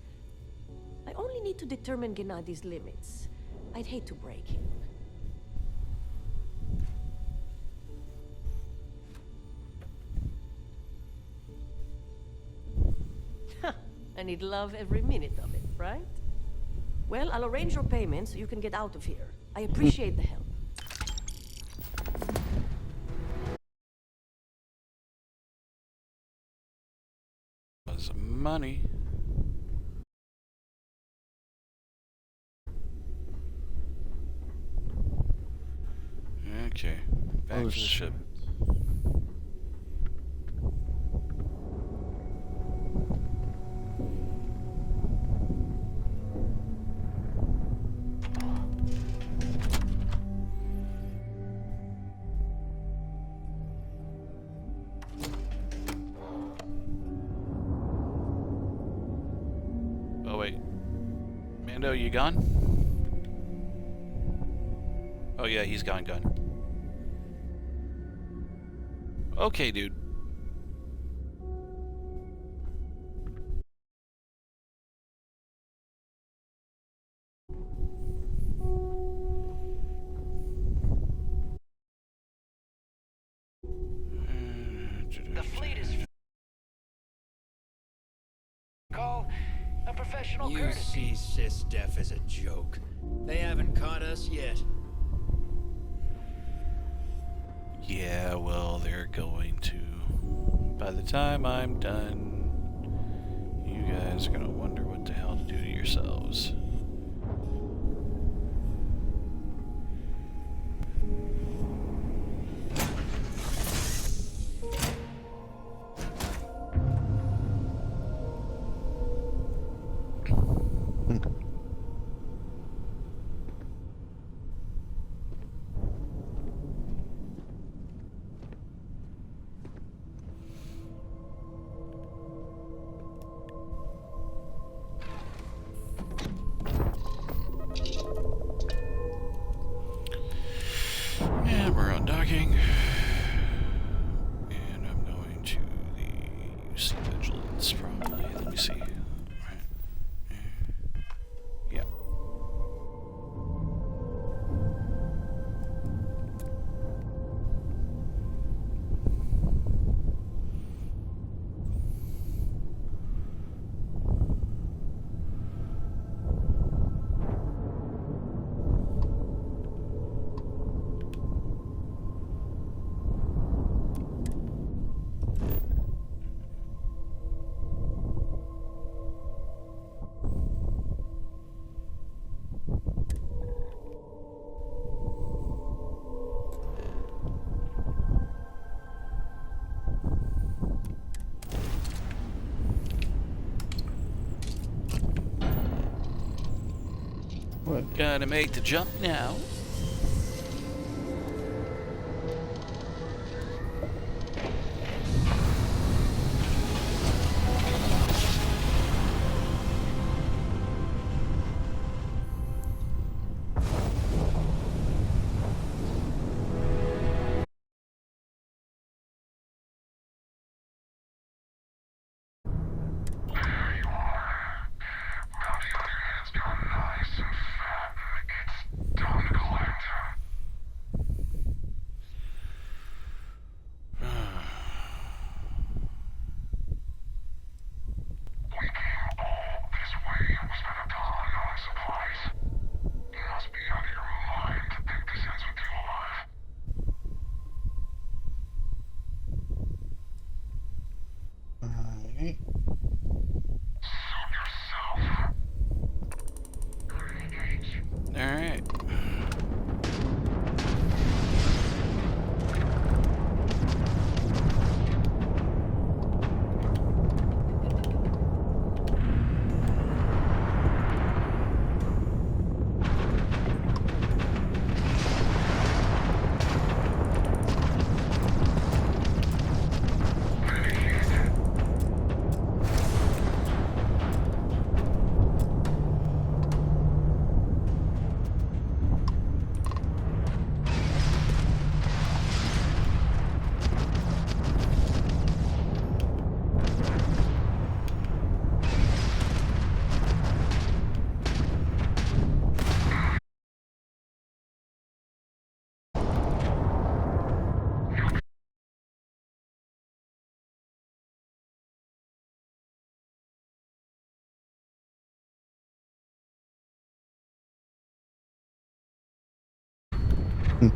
I only need to determine Gennadi's limits. I'd hate to break him. And he'd love every minute of it, right? Well, I'll arrange your payment so you can get out of here. I appreciate the help. Some money. Okay, back to the ship. Oh wait, Mando, you gone? Oh yeah, he's gone. Okay, dude. The fleet is call a professional courtesy. You see SysDef as a joke. They haven't caught us yet. Yeah, well, they're going to. By the time I'm done, you guys are gonna wonder what the hell to do to yourselves. And we're undocking. And I'm going to the UC Vigilance probably. Let me see. Right. Yeah. What? Gotta make the jump now. Time to Wait,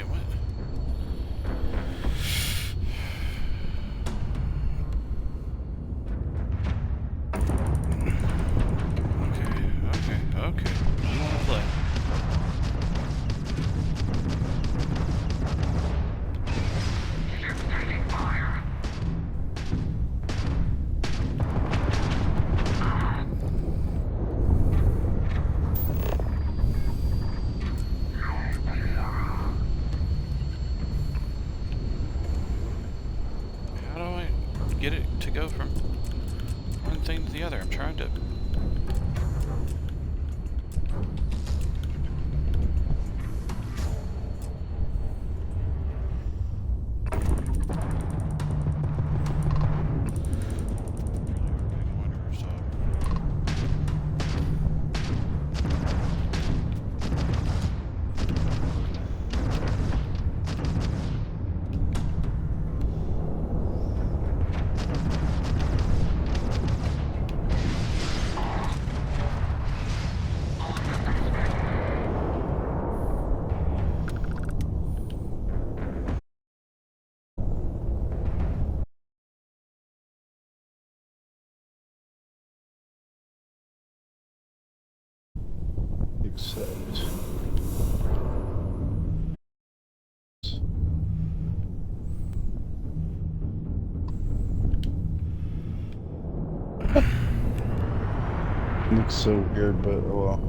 what? Okay. I want to play. How do I get it to go from one thing to the other? I'm trying to... Accept. Looks so weird, but oh well.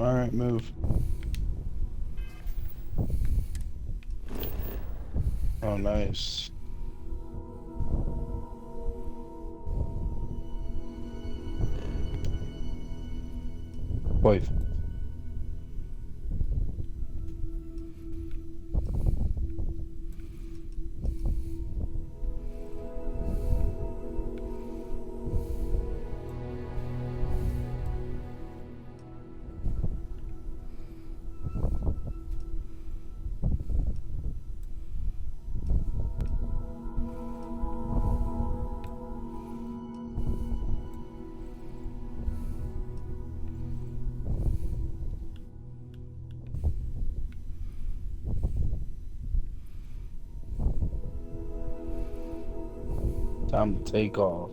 All right, move. Oh, nice. Wife. Time to take off.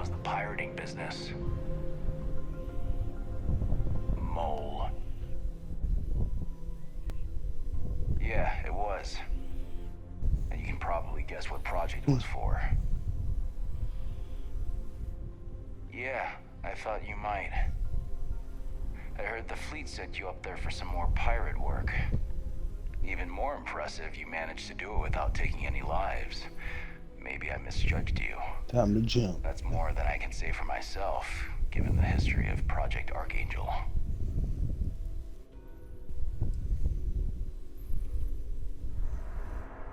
How's the pirating business? Mole. Yeah, it was. And you can probably guess what project it was for. Yeah, I thought you might. I heard the fleet sent you up there for some more pirate work. Even more impressive, you managed to do it without taking any lives. Maybe I misjudged you. Time to jump. That's more than I can say for myself, given the history of Project Archangel.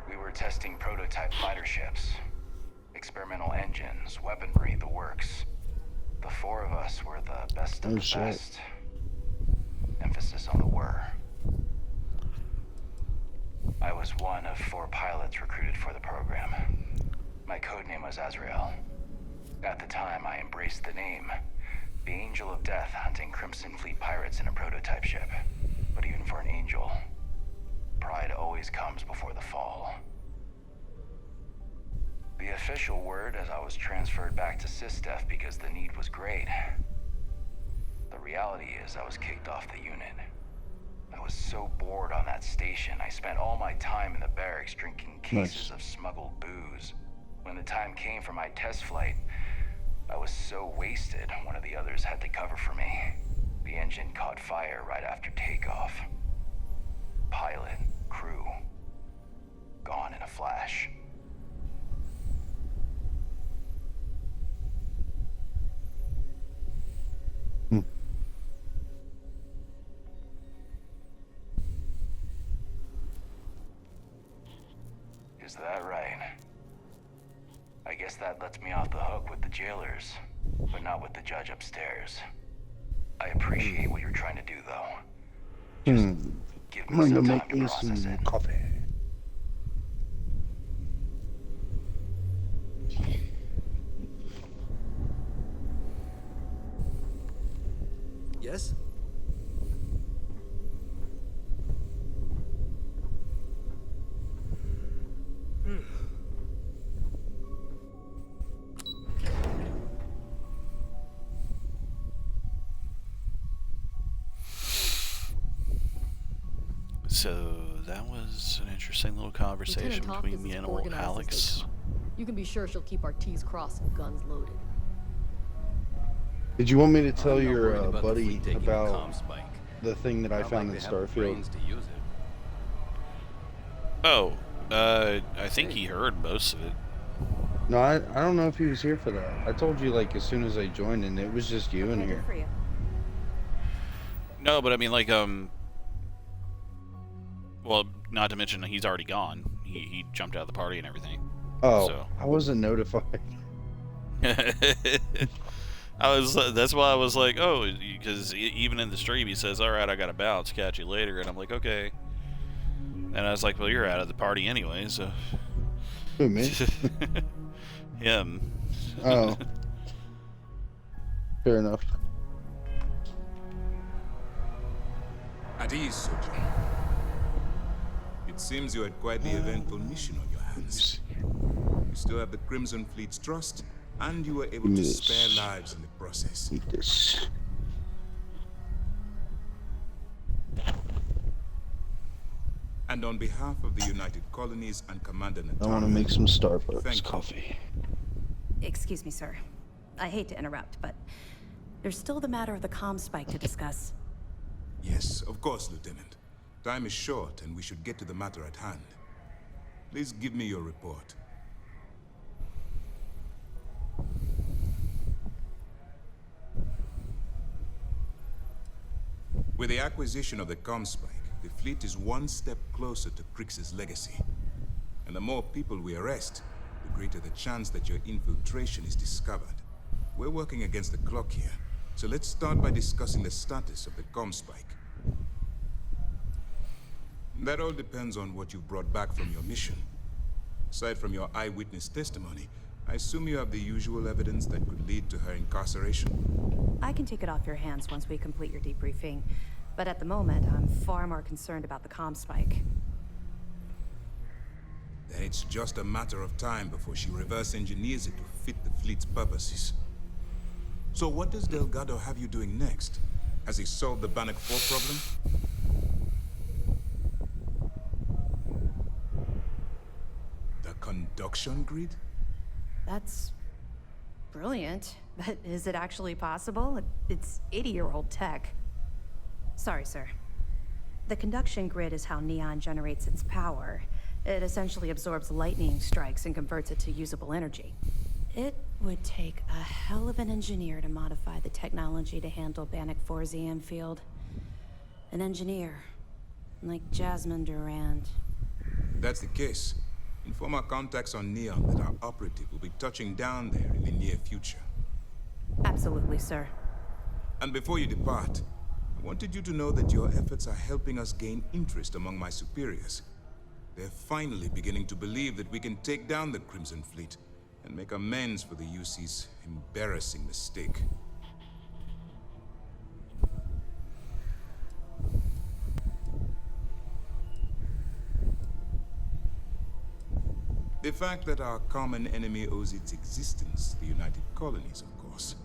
We were testing prototype fighter ships. Experimental engines, weaponry, the works. The four of us were the best of the best. Emphasis on the were. I was one of 4 pilots recruited for the program. My codename was Azrael. At the time, I embraced the name. The Angel of Death hunting Crimson Fleet pirates in a prototype ship. But even for an angel, pride always comes before the fall. The official word is I was transferred back to SysDef because the need was great. The reality is I was kicked off the unit. I was so bored on that station, I spent all my time in the barracks drinking cases of smuggled booze. When the time came for my test flight, I was so wasted, one of the others had to cover for me. The engine caught fire right after takeoff. Pilot, crew, gone in a flash. Is that right? I guess that lets me off the hook with the jailers, but not with the judge upstairs. I appreciate what you're trying to do, though. Just give me some time to process it. Coffee. Yes? So that was an interesting little conversation between me and old Alex. You can be sure she'll keep our T's crossed and guns loaded. Did you want me to tell your buddy about the thing that I found in Starfield? Oh, I think he heard most of it. No, I don't know if he was here for that. I told you like as soon as I joined, and it was just you in here. No, but I mean like well, not to mention he's already gone. He jumped out of the party and everything. Oh, so. I wasn't notified. That's why I was like, oh, because even in the stream he says, all right, I gotta bounce, catch you later, and I'm like, okay. And I was like, well, you're out of the party anyway, so. Who, me? Him. Oh. Fair enough. At ease, soldier. It seems you had quite the eventful mission on your hands. You still have the Crimson Fleet's trust, and you were able to spare lives in the process. Eat this. And on behalf of the United Colonies and Commander Natara, I want to make some Starbucks coffee. Excuse me, sir. I hate to interrupt, but there's still the matter of the comm spike to discuss. Yes, of course, Lieutenant. Time is short, and we should get to the matter at hand. Please give me your report. With the acquisition of the comm spike, the fleet is one step closer to Crix's legacy. And the more people we arrest, the greater the chance that your infiltration is discovered. We're working against the clock here, so let's start by discussing the status of the comm spike. That all depends on what you've brought back from your mission. Aside from your eyewitness testimony, I assume you have the usual evidence that could lead to her incarceration? I can take it off your hands once we complete your debriefing, but at the moment, I'm far more concerned about the comm spike. Then it's just a matter of time before she reverse engineers it to fit the fleet's purposes. So what does Delgado have you doing next? Has he solved the Bannock 4 problem? The conduction grid? That's brilliant, but is it actually possible? It's 80-year-old tech. Sorry, sir. The conduction grid is how Neon generates its power. It essentially absorbs lightning strikes and converts it to usable energy. It would take a hell of an engineer to modify the technology to handle Bannock 4's EM field. An engineer, like Jasmine Durand. That's the case. Inform our contacts on Neon that our operative will be touching down there in the near future. Absolutely, sir. And before you depart, I wanted you to know that your efforts are helping us gain interest among my superiors. They're finally beginning to believe that we can take down the Crimson Fleet and make amends for the UC's embarrassing mistake. The fact that our common enemy owes its existence to the United Colonies, of course.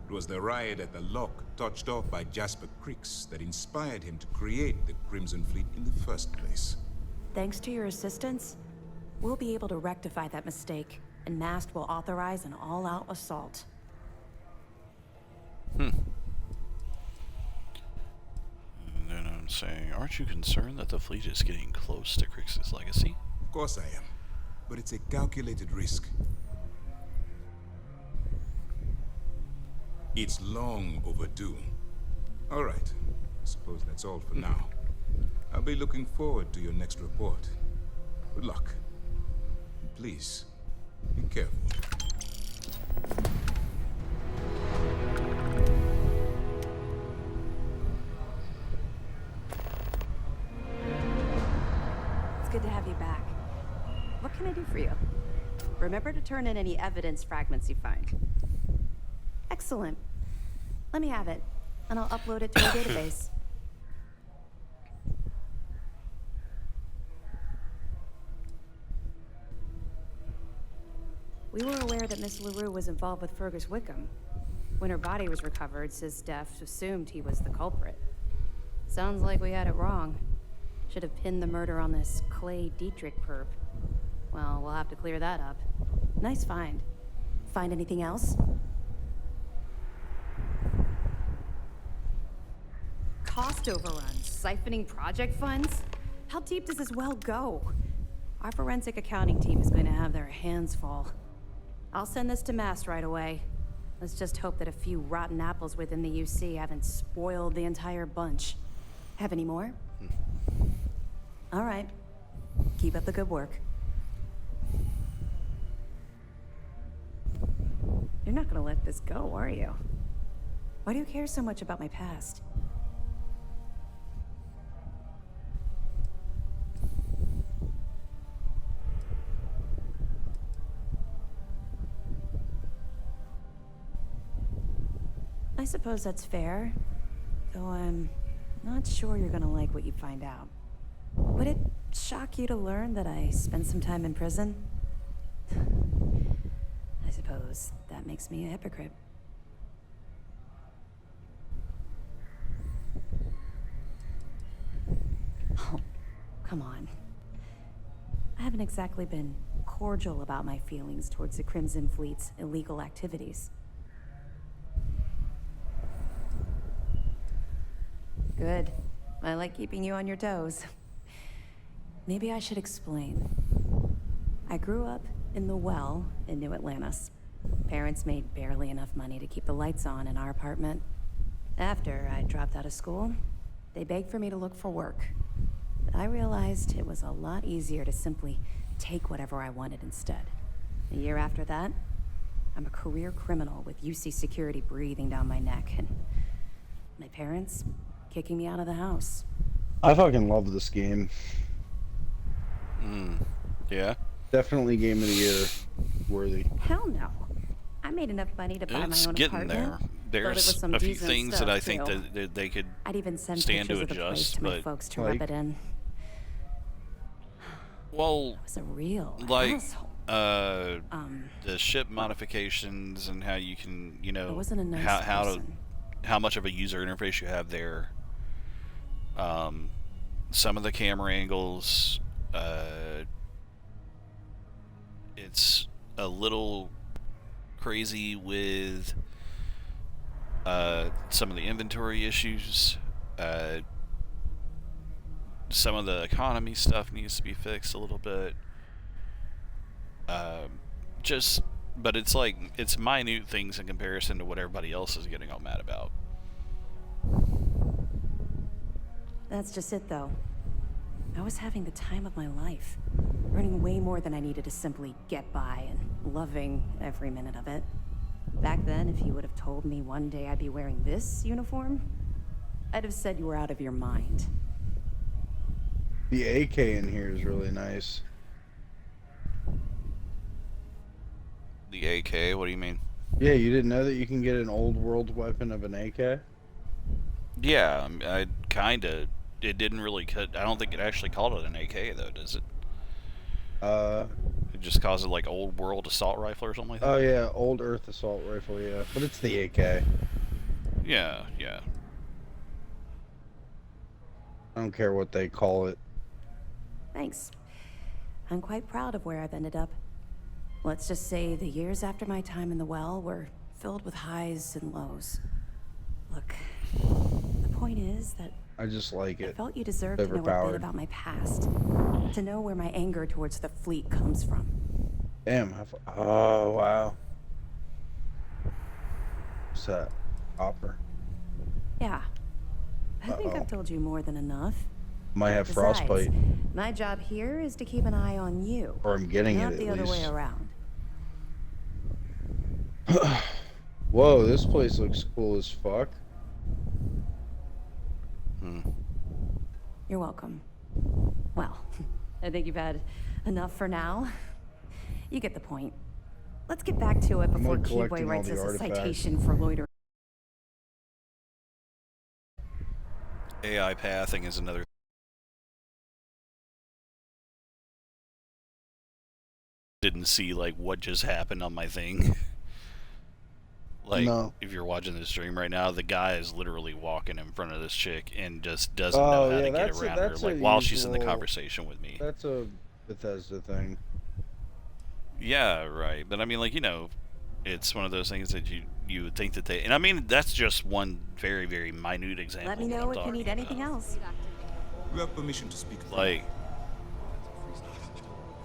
It was the riot at the Lock, touched off by Jasper Crix, that inspired him to create the Crimson Fleet in the first place. Thanks to your assistance, we'll be able to rectify that mistake, and MAST will authorize an all-out assault. And then I'm saying, aren't you concerned that the fleet is getting close to Crix's legacy? Of course I am, but it's a calculated risk. It's long overdue. All right, I suppose that's all for now. I'll be looking forward to your next report. Good luck. And please, be careful. It's good to have you back. What can I do for you? Remember to turn in any evidence fragments you find. Excellent. Let me have it, and I'll upload it to our database. We were aware that Miss LaRue was involved with Fergus Wickham. When her body was recovered, SysDef assumed he was the culprit. Sounds like we had it wrong. Should have pinned the murder on this Clay Dietrich perp. Well, we'll have to clear that up. Nice find. Find anything else? Cost overruns, siphoning project funds? How deep does this well go? Our forensic accounting team is going to have their hands full. I'll send this to MAST right away. Let's just hope that a few rotten apples within the UC haven't spoiled the entire bunch. Have any more? All right. Keep up the good work. You're not gonna let this go, are you? Why do you care so much about my past? I suppose that's fair, though I'm not sure you're gonna like what you find out. Would it shock you to learn that I spent some time in prison? I suppose that makes me a hypocrite. Oh, come on. I haven't exactly been cordial about my feelings towards the Crimson Fleet's illegal activities. Good. I like keeping you on your toes. Maybe I should explain. I grew up in the Well in New Atlantis. Parents made barely enough money to keep the lights on in our apartment. After I dropped out of school, they begged for me to look for work. But I realized it was a lot easier to simply take whatever I wanted instead. A year after that, I'm a career criminal with UC security breathing down my neck, and my parents kicking me out of the house. I fucking love this game. Yeah? Definitely Game of the Year worthy. Hell no. I made enough money to buy my It's own getting apartment. there. There's a few things that I think that they could I'd even send stand to pictures of the place adjust, to my but folks to rub it in. well, I was a real like asshole. The ship modifications and how you can, you know, wasn't a nice how much of a user interface you have there. Some of the camera angles, it's a little crazy with some of the inventory issues. Some of the economy stuff needs to be fixed a little bit. But it's like, it's minute things in comparison to what everybody else is getting all mad about. That's just it, though. I was having the time of my life, earning way more than I needed to simply get by and loving every minute of it. Back then, if you would have told me one day I'd be wearing this uniform, I'd have said you were out of your mind. The AK in here is really nice. The AK? What do you mean? Yeah, you didn't know that you can get an old world weapon of an AK? Yeah, I kinda. It didn't really cut. I don't think it actually called it an AK though, does it? It just calls it like old world assault rifle or something like that. Oh yeah, old Earth assault rifle, yeah. But it's the AK. Yeah, yeah. I don't care what they call it. Thanks. I'm quite proud of where I've ended up. Let's just say the years after my time in the well were filled with highs and lows. Look, the point is that I just like it. I felt you deserved to know a bit about my past, to know where my anger towards the fleet comes from. Damn. Oh, wow. What's that? Hopper. Yeah. I think I've told you more than enough. Might have Besides, frostbite. my job here is to keep an eye on you. Or I'm getting it not at the other way least. around. Whoa, this place looks cool as fuck. You're welcome. Well, I think you've had enough for now. You get the point. Let's get back to it before Keyboy writes us a citation for loitering. AI pathing is another. Didn't see like what just happened on my thing. Like, no. If you're watching the stream right now, the guy is literally walking in front of this chick and just doesn't know how to get around her, like while she's in the conversation with me. That's a Bethesda thing. Yeah, right. But I mean, like, you know, it's one of those things that you would think that they, and I mean, that's just one very, very minute example. Let me know if you need anything else. You have permission to speak. Like,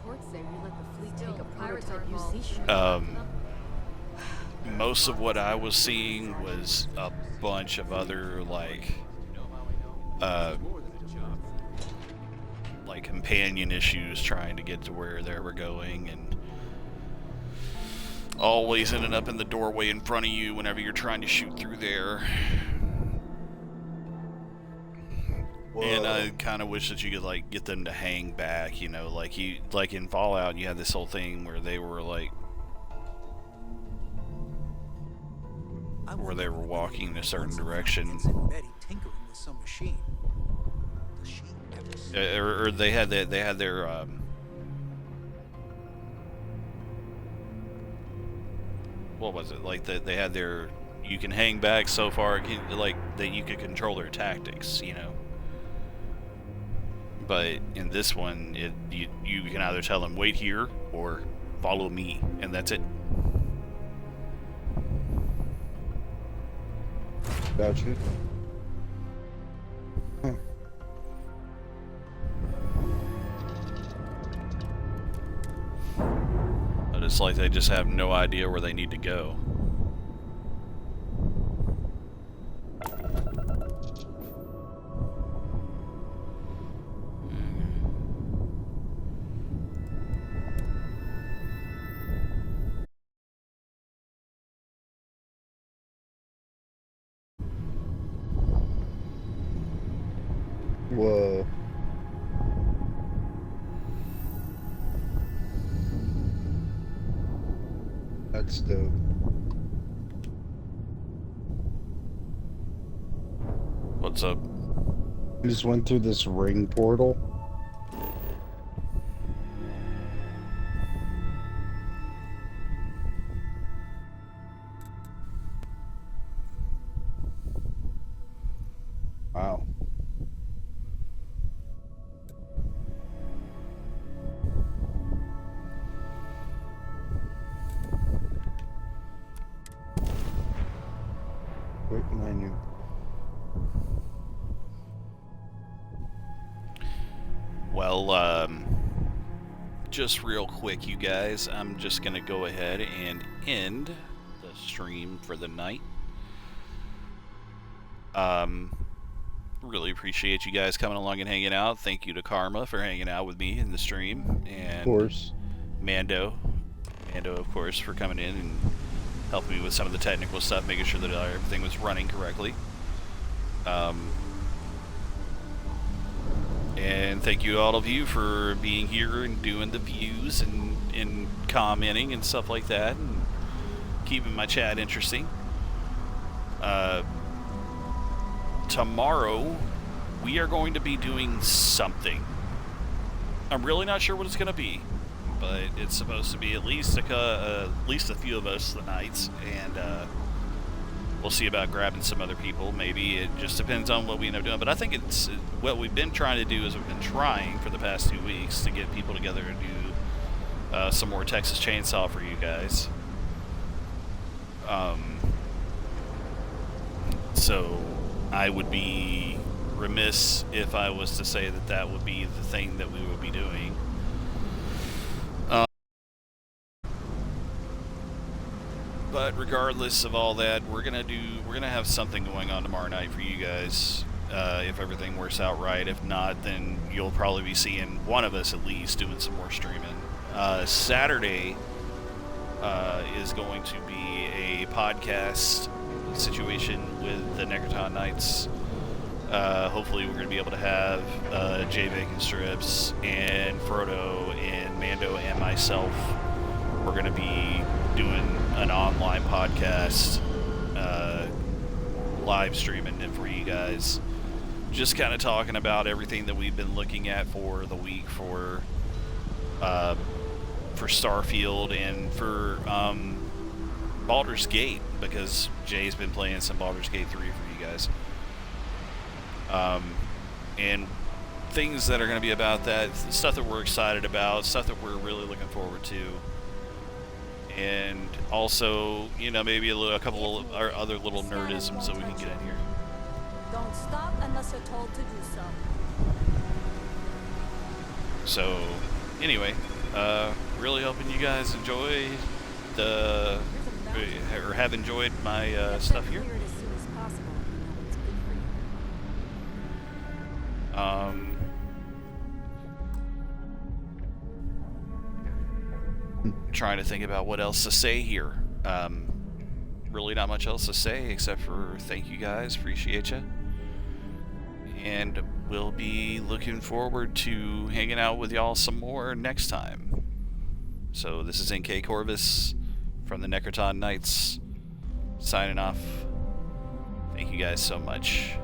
Reports say we let the fleet take a prototype UC ship. Most of what I was seeing was a bunch of other like companion issues trying to get to where they were going, and always ending up in the doorway in front of you whenever you're trying to shoot through there. Whoa. And I kind of wish that you could like get them to hang back, you know, like in Fallout you had this whole thing where they were like walking in a certain direction, or they had their what was it, like that they had their, you can hang back so far, like that you could control their tactics, you know. But in this one, you can either tell them wait here or follow me, and that's it. Gotcha. Huh. But it's like they just have no idea where they need to go. Whoa. That's dope. What's up? We just went through this ring portal. Wow. Quick menu. Well, just real quick, you guys, I'm just going to go ahead and end the stream for the night. Really appreciate you guys coming along and hanging out. Thank you to Karma for hanging out with me in the stream. And of course. Mando, of course, for coming in and helping me with some of the technical stuff, making sure that everything was running correctly. And thank you all of you for being here and doing the views and commenting and stuff like that and keeping my chat interesting. Tomorrow we are going to be doing something. I'm really not sure what it's going to be, but it's supposed to be at least a few of us the nights, and we'll see about grabbing some other people. Maybe it just depends on what we end up doing. But I think it's what we've been trying to do is we've been trying for the past 2 weeks to get people together to do some more Texas Chainsaw for you guys. So I would be remiss if I was to say that that would be the thing that we would be doing. But regardless of all that, we're gonna have something going on tomorrow night for you guys. If everything works out right. If not, then you'll probably be seeing one of us at least doing some more streaming. Saturday is going to be a podcast situation with the Necroton Knights. Hopefully we're going to be able to have Jay Bacon Strips and Frodo and Mando and myself. We're going to be doing an online podcast, live streaming it for you guys. Just kind of talking about everything that we've been looking at for the week for Starfield and for Baldur's Gate, because Jay's been playing some Baldur's Gate 3 for you guys. And things that are going to be about that, stuff that we're excited about, stuff that we're really looking forward to. And also, you know, maybe a couple of our other little nerdisms that we can get in here. Don't stop unless you're told to do so. So, anyway, really hoping you guys enjoy or have enjoyed my stuff here. Trying to think about what else to say here. Really not much else to say except for thank you guys, appreciate you. And we'll be looking forward to hanging out with y'all some more next time. So this is NK Corvus from the Necroton Knights, signing off. Thank you guys so much.